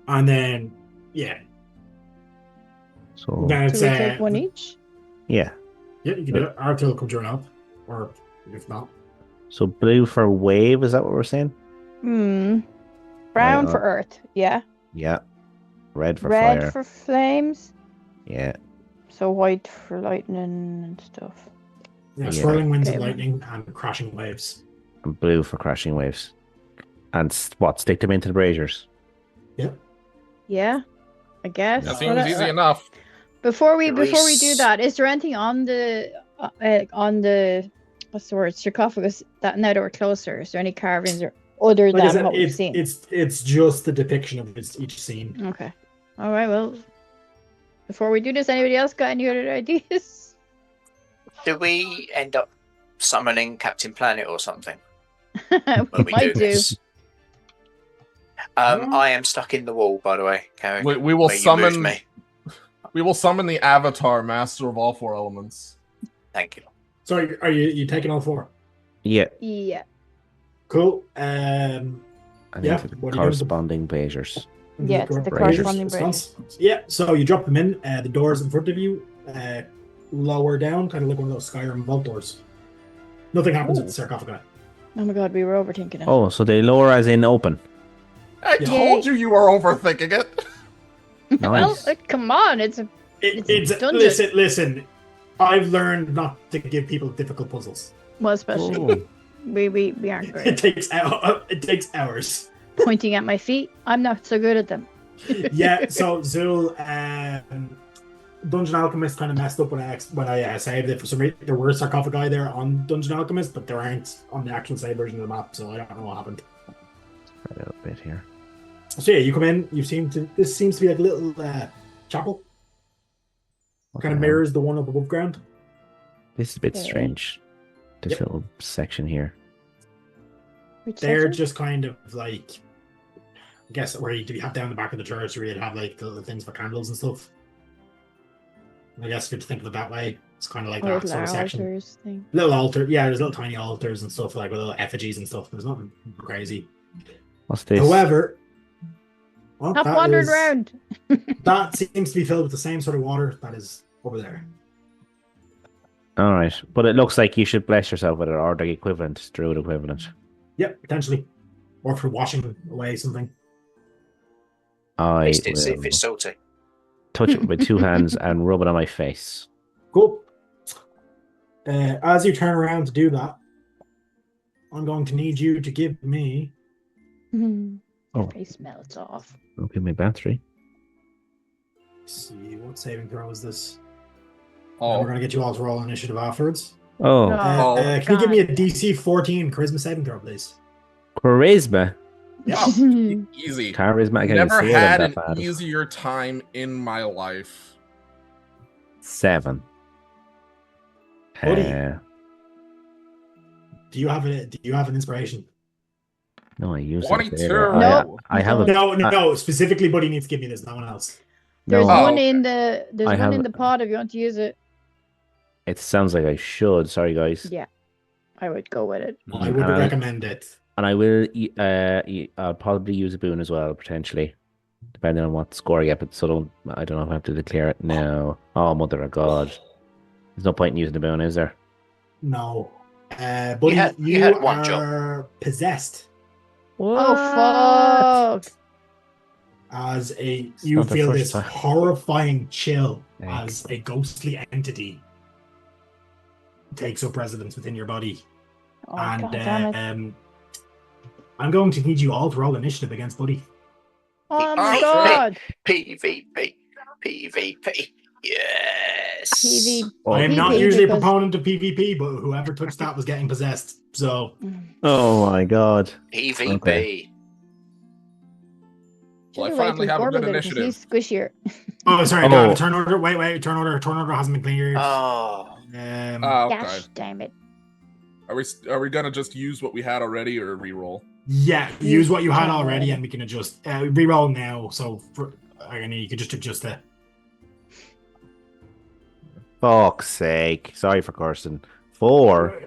And then, yeah. So Then So it's, we take one each? yeah. Yeah, you can do it. Arthur will come join up. Or if not. So blue for wave, is that what we're saying? Hmm. Brown Right, for earth, yeah. Yeah. Red for Red fire. for flames. Yeah. So white for lightning and stuff. Yeah, Yeah. swirling winds Okay, and lightning and crashing waves. And blue for crashing waves. And what? Stick them into the braziers. Yeah, I guess. That Well, seems easy enough. Before we do Reese. that, is there anything on the what's the word, sarcophagus that now that we're closer? Is there any carvings or other Like I than said, what we've seen? it's just the depiction of each scene. Okay. All right. Well, before we do this, anybody else got any other ideas? Do we end up summoning Captain Planet or something we when we might do this? I am stuck in the wall, by the way, Carrion. We will where you moved summon. me. We will summon the Avatar, Master of all four elements. Thank you. So are you taking all four? Yeah. Yeah. Cool. And Yeah, into the what are you doing? corresponding braziers. Yeah, it's the Braziers. corresponding braziers. Yeah, so you drop them in. The doors in front of you, lower down, kind of like one of those Skyrim vault doors. Nothing happens with the sarcophagi. Oh my god, we were overthinking it. Oh, so they lower as in open. I Yeah. told you were overthinking it. Well, Nice. come on, it's a It's dungeon. listen. I've learned not to give people difficult puzzles. well, especially Oh. we aren't It great. takes hours. Pointing at my feet, I'm not so good at them. Yeah, so Zul, Dungeon Alchemist kind of messed up when I saved it. For some reason, there were sarcophagi there on Dungeon Alchemist, but there aren't on the actual save version of the map, so I don't know what happened. A little bit here. So yeah, you come in. This seems to be like a little chapel. What Kind of the hell? mirrors the one up above ground. This is a bit Okay. strange. This Yep. little section here. Which They're section? just kind of like, I guess, where you have down the back of the church, where you'd have like the little things for candles and stuff. I guess if you think of it that way, it's kind of like that little sort of section. altars thing. Little altar, yeah. There's little tiny altars and stuff like with little effigies and stuff. There's nothing crazy. What's this? However, Stop wandering around. that seems to be filled with the same sort of water that is over there. All right, but it looks like you should bless yourself with it, or the equivalent, druid equivalent. Yep, potentially, or for washing away something. I Taste it, see if will it's salty. touch it with my two hands and rub it on my face. Cool. As you turn around to do that, I'm going to need you to give me. Oh. Face melts off. Okay, my battery. Let's see, what saving throw is this? Oh, We're going to get you all to roll initiative afterwards. Oh, No. Can you give me a God. DC 14 charisma saving throw, please? charisma. Yeah. easy. Charisma. I can't Never even say had that an bad. easier time in my life. 7. Buddy. Do you have an inspiration? No, I use 22. it later. No. I have a. No. Specifically, Buddy needs to give me this. No one else. There's No, Oh, one okay. in the I have- in the pod if you want to use it. It sounds like I should. Sorry, guys. Yeah, I would go with it. I would And recommend it. And I will. I'll probably use a boon as well, potentially, depending on what score I get. But I don't know if I have to declare it now. Oh, mother of God! There's no point in using the boon, is there? No. Buddy, you had one are possessed. Oh fuck! As you not the feel first this time. horrifying chill Thank as a ghostly entity takes up residence within your body. Oh god damn it! I'm going to need you all to roll initiative against Buddy. Oh my Oh, god! PvP. Yes. PV. I am not PvP usually a because- proponent of PvP, but whoever touched that was getting possessed. So Oh my God! PvP. Okay. Well, I Should've waited finally till have a Corbin good did it 'cause initiative. He's squishier. Oh, sorry, no, Oh. turn order. Wait, turn order hasn't been cleared. Oh. Um, Okay. Gosh, damn it! Are we gonna just use what we had already or re-roll? yeah, use what you had Yeah. already, and we can adjust. Reroll now, so you can just adjust it. Fuck's sake. Sorry for cursing. 4.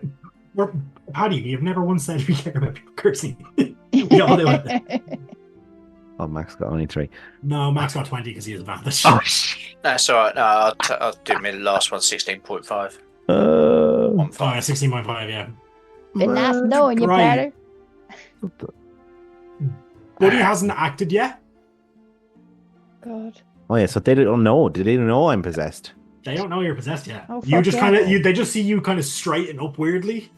Paddy, you've never once said we care about people cursing. We all do it. Oh, Max got only 3. No, Max got 20 because he has advantage. Oh, shit. That's all right. No, I'll do my last one, 16.5. Uh, 16.5, yeah. Been nice knowing you, Right. Patter. Buddy hasn't acted yet. God. Oh, yeah, so they don't know. Did they know I'm possessed? They don't know you're possessed yet. Oh, You fuck just yeah. kind of, they just see you kind of straighten up weirdly,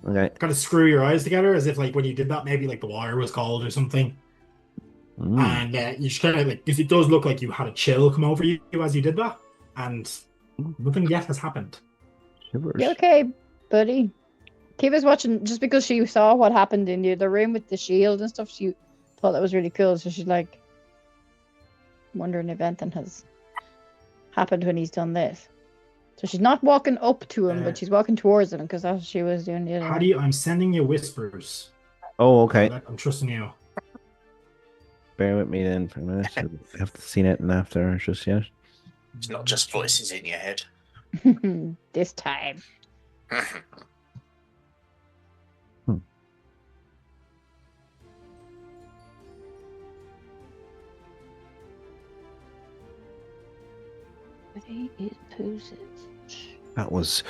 Okay. kind of screw your eyes together as if like when you did that, maybe like the water was cold or something. And you just kind of like, because it does look like you had a chill come over you as you did that, and nothing yet has happened. Shivers. You okay, buddy? Kiva's watching just because she saw what happened in the other room with the shield and stuff. She thought that was really cool, so she's like wondering if anything has happened when he's done this. So she's not walking up to him, but she's walking towards him because that's what she was doing the other Paddy, I'm sending you whispers. Oh, okay. I'm trusting you. Bear with me then for a minute. I haven't seen it after just yet. It's not just voices in your head. room. This time. Buddy is possessed. That was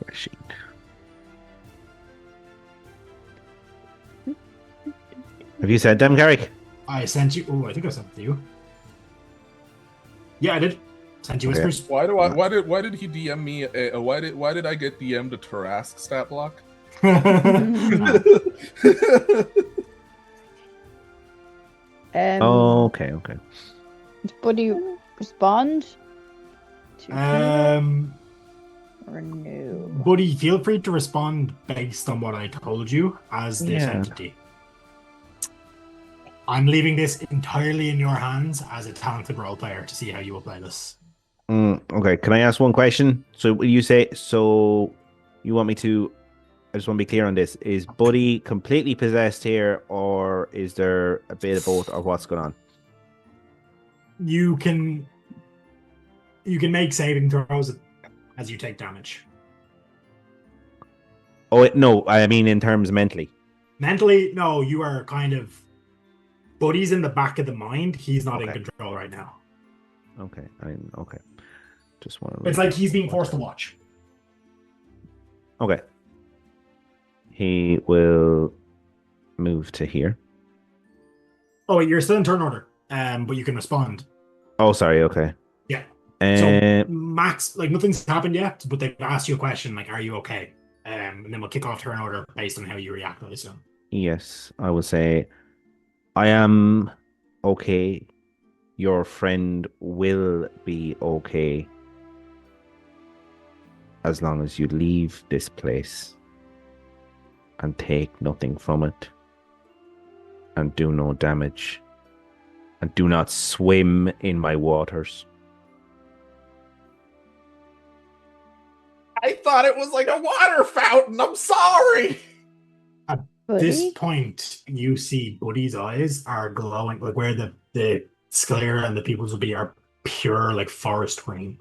refreshing. Have you said them, Garrick? I sent you. Oh, I think I sent it to you. Yeah, I did. Sent you Okay. whispers. Why did he DM me? Why did I get DM'd a Tarask stat block? Oh, okay. Does Buddy respond to or no? Buddy, feel free to respond based on what I told you as this Yeah. entity. I'm leaving this entirely in your hands as a talented role player to see how you will play this. Okay, can I ask one question? So when you say, so you want me to, I just want to be clear on this. Is Buddy completely possessed here, or is there a bit of both, or what's going on? You can make saving throws as you take damage. Oh, no, I mean in terms mentally. Mentally, no, you are kind of. Buddy's in the back of the mind. He's not in Okay. control right now. Okay, okay. Just want to. It's like he's being forced to watch. Okay. He will move to here. Oh, wait, you're still in turn order. But you can respond. Oh, sorry. Okay. Yeah. Uh, So Max, like nothing's happened yet, but they've asked you a question, like, "Are you okay?" And then we'll kick off turn order based on how you react. I assume. yes, I will say, I am okay. Your friend will be okay as long as you leave this place and take nothing from it and do no damage and do not swim in my waters. I thought it was like a water fountain. I'm sorry. At this point, you see Buddy's eyes are glowing, like where the sclera and the pupils will be are pure, like forest green,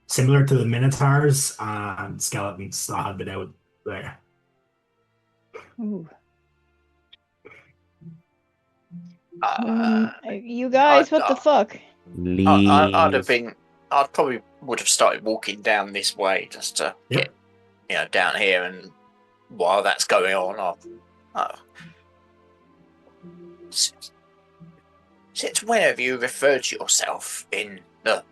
similar to the minotaurs and skeletons that had been out there. Ooh. Uh, You guys, what the fuck? Leave. I'd have been. I probably would have started walking down this way just to Yep. get, down here, and while that's going on, since when have you referred to yourself in the?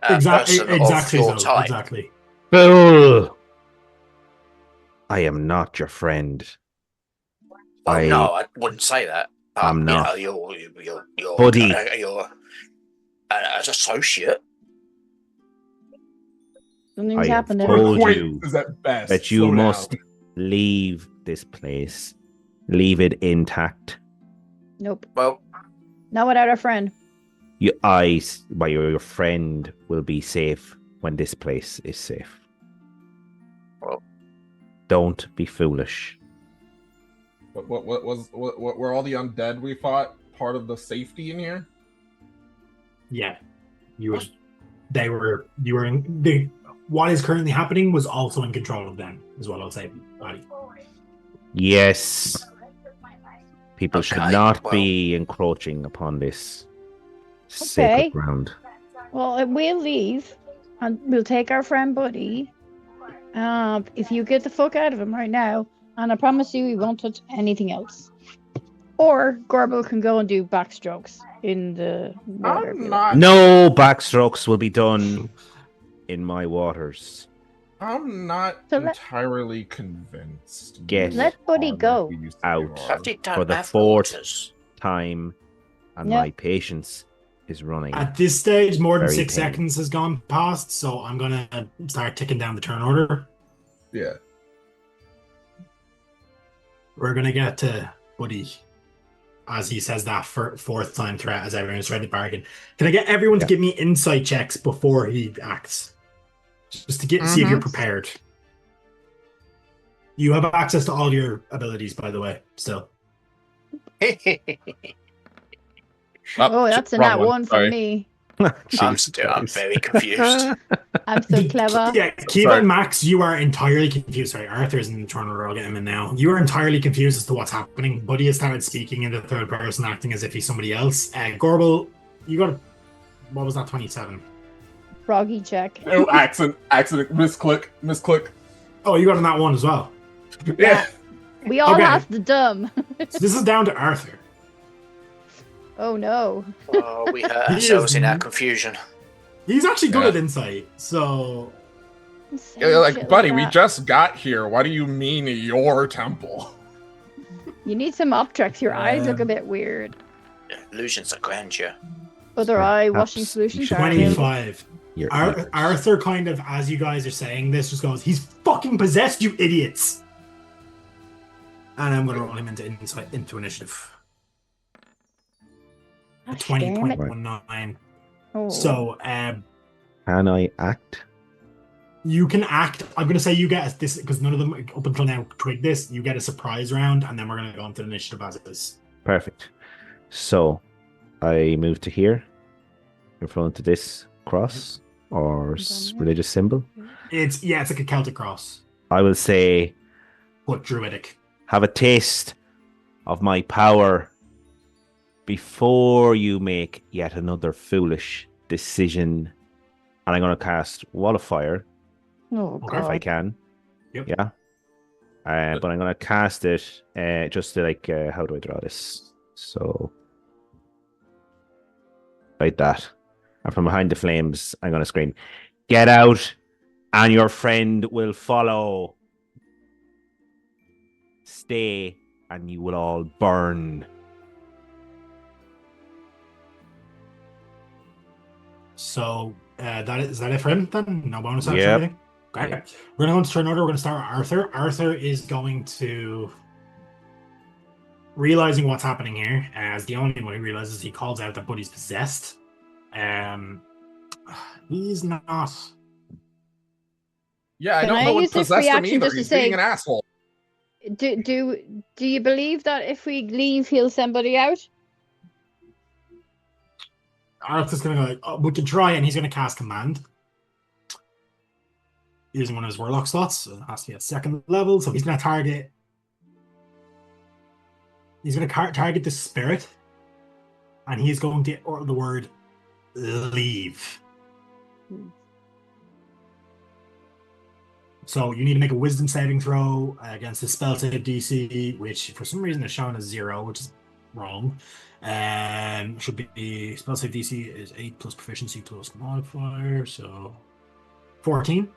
Exactly. Person Exactly. of your So, type? exactly. Fool! I am not your friend. Well, no, I wouldn't say that. I'm not. You're Buddy. You're an associate. Something's I have happening. told Wait, you is that best? that you Slow down. must leave this place. Leave it intact. Nope. Well, Not without our friend. Your friend will be safe when this place is safe. Well. Don't be foolish. What were all the undead we fought? part of the safety in here? Yeah, you were. They were. You were in the. What is currently happening was also in control of them, is what I'll say. Buddy. Yes. People should Okay, not well- be encroaching upon this Okay. sacred ground. Well, we'll leave, and we'll take our friend Buddy. If you get the fuck out of him right now, and I promise you, we won't touch anything else. Or Gorbo can go and do backstrokes in the water. I'm not. No backstrokes will be done in my waters. I'm not So let- entirely convinced. Get you Let Buddy are go. like you used to out. be. But it don't For the have fourth- waters. Time and Yeah. my patience is running. At this stage, more than Very 6 tame. seconds has gone past, so I'm gonna start ticking down the turn order. Yeah. We're gonna get to Buddy as he says that fourth time threat as everyone's ready to bargain. Can I get everyone to Yeah. give me insight checks before he acts? Just to see if you're prepared. You have access to all your abilities, by the way, still. Oh, that's a wrong nat one for Sorry. me. I'm Jesus Christ. very confused. I'm so clever. Yeah, Kiva Sorry. and Max, you are entirely confused. Sorry, Arthur's in the turn order. I'll get him in now. You are entirely confused as to what's happening. Buddy has started speaking in the third person, acting as if he's somebody else. Gorbel, you got what was that? 27. Froggy check. Oh, accident, misclick. Oh, you got on that one as well. Yeah. We all Okay. have the dumb. So this is down to Arthur. Oh no. Oh, we hurt He ourselves is- in our confusion. He's actually good Yeah. at insight. So Yeah, like, Shit buddy, we that. just got here. What do you mean your temple? You need some optracks. Your eyes look a Um, bit weird. Illusions of grandeur. Other eye washing Perhaps solutions you should are available. 25. Your Arthur kind of, as you guys are saying this, just goes, he's fucking possessed, you idiots. And I'm going to roll him into insight, into initiative. Gosh damn it. 20.19. Oh. So Can I act? you can act. I'm going to say you get this, because none of them up until now twig this. You get a surprise round, and then we're going to go into initiative as it is. Perfect. So I move to here in front of this cross or religious symbol. It's like a Celtic cross, I will say, but druidic. have a taste of my power before you make yet another foolish decision. And I'm going to cast Wall of Fire Oh Okay. if I god. can. Yep. Yeah. But I'm going to cast it just to like, how do I draw this? So, like that. And from behind the flames, I'm going to scream, "Get out, and your friend will follow. Stay, and you will all burn." So is that it for him then? No bonus action? Yep. or anything? Okay. We're going to go into turn order. We're going to start with Arthur. Arthur is going to, realizing what's happening here, as the only one who realizes, he calls out that Buddy's possessed. He's not. Yeah, I Can don't I know what use this possessed him reaction either. just to He's say- being an asshole. Do you believe that if we leave, he'll send Buddy out? Arthur's going to go like, oh, we can try, and he's going to cast command. Using one of his warlock slots. So it has to be at second level. So he's going to target. He's going to target the spirit. And he's going to utter the word leave. So you need to make a wisdom saving throw against the spell save DC, which for some reason is shown as 0, which is wrong. Should be spell save DC is 8 plus proficiency plus modifier, so 14.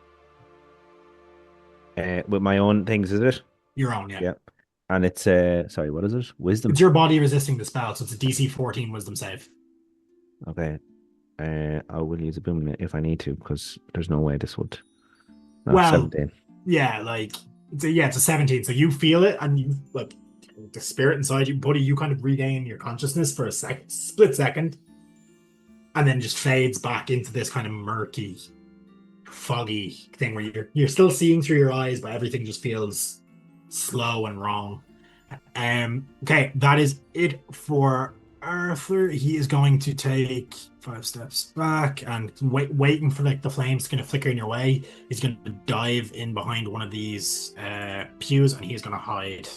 With my own things, is it? Your own, yeah. Yeah. And it's sorry, what is it? Wisdom. It's your body resisting the spell, so it's a DC 14 wisdom save. Okay. I will use a boom if I need to, because there's no way this would. No, Well, 17. Yeah, like it's a 17. So you feel it, and you like the spirit inside you, buddy. You kind of regain your consciousness for a split second, and then just fades back into this kind of murky, foggy thing where you're still seeing through your eyes, but everything just feels slow and wrong. Okay, that is it for Arthur, he is going to take 5 steps back and waiting for like the flames going to flicker in your way. He's going to dive in behind one of these pews and he's going to hide.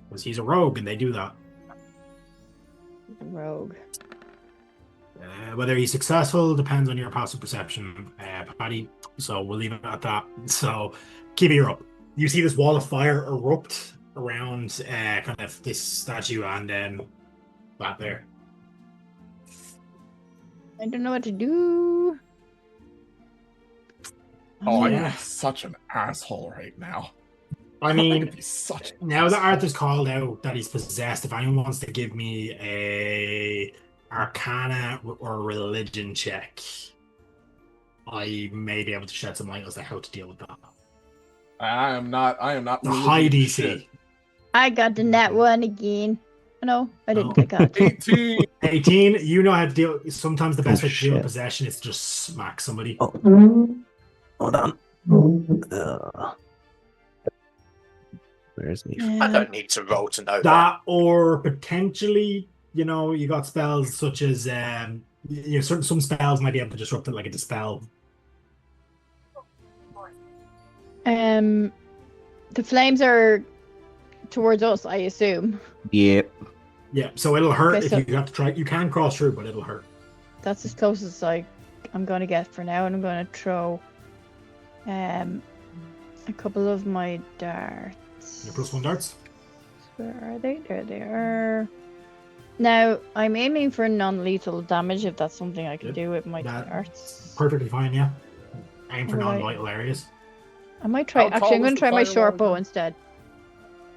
Because he's a rogue and they do that. Rogue. Whether he's successful depends on your passive perception, Patty. So we'll leave it at that. So keep it up. You see this wall of fire erupt around kind of this statue and then that there. I don't know what to do. Oh, I'm Yeah. such an asshole right now. I I mean, could be such an now that asshole. Arthur's called out that he's possessed, if anyone wants to give me a Arcana or religion check, I may be able to shed some light as to how to deal with that. I am not. The high religion DC. shit. I got the nat one again. Oh, no, I didn't. Oh. I got 18. 18, you know how to deal. Sometimes the best way to deal with shit. possession is to just smack somebody. Oh, hold on. Where's me? I don't need to roll to know that. That or potentially, you got spells such as some spells might be able to disrupt it, like a dispel. The flames are towards us, I assume. Yep. Yeah, so it'll hurt Okay, if so- you have to try. You can cross through, but it'll hurt. That's as close as I'm going to get for now, and I'm going to throw a couple of my darts. Your +1 darts. Where are they? There they are. Now, I'm aiming for non-lethal damage, if that's something I can Good. do with my That's darts. perfectly fine. Yeah. Aim for Right. non-vital areas. I might try. How Actually, tall I'm going was to the try my firewall short bow again? instead.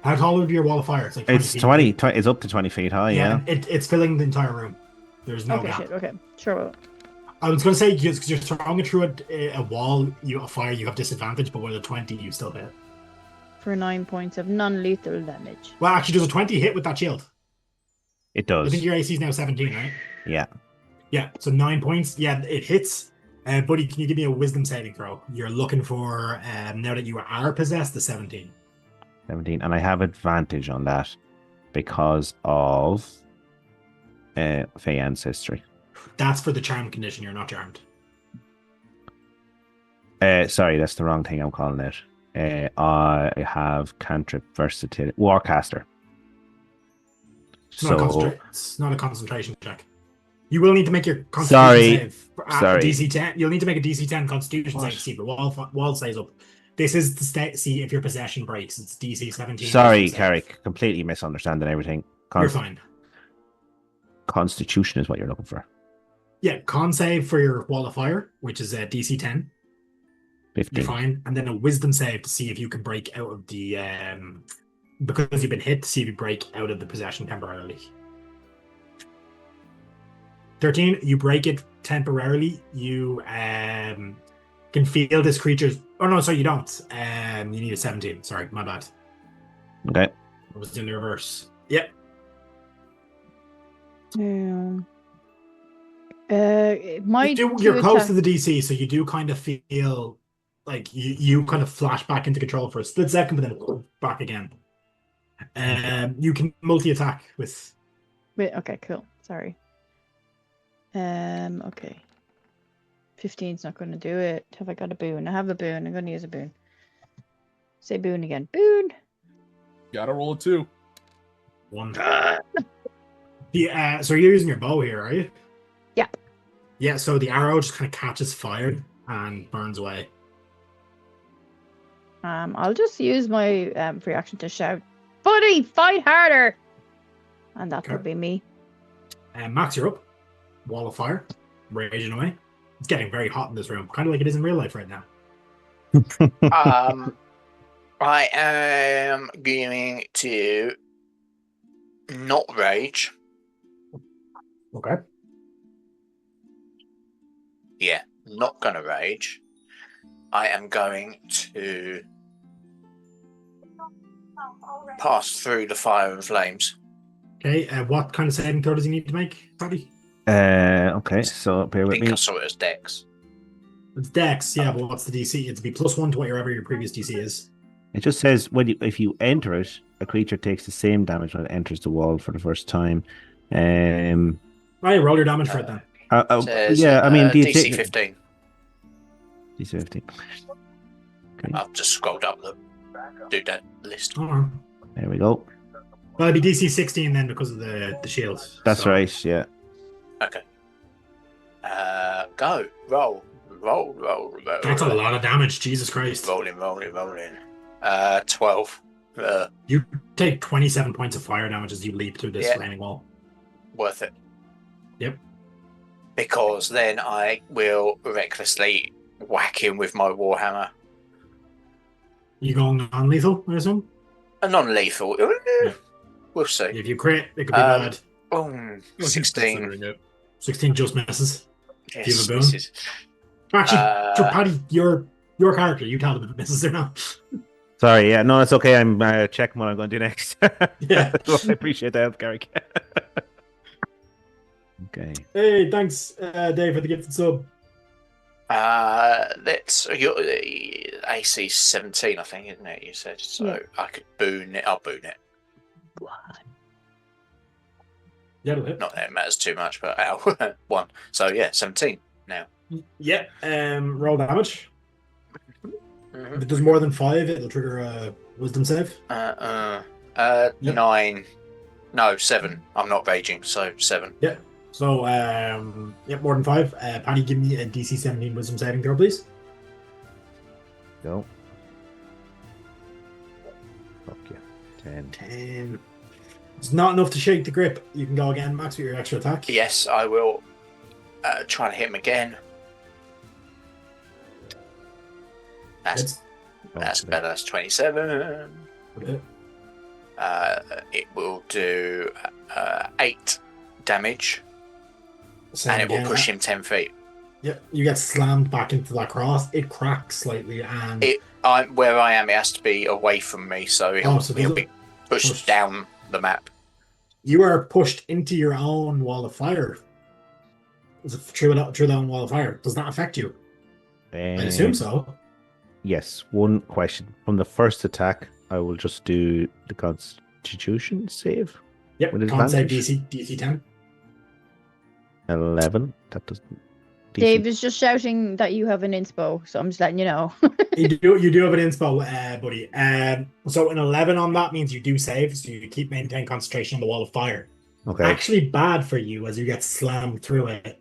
How tall would be your wall of fire? It's like 20 It's feet. 20. It's up to 20 feet high. Yeah. It's filling the entire room. There's no Okay, gap. shit. Okay, sure. Bow. I was going to say, because you're throwing it through a wall, a fire, you have disadvantage, but with a 20, you still hit. For 9 points of non-lethal damage. Well, actually, does a 20 hit with that shield? It I does. think your AC is now 17, right? Yeah. Yeah, so 9 points. Yeah, it hits. Buddy, can you give me a wisdom saving throw? You're looking for, now that you are possessed, the 17. 17. And I have advantage on that because of Fey ancestry. That's for the charm condition. You're not charmed. Sorry, that's the wrong thing I'm calling it. I have cantrip versatility. Warcaster. It's not, So it's not a concentration check. You will need to make your constitution Sorry. save. Sorry. DC 10. You'll need to make a DC 10 constitution What? save to see if your wall stays up. This is to see if your possession breaks. It's DC 17. sorry, wisdom save. Carrick. Completely misunderstanding everything. You're fine. Constitution is what you're looking for. Yeah, con save for your wall of fire, which is a DC 10. 15. You're fine. And then a wisdom save to see if you can break out of the because you've been hit, to see if you break out of the possession temporarily. 13, you break it temporarily. You can feel this creature's. Oh no, sorry, you don't. You need a 17. Sorry, my bad. Okay. It was in the reverse. Yep. You're close to the DC, so you do kind of feel like you kind of flash back into control for a split second, but then back again. You can multi-attack with. Wait, okay, cool. Sorry. Okay. 15's not going to do it. Have I got a boon? I have a boon. I'm going to use a boon. Say boon again. Boon! Gotta roll a 2. 1. So you're using your bow here, are you? Yeah. Yeah, so the arrow just kind of catches fire and burns away. I'll just use my free action to shout, "Buddy, fight harder!" And that Okay. would be me. Max, you're up. Wall of fire, raging away. It's getting very hot in this room, kind of like it is in real life right now. I am going to not rage. Okay. Yeah, not going to rage. I am going to pass through the fire and flames. Okay, what kind of saving throw does he need to make, Paddy? Okay, so bear I with think me. I saw it as Dex. It's Dex, yeah, but what's the DC? It'd be +1 to whatever your previous DC is. It just says if you enter it, a creature takes the same damage when it enters the wall for the first time. Right, roll your damage for it then. Says, yeah, I mean, do you DC take 15. DC 15? Okay, I've just scrolled up the doodad list. Oh. there we go. Well, it'd be DC 16 then because of the shield. That's so. right. Yeah. Okay. Go. Roll. That's a lot of damage. Jesus Christ. Rolling. 12. You take 27 points of fire damage as you leap through this flaming wall. Worth it. Yep. Because then I will recklessly whack him with my warhammer. You going non-lethal, I assume? A non-lethal. We'll see. If you crit, it could be bad. 16. 16 just misses. Yes, Do you have a boon? misses. Actually, Paddy, your character, you tell them if it misses or not. Sorry. Yeah. No, it's okay. I'm checking what I'm going to do next. Yeah. So I appreciate the help, Garrick. Okay. Hey, thanks, Dave, for the gifted sub. That's your AC 17, I think, isn't it? You said so. Yeah. I could boon it. I'll boon it. Yeah, it'll hit. Not that it matters too much, but ow, 1. So yeah, 17 now. Yeah. Roll damage. Mm-hmm. If it does more than 5, it'll trigger a wisdom save. Yep. 9. No, 7. I'm not raging, so 7. Yeah. So, more than 5. Paddy, give me a DC 17 wisdom saving throw, please. Go. Fuck yeah. 10. 10. It's not enough to shake the grip. You can go again, Max, with your extra attack. Yes, I will try to hit him again. That's better. That's 27. Okay. It will do 8 damage, Same and it will again. push him 10 feet. Yep, you get slammed back into that cross. It cracks slightly, and Where I am, it has to be away from me, so he'll be pushed down the map. You are pushed into your own wall of fire. Is it through that own wall of fire? Does that affect you? I assume so. Yes. One question. From the first attack, I will just do the Constitution save. Yep, with can't save advantage. DC 10. 11. That doesn't. Dave is just shouting that you have an inspo, so I'm just letting you know. You do have an inspo, buddy. So an 11 on that means you do save, so you keep maintain concentration on the wall of fire. Okay. Actually bad for you as you get slammed through it.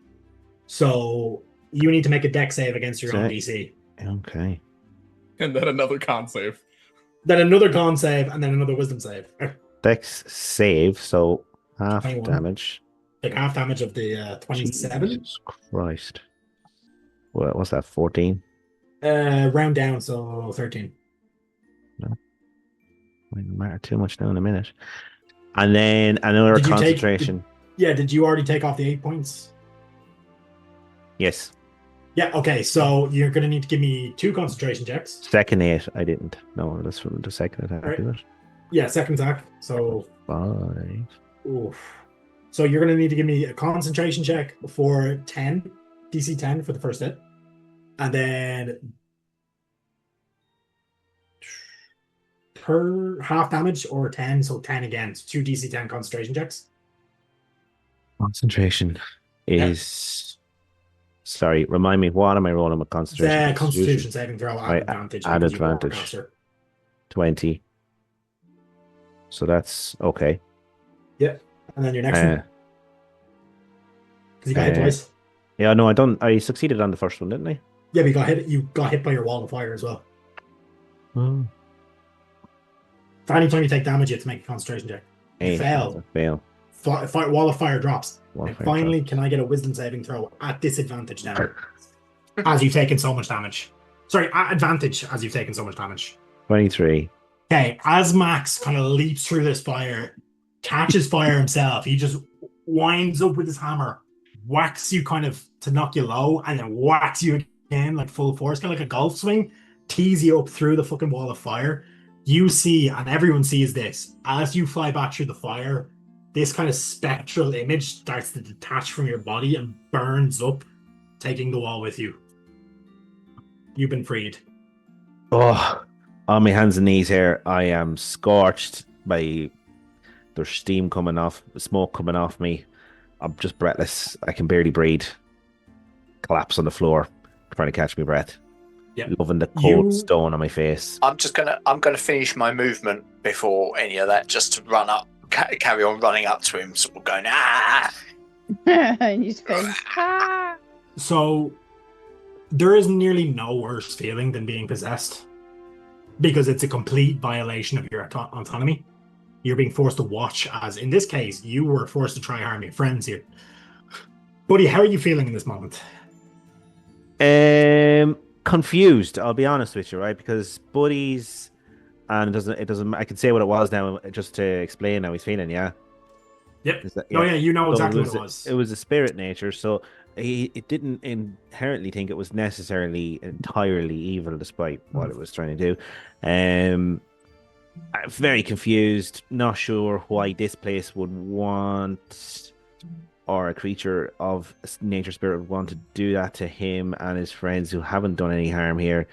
So you need to make a dex save against your own DC. Okay. And then another con save. Then another con save, and then another wisdom save. Dex save, so half 21. damage. Take half damage of the 27. Jesus Christ. What was that? 14? Round down, so 13. No. Might matter too much now in a minute. And then another Did you take- concentration. Did you already take off the 8 points? Yes. Yeah, okay, so you're going to need to give me 2 concentration checks. Second 8, I didn't. No, that's from the second attack, Right. is it? Yeah, second attack. So, 5. oof. So you're going to need to give me a concentration check for 10, DC 10 for the first hit. And then per half damage or 10, so 10 again. So 2 DC 10 concentration checks. Concentration is... Sorry, remind me, what am I rolling with concentration? The Constitution saving throw at Right, advantage. at because you are advantage. caster. 20. So that's okay. And then your next one. Because you got hit twice. Yeah, no, I succeeded on the first one, didn't I? Yeah, but you got hit by your wall of fire as well. Oh. For any time you take damage, you have to make a concentration check. You 8. fail. Fail. Wall of fire drops. Wall of And fire finally, drops. can I get a wisdom saving throw at disadvantage now? As you've taken so much damage. Sorry, at advantage as you've taken so much damage. 23. Okay, as Max kind of leaps through this fire, catches fire himself, he just winds up with his hammer, whacks you kind of to knock you low, and then whacks you again like full force, kind of like a golf swing, tees you up through the fucking wall of fire. You see, and everyone sees this, as you fly back through the fire, this kind of spectral image starts to detach from your body and burns up, taking the wall with you. You've been freed. Oh, On my hands and knees here, I am scorched by there's steam coming off, smoke coming off me. I'm just breathless. I can barely breathe. Collapse on the floor, trying to catch my breath. Yeah. Loving the cold stone on my face. I'm gonna finish my movement before any of that, just to run up, carry on running up to him, sort of going In his face. Ah! So there is nearly no worse feeling than being possessed, because it's a complete violation of your autonomy. You're being forced to watch, as in this case, you were forced to try harm your friends here. Buddy, how are you feeling in this moment? Confused, I'll be honest with you, right? Because buddies, and it doesn't. I can say what it was now, just to explain how he's feeling. Yeah. Yep. Yeah. Oh yeah, you know So exactly what it was. It was a spirit nature, so it didn't inherently think it was necessarily entirely evil, despite what it was trying to do. I'm very confused, not sure why this place would want, or a creature of nature spirit would want to do that to him and his friends who haven't done any harm here.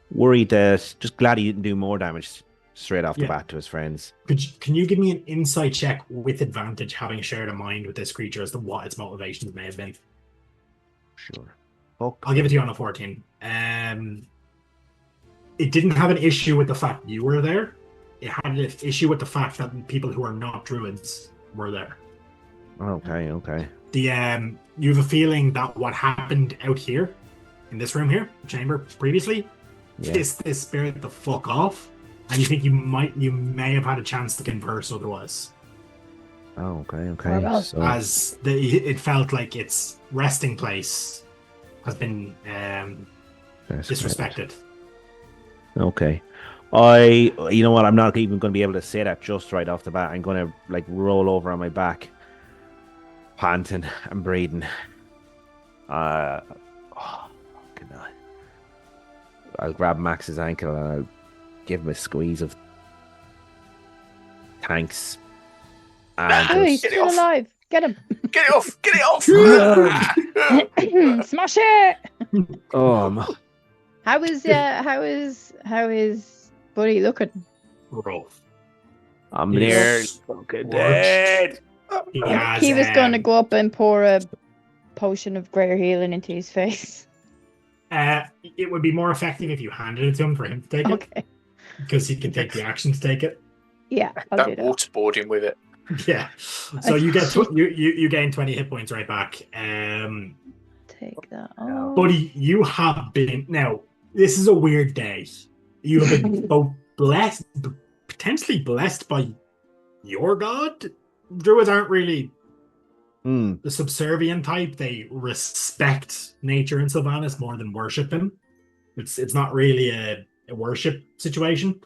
Worried that, just glad he didn't do more damage straight off the bat to his friends. Can you give me an insight check with advantage, having shared a mind with this creature, as to what its motivations may have been? Sure. I'll give it to you on a 14. It didn't have an issue with the fact you were there. It had an issue with the fact that people who are not druids were there. Okay. You have a feeling that what happened out here, in this room here, chamber previously, pissed this spirit the fuck off, and you think you may have had a chance to converse otherwise. Oh, okay. So... As it felt like its resting place has been disrespected. Okay. You know what? I'm not even going to be able to say that just right off the bat. I'm going to roll over on my back, panting and breathing. I'll grab Max's ankle and I'll give him a squeeze of thanks. Oh, he's still alive. Get him. Get it off. Smash it. How is Buddy looking? Rough. I'm near fucking dead. He was going to go up and pour a potion of greater healing into his face. It would be more effective if you handed it to him for him to take it, because he can take the action to take it. Yeah, I'll do that. Waterboard him with it. Yeah. So you get you gain 20 hit points right back. Take that. Oh. Buddy, you have been now. This is a weird day. You have been both blessed, potentially blessed by your god. Druids aren't really the subservient type. They respect nature in Sylvanas more than worship him. It's not really a worship situation.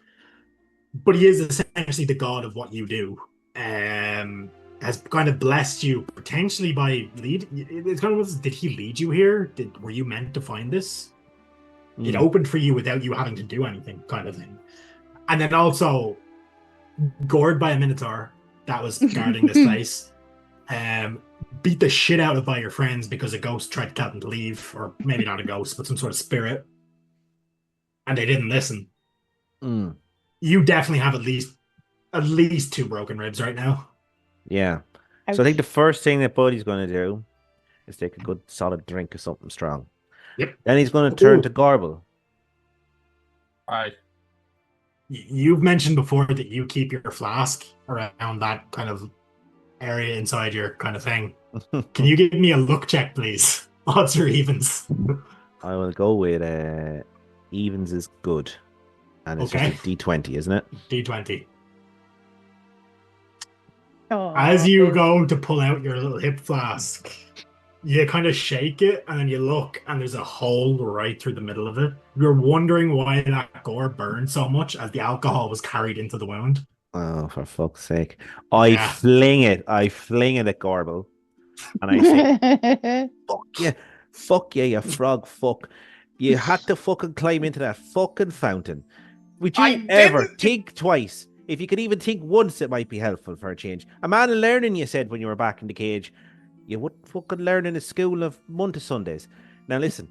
But he is essentially the god of what you do. Has kind of blessed you potentially by lead. It's kind of, did he lead you here? Were you meant to find this? It opened for you without you having to do anything, kind of thing. And then also gored by a minotaur that was guarding this place. Beat the shit out of by your friends because a ghost tried to tell them to leave, or maybe not a ghost, but some sort of spirit, and they didn't listen. You definitely have at least 2 broken ribs right now. Yeah. So I think the first thing that Buddy's going to do is take a good solid drink of something strong. Yep. Then he's going to turn to Garble. Alright. You've mentioned before that you keep your flask around that kind of area inside your kind of thing. Can you give me a look check, please? Odds or evens? I will go with evens is good. And it's just a D20, isn't it? D20. Oh. As you go to pull out your little hip flask, you kind of shake it, and then you look, and there's a hole right through the middle of it. You're wondering why that gore burned so much as the alcohol was carried into the wound. Oh, for fuck's sake. I fling it at Garble. And I say, fuck yeah, you frog fuck. You had to fucking climb into that fucking fountain. Would you ever think twice? If you could even think once, it might be helpful for a change. A man of learning, you said when you were back in the cage. You wouldn't fucking learn in a school of Monday Sundays. Now listen,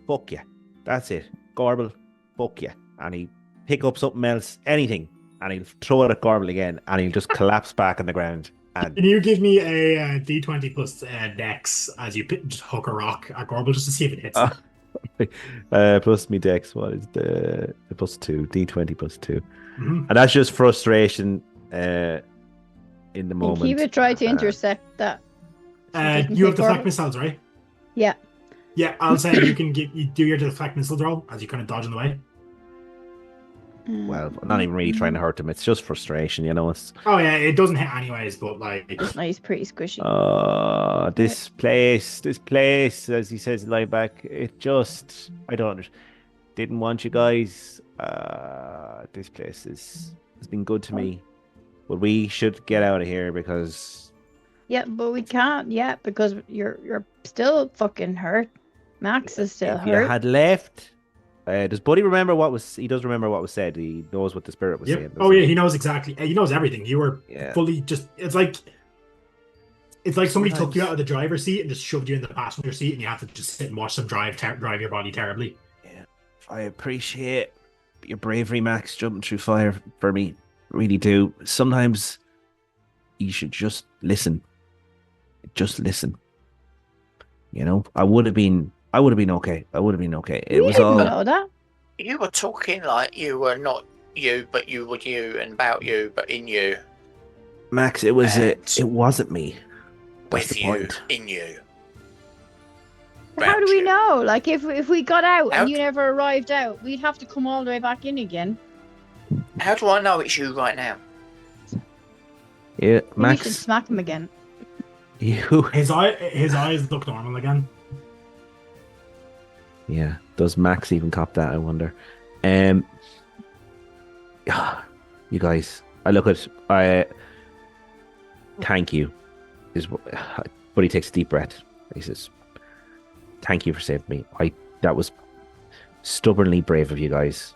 fuck you. That's it. Garble, fuck you. And he pick up something else, anything, and he'll throw it at Gorbel again, and he'll just collapse back on the ground. And Can you give me a D20 plus Dex as you just hook a rock at Gorbel just to see if it hits it? plus me Dex, what is the plus 2? D20 plus 2. Mhm. And that's just frustration in the moment. He would try to intercept that. You have deflect missiles, right? Yeah. Yeah, I'll say you do your deflect missile roll as you kind of dodge in the way. Well, I'm not even really trying to hurt him. It's just frustration, you know. It's Oh yeah, it doesn't hit anyways, but like No, he's pretty squishy. this place, as he says lie back, it just I don't didn't want you guys. This place has been good to me, but we should get out of here because Yeah, but we can't yet because you're still fucking hurt. Max is still if you hurt. had left. Does Buddy remember what was? He does remember what was said. He knows what the spirit was saying. Yep. doesn't Oh yeah, he knows exactly. He knows everything. You were Yeah. fully just. It's like somebody took you Sometimes- out of the driver's seat and just shoved you in the passenger seat, and you have to just sit and watch them drive your body terribly. Yeah, I appreciate your bravery, Max, jumping through fire for me. Really do. Sometimes you should just listen. Just listen. You know, I would have been okay. It was didn't all. know that. You were talking like you were not you, but you were you, and about you, but in you, Max, it was And- it wasn't me. That's with the you, point. in you. How do Round we you. know? Like, if we got out How and you never arrived out, we'd have to come all the way back in again. How do I know it's you right now? Yeah, Maybe we should Max, smack him again. you. His eyes look normal again. Yeah, does Max even cop that? I wonder. You guys, thank you. But he takes a deep breath. He says, "Thank you for saving me. That was stubbornly brave of you guys.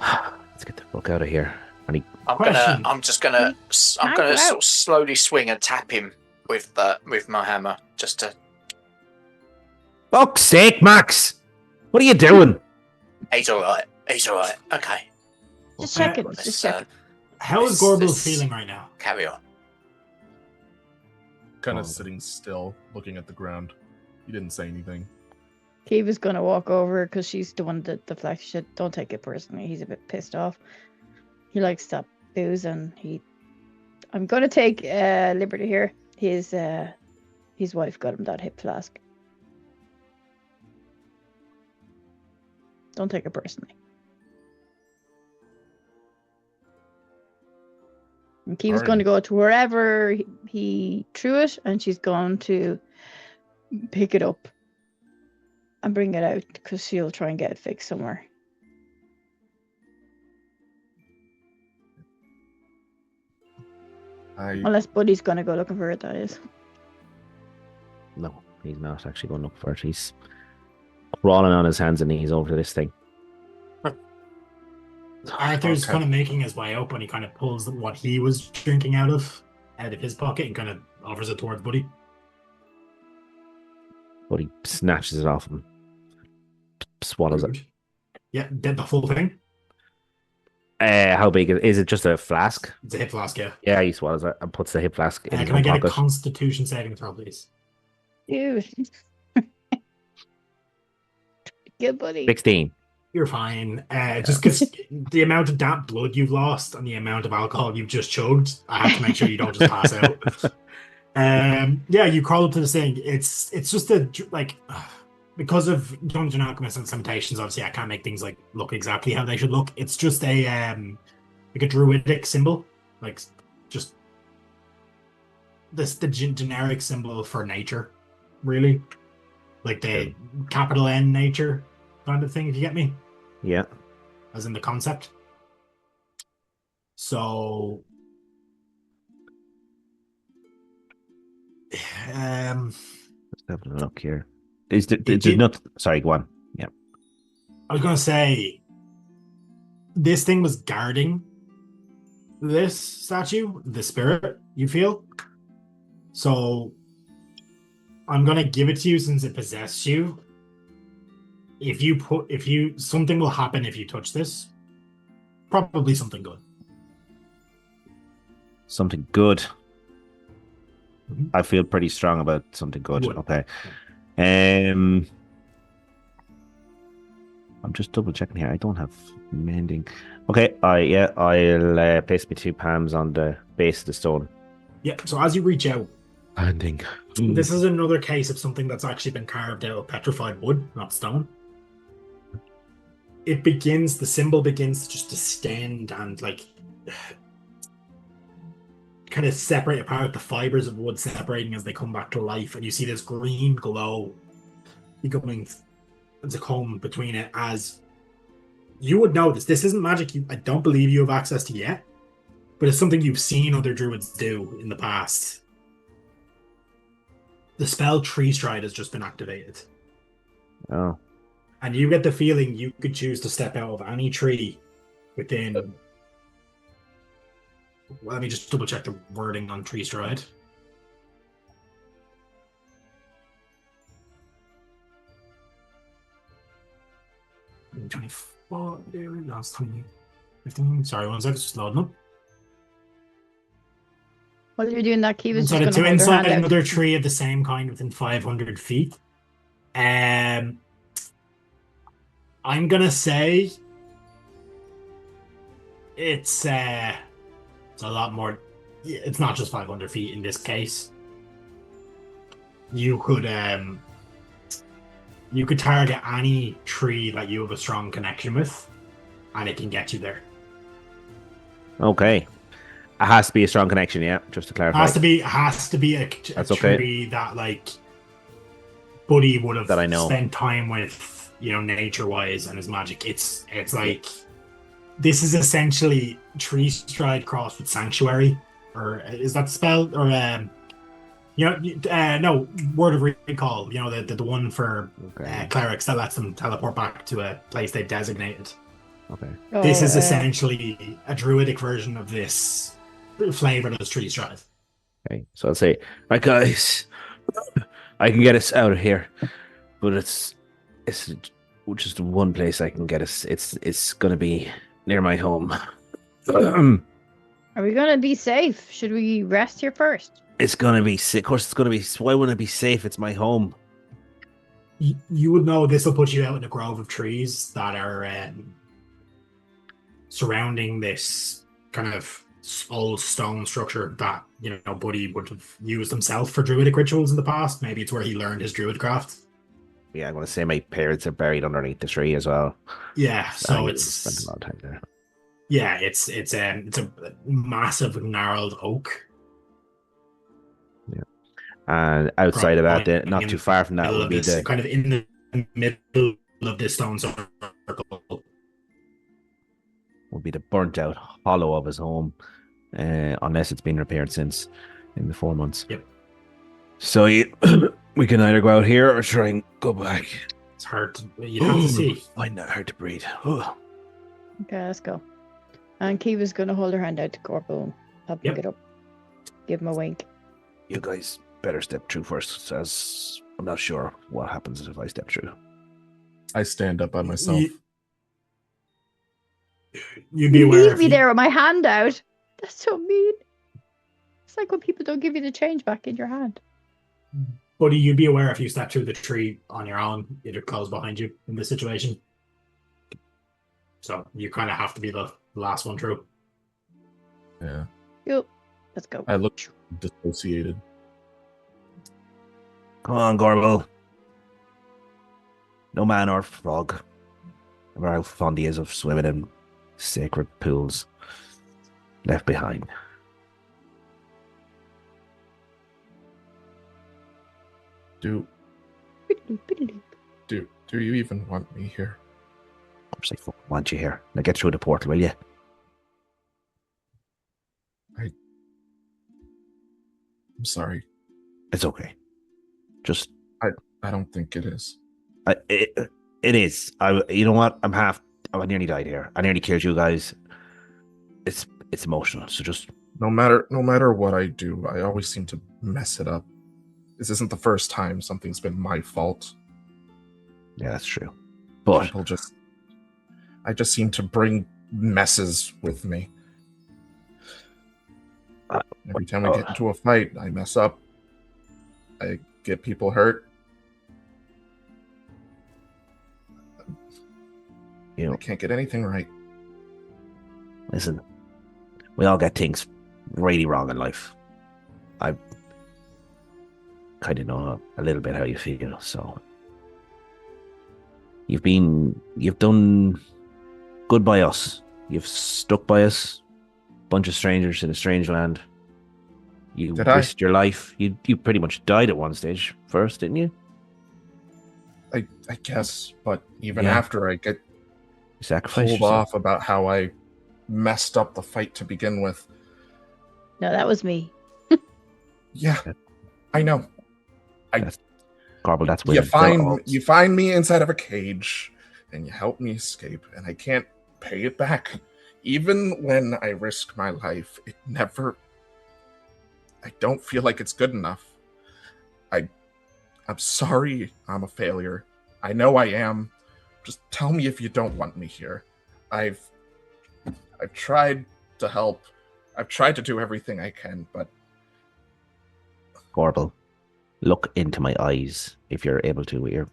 Let's get the fuck out of here." And Question. I'm gonna Hang out. sort of slowly swing and tap him with my hammer, just to. fuck's sake, Max! What are you doing? He's all right. Okay, Just check it. let's Just check it. How is This- Gorbel this- feeling right now? carry on. Kind Oh. of sitting still, looking at the ground. He didn't say anything. Kiva's gonna walk over because she's the one that deflects shit. Don't take it personally. He's a bit pissed off. He likes that booze, and I'm gonna take liberty here. His wife got him that hip flask. Don't take it personally. And Kiva's Alright. going to go to wherever he threw it, and she's going to pick it up and bring it out because she'll try and get it fixed somewhere. Unless Buddy's going to go looking for it, that is. No, he's not actually going to look for it. He's crawling on his hands and knees over to this thing. Arthur's Okay. kind of making his way up, and he kind of pulls what he was drinking out of his pocket and kind of offers it towards Buddy. But he snatches it off him, swallows it. Yeah, did the full thing. How big is it? Just a flask? It's a hip flask, yeah. Yeah, he swallows it and puts the hip flask in his Can I own get a pocket. Constitution saving throw, please? Dude. Good buddy. 16. You're fine. Just because the amount of damp blood you've lost and the amount of alcohol you've just chugged, I have to make sure you don't just pass out. Yeah, you crawl up to the thing. It's just because of Dungeon Alchemist and limitations. Obviously, I can't make things like look exactly how they should look. It's just a druidic symbol, like just the generic symbol for nature, really, like the capital N nature kind of thing. If you get me. Yeah. As in the concept. So Let's have a look here. There's did- not. Sorry, go on. Yeah. I was gonna say this thing was guarding this statue, the spirit, you feel? So I'm gonna give it to you since it possessed you. something will happen if you touch this. Probably something good. Something good. Mhm. I feel pretty strong about something good. Wood. Okay. I'm just double checking here. I don't have mending. Okay. I'll place my 2 palms on the base of the stone. Yeah. So as you reach out, Mending. this is another case of something that's actually been carved out of petrified wood, not stone. The symbol begins to just distend and like kind of separate apart, the fibers of wood separating as they come back to life, and you see this green glow becoming to come between it. As you would notice, this isn't magic I don't believe you have access to yet, but it's something you've seen other druids do in the past. The spell Tree Stride has just been activated. Oh. And you get the feeling you could choose to step out of any tree within... Let me just double check the wording on Tree Stride. $24, that's 2015. Sorry, one second, just loading up. While you're doing that, Kiva's just Inside going to hold her inside hand out. another tree of the same kind within 500 feet. I'm gonna say it's a lot more. It's not just 500 feet in this case. You could target any tree that you have a strong connection with, and it can get you there. Okay. It has to be a strong connection, yeah. Just to clarify. Has to be a That's tree okay. that like Buddy would have That I know. spent time with, nature wise and his magic. It's like this is essentially Tree Stride crossed with Sanctuary, or is that the spell? Or no, Word of Recall. The one for Okay. clerics that lets them teleport back to a place they've designated. Okay. This is essentially a druidic version of this flavored as Tree Stride. Okay. So I'll say, right, guys, I can get us out of here, but it's just one place I can get us. It's gonna be near my home. Are we going to be safe? Should we rest here first? It's gonna be. Of course, it's gonna be. Why wouldn't it be safe? It's my home. You would know this will put you out in a grove of trees that are surrounding this kind of old stone structure that Buddy would have used himself for druidic rituals in the past. Maybe it's where he learned his druid craft. Yeah, I'm gonna say my parents are buried underneath the tree as well. Yeah, so I spent a lot of time there. Yeah, it's a massive gnarled oak. Yeah, and outside of that, not too far from that, would be the kind of in the middle of this stone circle. Would be the burnt out hollow of his home, unless it's been repaired since in the 4 months. Yep. So we can either go out here or try and go back. It's hard. You have to see. Find that hard to breathe. Okay, let's go. And Kiva's going to hold her hand out to Corporal and help him get up. Give him a wink. You guys better step through first, as I'm not sure what happens if I step through. I stand up by myself. You'd be aware. Leave me there with my hand out. That's so mean. It's like when people don't give you the change back in your hand. Buddy, you'd be aware if you step through the tree on your own, it'd close behind you in this situation. So you kind of have to be the last one through. Yeah. Yep. Let's go. I look dissociated. Come on, Gorbel. No man or frog. No matter how fond he is of swimming in sacred pools left behind. Do you even want me here? Of course I fucking want you here. Now get through the portal, will you? I'm sorry. It's okay. Just I don't think it is. it is. You know what? I nearly died here. I nearly killed you guys. It's emotional. So just No matter what I do, I always seem to mess it up. This isn't the first time something's been my fault. yeah, that's true. But I just seem to bring messes with me. Every time we get into a fight, I mess up. I get people hurt. I can't get anything right. Listen, we all get things really wrong in life. I kind of know a little bit how you feel, so you've done good by us. You've stuck by us. Bunch of strangers in a strange land. You risked your life. You pretty much died at one stage first, didn't you? I guess, but even after I get sacrificed pulled off about how I messed up the fight to begin with. No, that was me. Yeah, I know. Garble, that's you find me inside of a cage, and you help me escape, and I can't pay it back. Even when I risk my life, I don't feel like it's good enough. I'm sorry I'm a failure. I know I am. Just tell me if you don't want me here. I've tried to help. I've tried to do everything I can, but... Garble, look into my eyes if you're able to.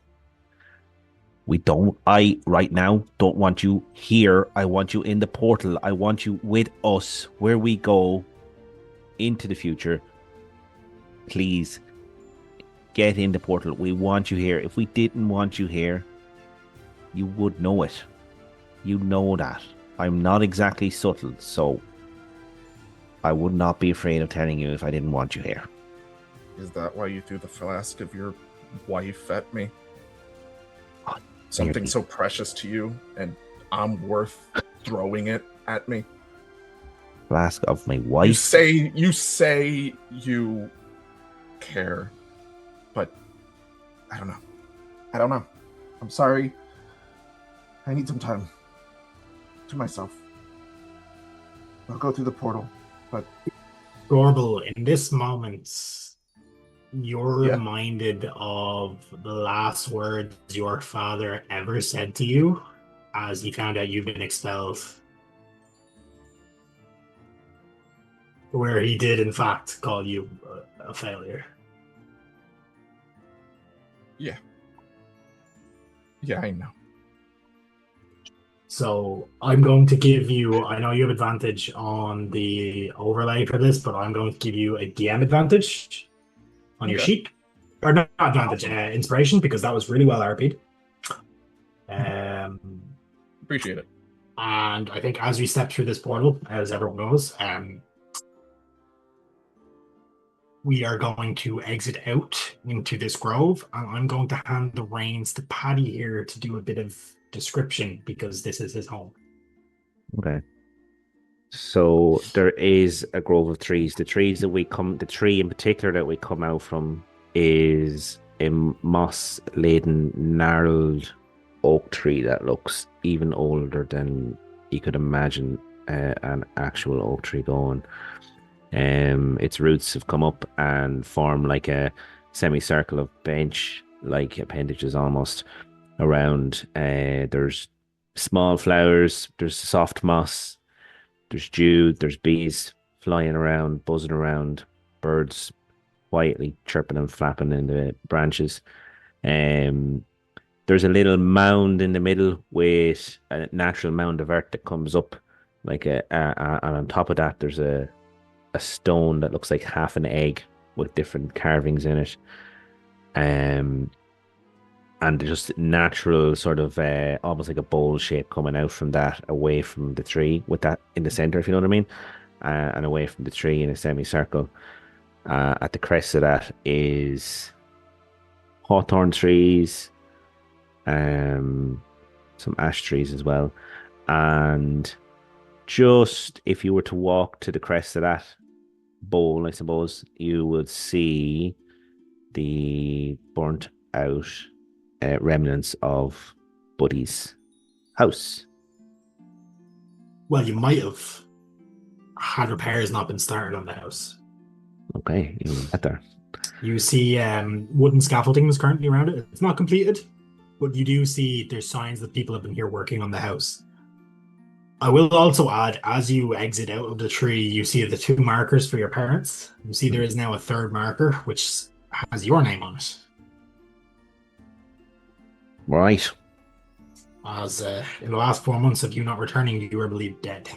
I right now don't want you here. I want you in the portal. I want you with us where we go into the future. Please get in the portal. We want you here. If we didn't want you here, you would know it. You know that. I'm not exactly subtle, so I would not be afraid of telling you if I didn't want you here. Is that why you threw the flask of your wife at me? Something so precious to you, and I'm worth throwing it at me? Flask of my wife? You say you care, but I don't know. I'm sorry. I need some time to myself. I'll go through the portal, but... Gorble, in this moment, you're reminded of the last words your father ever said to you as he found out you've been expelled. Where he did, in fact, call you a failure. Yeah. Yeah, I know. So I'm going to give you, I know you have advantage on the overlay for this, but I'm going to give you a DM advantage on your sheet. Or not advantage, inspiration, because that was really well RP'd. Appreciate it. And I think as we step through this portal, as everyone knows, we are going to exit out into this grove, and I'm going to hand the reins to Paddy here to do a bit of description, because this is his home. Okay. So there is a grove of trees. The tree in particular that we come out from is a moss-laden, gnarled oak tree that looks even older than you could imagine an actual oak tree going. Its roots have come up and form like a semicircle of bench-like appendages almost around. There's small flowers, there's soft moss, there's dew, there's bees flying around, buzzing around, birds quietly chirping and flapping in the branches. There's a little mound in the middle with a natural mound of earth that comes up, and on top of that there's a stone that looks like half an egg with different carvings in it. And just natural sort of almost like a bowl shape coming out from that, away from the tree, with that in the center, if you know what I mean, and away from the tree in a semicircle. At the crest of that is hawthorn trees, some ash trees as well, and just if you were to walk to the crest of that bowl, I suppose, you would see the burnt out remnants of Buddy's house. Well, you might have had repairs not been started on the house. Okay, you get there. You see wooden scaffolding is currently around it. It's not completed, but you do see there's signs that people have been here working on the house. I will also add, as you exit out of the tree, you see the 2 markers for your parents. You see there is now a 3rd marker, which has your name on it. Right. As in the last 4 months of you not returning, you were believed dead.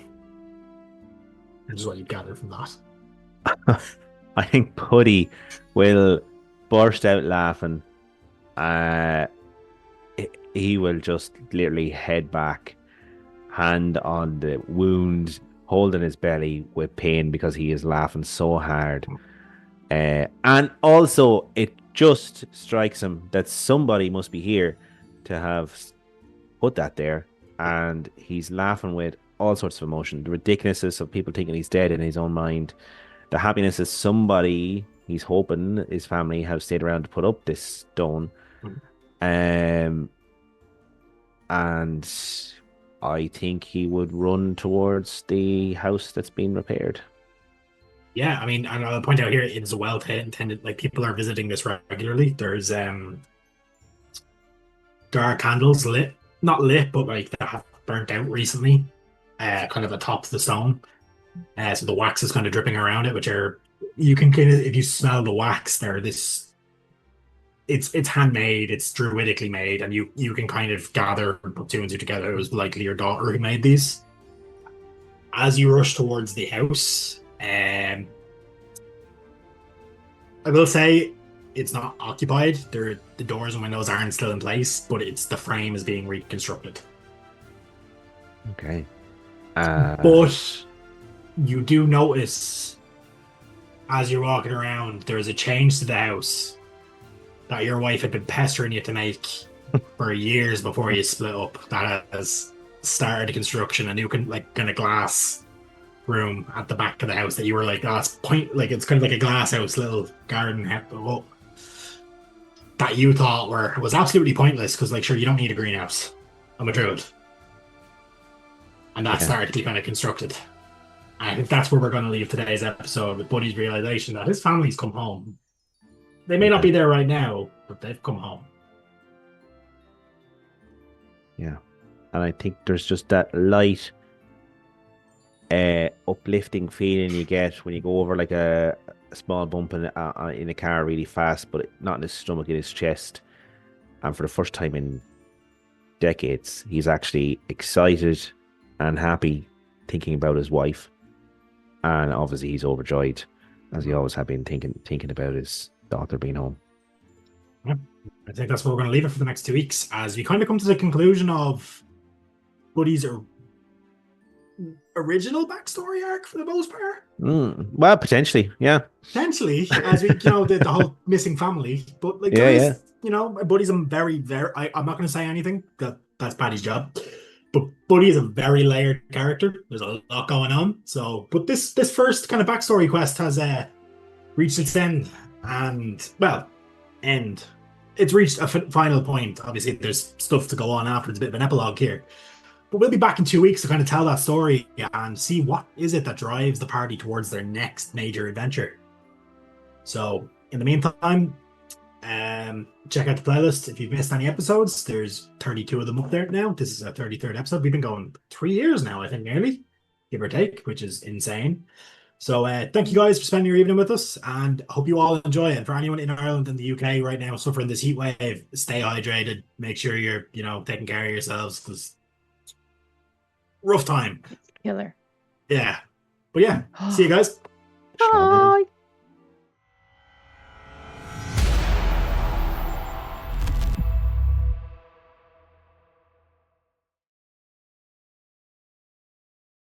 Which is what you gathered from that. I think Putty will burst out laughing. He will just literally head back, hand on the wound, holding his belly with pain because he is laughing so hard. And also, it just strikes him that somebody must be here to have put that there, and he's laughing with all sorts of emotion. The ridiculousness of people thinking he's dead in his own mind. The happiness is somebody he's hoping his family have stayed around to put up this stone. And I think he would run towards the house that's being repaired. Yeah, I mean, and I'll point out here, it's well intended. Like, people are visiting this regularly. There's there are candles lit, not lit, but like that have burnt out recently, kind of atop the stone. So the wax is kind of dripping around it, which are, you can kind of, if you smell the wax, there, this, it's handmade, it's druidically made, and you can kind of gather and put 2 and 2 together. It was likely your daughter who made these. As you rush towards the house, I will say it's not occupied. The doors and windows aren't still in place, but it's the frame is being reconstructed. Okay. But you do notice as you're walking around, there's a change to the house that your wife had been pestering you to make for years before you split up. That has started construction, a new kind of glass room at the back of the house that you were like, oh, it's it's kind of like a glass house, little garden that you thought was absolutely pointless because, like, sure, you don't need a greenhouse. I'm a druid. And that started to be kind of constructed. And I think that's where we're going to leave today's episode, with Buddy's realization that his family's come home. They may not be there right now, but they've come home. Yeah. And I think there's just that light, uplifting feeling you get when you go over like a small bump in a car really fast, but not in his stomach, in his chest. And for the first time in decades, he's actually excited and happy, thinking about his wife. And obviously he's overjoyed, as he always had been, thinking about his daughter being home. Yep. I think that's where we're going to leave it for the next 2 weeks, as we kind of come to the conclusion of Buddy's original backstory arc for the most part. Well, potentially, yeah. Potentially, as we, the whole missing family. But like, guys, Buddy's a very, very. I'm not going to say anything. That's Paddy's job. But Buddy is a very layered character. There's a lot going on. So, but this first kind of backstory quest has reached its end, and it's reached a final point. Obviously, there's stuff to go on after. It's a bit of an epilogue here. But we'll be back in 2 weeks to kind of tell that story and see what is it that drives the party towards their next major adventure. So, in the meantime, check out the playlist. If you've missed any episodes, there's 32 of them up there now. This is our 33rd episode. We've been going 3 years now, I think, nearly, give or take, which is insane. So thank you guys for spending your evening with us, and hope you all enjoy it. For anyone in Ireland and the UK right now suffering this heat wave, stay hydrated. Make sure you're, taking care of yourselves, because rough time. Killer. Yeah. But yeah, see you guys. Bye.